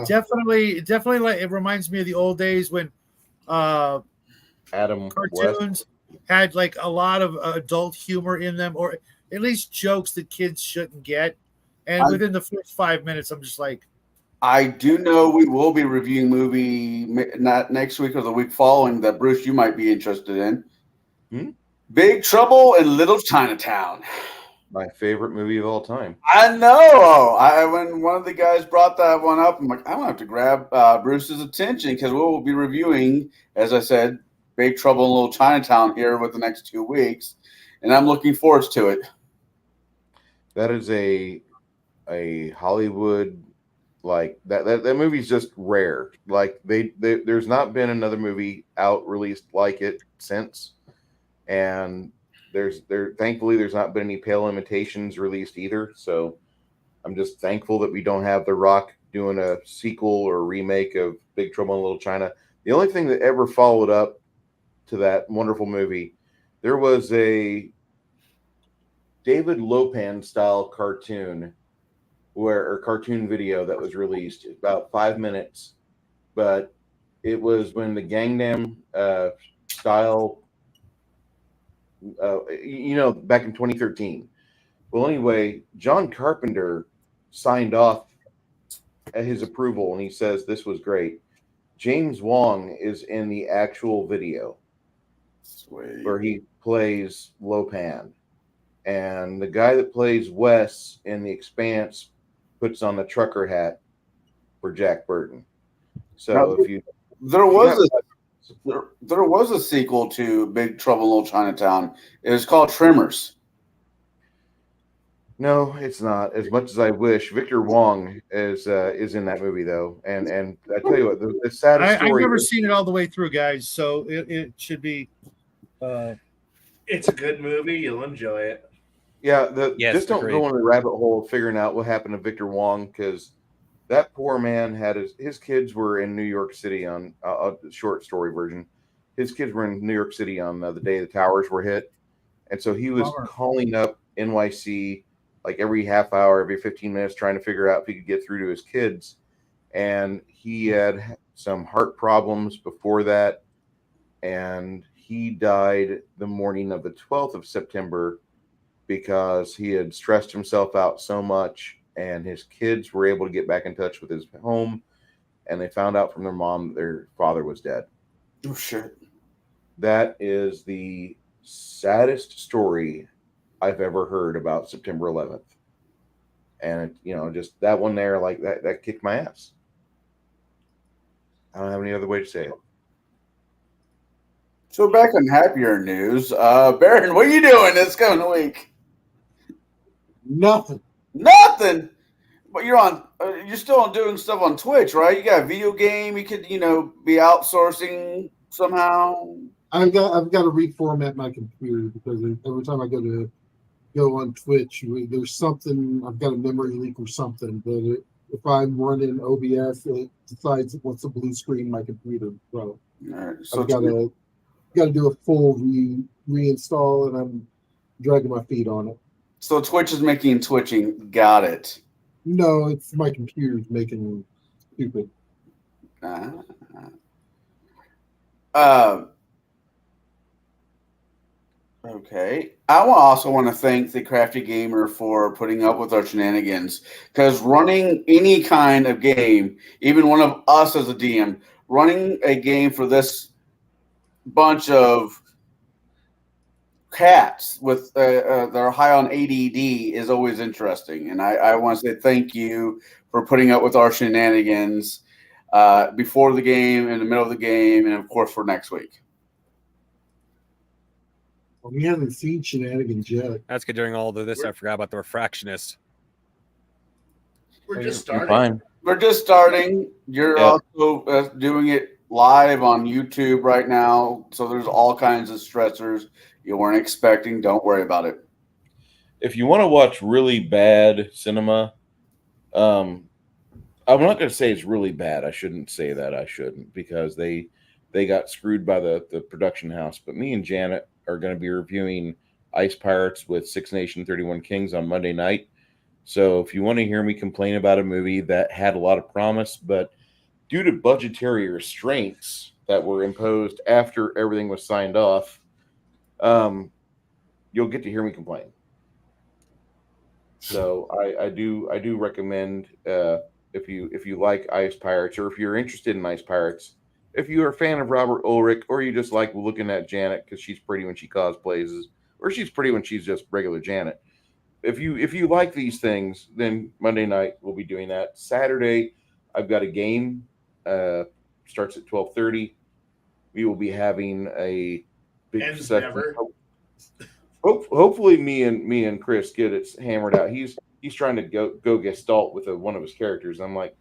Definitely like it reminds me of the old days when Adam cartoons had like a lot of adult humor in them, or at least jokes that kids shouldn't get. And within the first 5 minutes, I'm just like, I do know we will be reviewing movie not next week or the week following that Bruce you might be interested in. Big Trouble in Little Chinatown. My favorite movie of all time. I know. When one of the guys brought that one up, I'm like, I'm gonna have to grab Bruce's attention because we will be reviewing, as I said, Big Trouble in Little Chinatown here with the next 2 weeks, and I'm looking forward to it. That is a Hollywood like that movie's just rare. Like there's not been another movie out released like it since, and thankfully there's not been any Pale Imitations released either. So I'm just thankful that we don't have The Rock doing a sequel or remake of Big Trouble in Little China. The only thing that ever followed up to that wonderful movie, there was a David Lopan style cartoon or cartoon video that was released about 5 minutes, but it was when the Gangnam style, back in 2013. Well, anyway, John Carpenter signed off at his approval, and he says this was great. James Wong is in the actual video. Sweet. Where he plays Lopan, and the guy that plays Wes in The Expanse puts on the trucker hat for Jack Burton. So Now, if you there was a sequel to Big Trouble in Little Chinatown. It was called Tremors. No, it's not. As much as I wish, Victor Wong is in that movie though, and I tell you what, the saddest I've story. never seen it all the way through, guys, so it should be. It's a good movie. You'll enjoy it. Yeah, just don't agreed. go in the rabbit hole of figuring out what happened to Victor Wong, because that poor man had his kids were in New York City on a short story version. His kids were in New York City on the day the towers were hit, and so he was calling up NYC like every half hour, every 15 minutes, trying to figure out if he could get through to his kids. And he had some heart problems before that, and he died the morning of the 12th of September because he had stressed himself out so much, and his kids were able to get back in touch with his home, and they found out from their mom that their father was dead. Oh, shit. That is the saddest story I've ever heard about September 11th. And, just that one there, like that kicked my ass. I don't have any other way to say it. So back on happier news, Baron, what are you doing this coming week? Nothing. Nothing. But you're still doing stuff on Twitch, right? You got a video game. You could, be outsourcing somehow. I've got to reformat my computer because every time I go on Twitch, there's something. I've got a memory leak or something. But if I'm running OBS, it decides it wants a blue screen my computer. So, Right. So I've got to do a full reinstall, and I'm dragging my feet on it. So Twitch is making twitching. Got it. No, it's my computer's making stupid. Okay. I also want to thank the Crafty Gamer for putting up with our shenanigans, because running any kind of game, even one of us as a DM, running a game for this bunch of cats with that are high on ADD is always interesting. And I want to say thank you for putting up with our shenanigans before the game, in the middle of the game, and of course for next week. Well, we haven't seen shenanigans yet. That's good. During all of this, I forgot about the refractionist. We're just You're starting. fine. We're just starting. You're also doing it live on YouTube right now, so there's all kinds of stressors you weren't expecting. Don't worry about it. If you want to watch really bad cinema, I'm not going to say it's really bad. I shouldn't say that. I shouldn't, because they got screwed by the production house. But me and Janet are going to be reviewing Ice Pirates with Six Nation 31 Kings on Monday night. So if you want to hear me complain about a movie that had a lot of promise, but due to budgetary restraints that were imposed after everything was signed off, you'll get to hear me complain. So I do recommend, if you like Ice Pirates, or if you're interested in Ice Pirates, if you're a fan of Robert Ulrich, or you just like looking at Janet because she's pretty when she cosplays, or she's pretty when she's just regular Janet, if you like these things, then Monday night we'll be doing that. Saturday, I've got a game. Starts at 12:30. We will be having a big Ends session. never. Hopefully, me and Chris get it hammered out. He's trying to go gestalt with one of his characters. I'm like,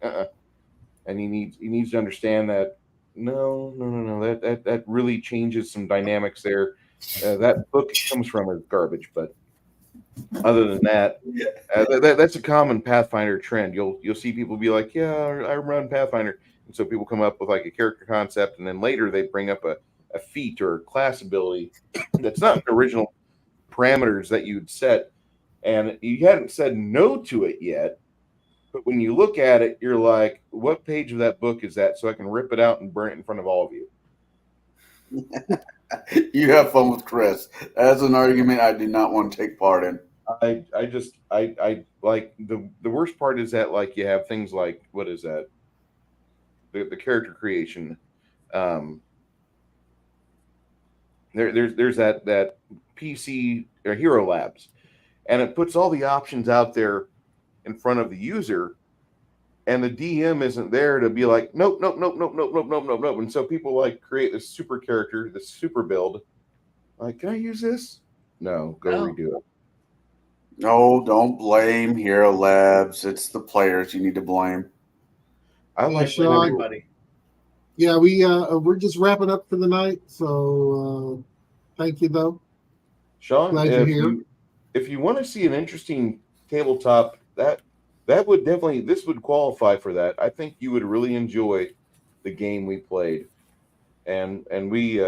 and he needs to understand that no, that really changes some dynamics there. That book it comes from is garbage, but other than that, that's a common Pathfinder trend. You'll see people be like, yeah, I run Pathfinder, and so people come up with like a character concept, and then later they bring up a feat or a class ability that's not the original parameters that you'd set, and you hadn't said no to it yet. But when you look at it, you're like, what page of that book is that? So I can rip it out and burn it in front of all of you. You have fun with Chris. That's an argument I do not want to take part in. I like the worst part is that like you have things like what is that? The character creation. There's that PC or Hero Labs, and it puts all the options out there in front of the user, and the DM isn't there to be like, nope. And so people like create this super character, this super build. Like, can I use this? No, go redo it. No, don't blame Hero Labs. It's the players you need to blame. I like Sean. Everybody. Yeah, we're just wrapping up for the night. So thank you, though. Sean, Glad you're here. If you want to see an interesting tabletop, that would definitely, this would qualify for that. I think you would really enjoy the game we played, and we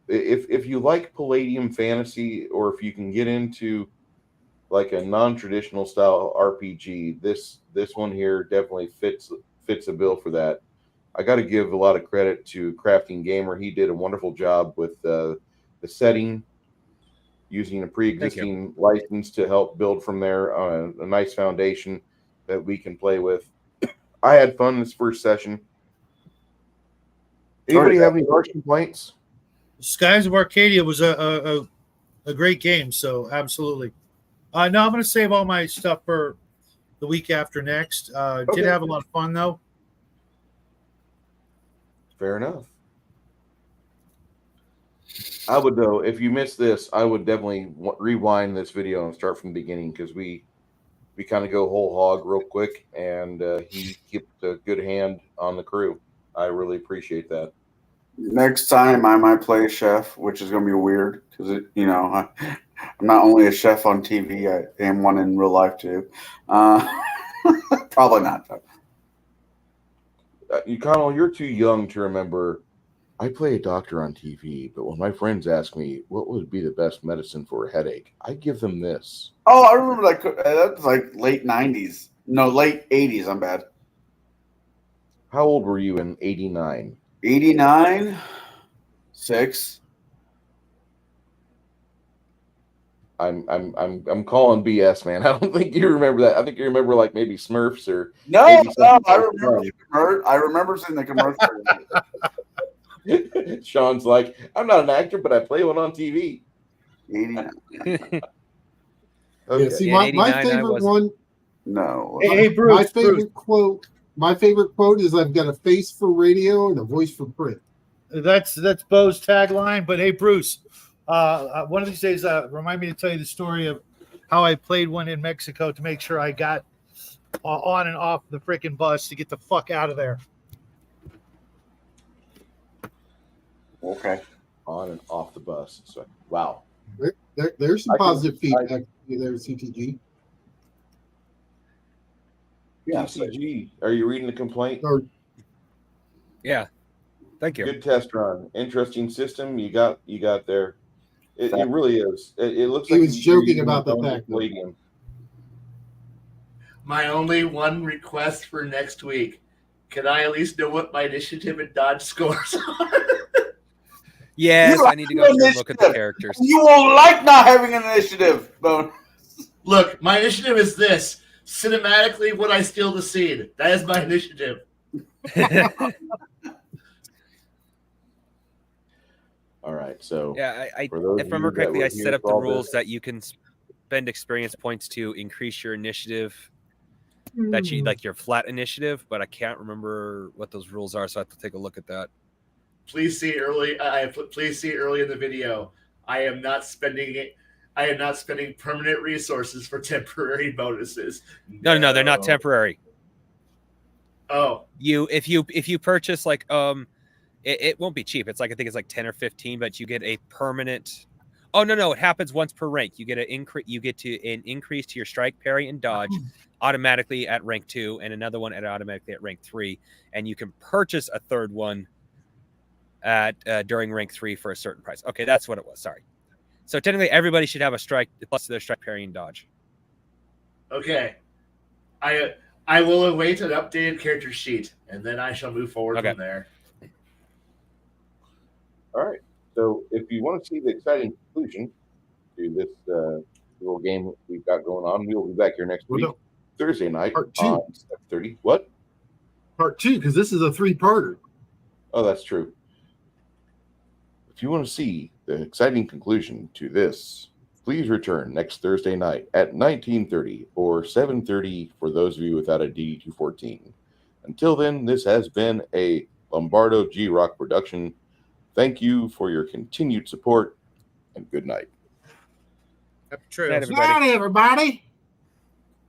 if you like Palladium fantasy, or if you can get into like a non-traditional style RPG, this one here definitely fits a bill for that. I got to give a lot of credit to Crafting Gamer. He did a wonderful job with the setting, using a pre-existing license to help build from there on a nice foundation that we can play with. I had fun this first session. Anybody have any harsh complaints? Skies of Arcadia was a great game, so absolutely. No, I'm going to save all my stuff for the week after next. Did have a lot of fun, though. Fair enough. I would, though, if you missed this, I would definitely rewind this video and start from the beginning, because we kind of go whole hog real quick, and he kept a good hand on the crew. I really appreciate that. Next time I might play a chef, which is going to be weird because I'm not only a chef on TV, I am one in real life too. Probably not. Connell, you're too young to remember. I play a doctor on TV, but when my friends ask me what would be the best medicine for a headache, I give them this. Oh, I remember that was like late 90s. No, late 80s. I'm bad. How old were you in 89? 89, 6. I'm calling BS, man. I don't think you remember that. I think you remember like maybe Smurfs or No, maybe I remember seeing the commercial. Sean's like, I'm not an actor, but I play one on TV. 89. Okay. Yeah, see, my favorite one. No. Hey, Bruce. My favorite quote is, "I've got a face for radio and a voice for print." That's Bo's tagline. But hey, Bruce, one of these days, remind me to tell you the story of how I played one in Mexico to make sure I got on and off the freaking bus to get the fuck out of there. Okay. On and off the bus. So, wow. There's some positive feedback there, CTG. Yeah. CCG, are you reading the complaint? Yeah. Thank you. Good test run. Interesting system you got there. It really is. It looks like he was joking about the fact. Palladium. My only one request for next week: can I at least know what my initiative and dodge scores are? Yes, I need to go through and look at the characters. You won't like not having an initiative, Bone. Look, my initiative is this. Cinematically, when I steal the seed. That is my initiative. All right, so Yeah, if I for those remember of you that correctly, were I set here up for the all rules this- that you can spend experience points to increase your initiative. That you like your flat initiative, but I can't remember what those rules are, so I have to take a look at that. Please see early. Please see early in the video. I am not spending it. I am not spending permanent resources for temporary bonuses. No, they're not temporary. Oh, If you purchase like it won't be cheap. It's like I think it's like 10 or 15, but you get a permanent. Oh no, it happens once per rank. You get an increase to your strike, parry, and dodge automatically at rank 2, and another one automatically at rank 3, and you can purchase a third one at during rank 3 for a certain price. Okay, that's what it was. Sorry. So technically, everybody should have a strike plus their strike, parry, and dodge. okay. I will await an updated character sheet, and then I shall move forward from there. All right. So if you want to see the exciting conclusion to this little game we've got going on, we will be back here next week, Thursday night Part 2. on 7:30. What? Part 2, because this is a 3-parter. Oh, that's true. If you want to see the exciting conclusion to this, please return next Thursday night at 19:30 or 7:30 for those of you without a DD214. Until then, this has been a Lombardo G-Rock production. Thank you for your continued support, and good night. Happy trails. Night, everybody. Night, everybody.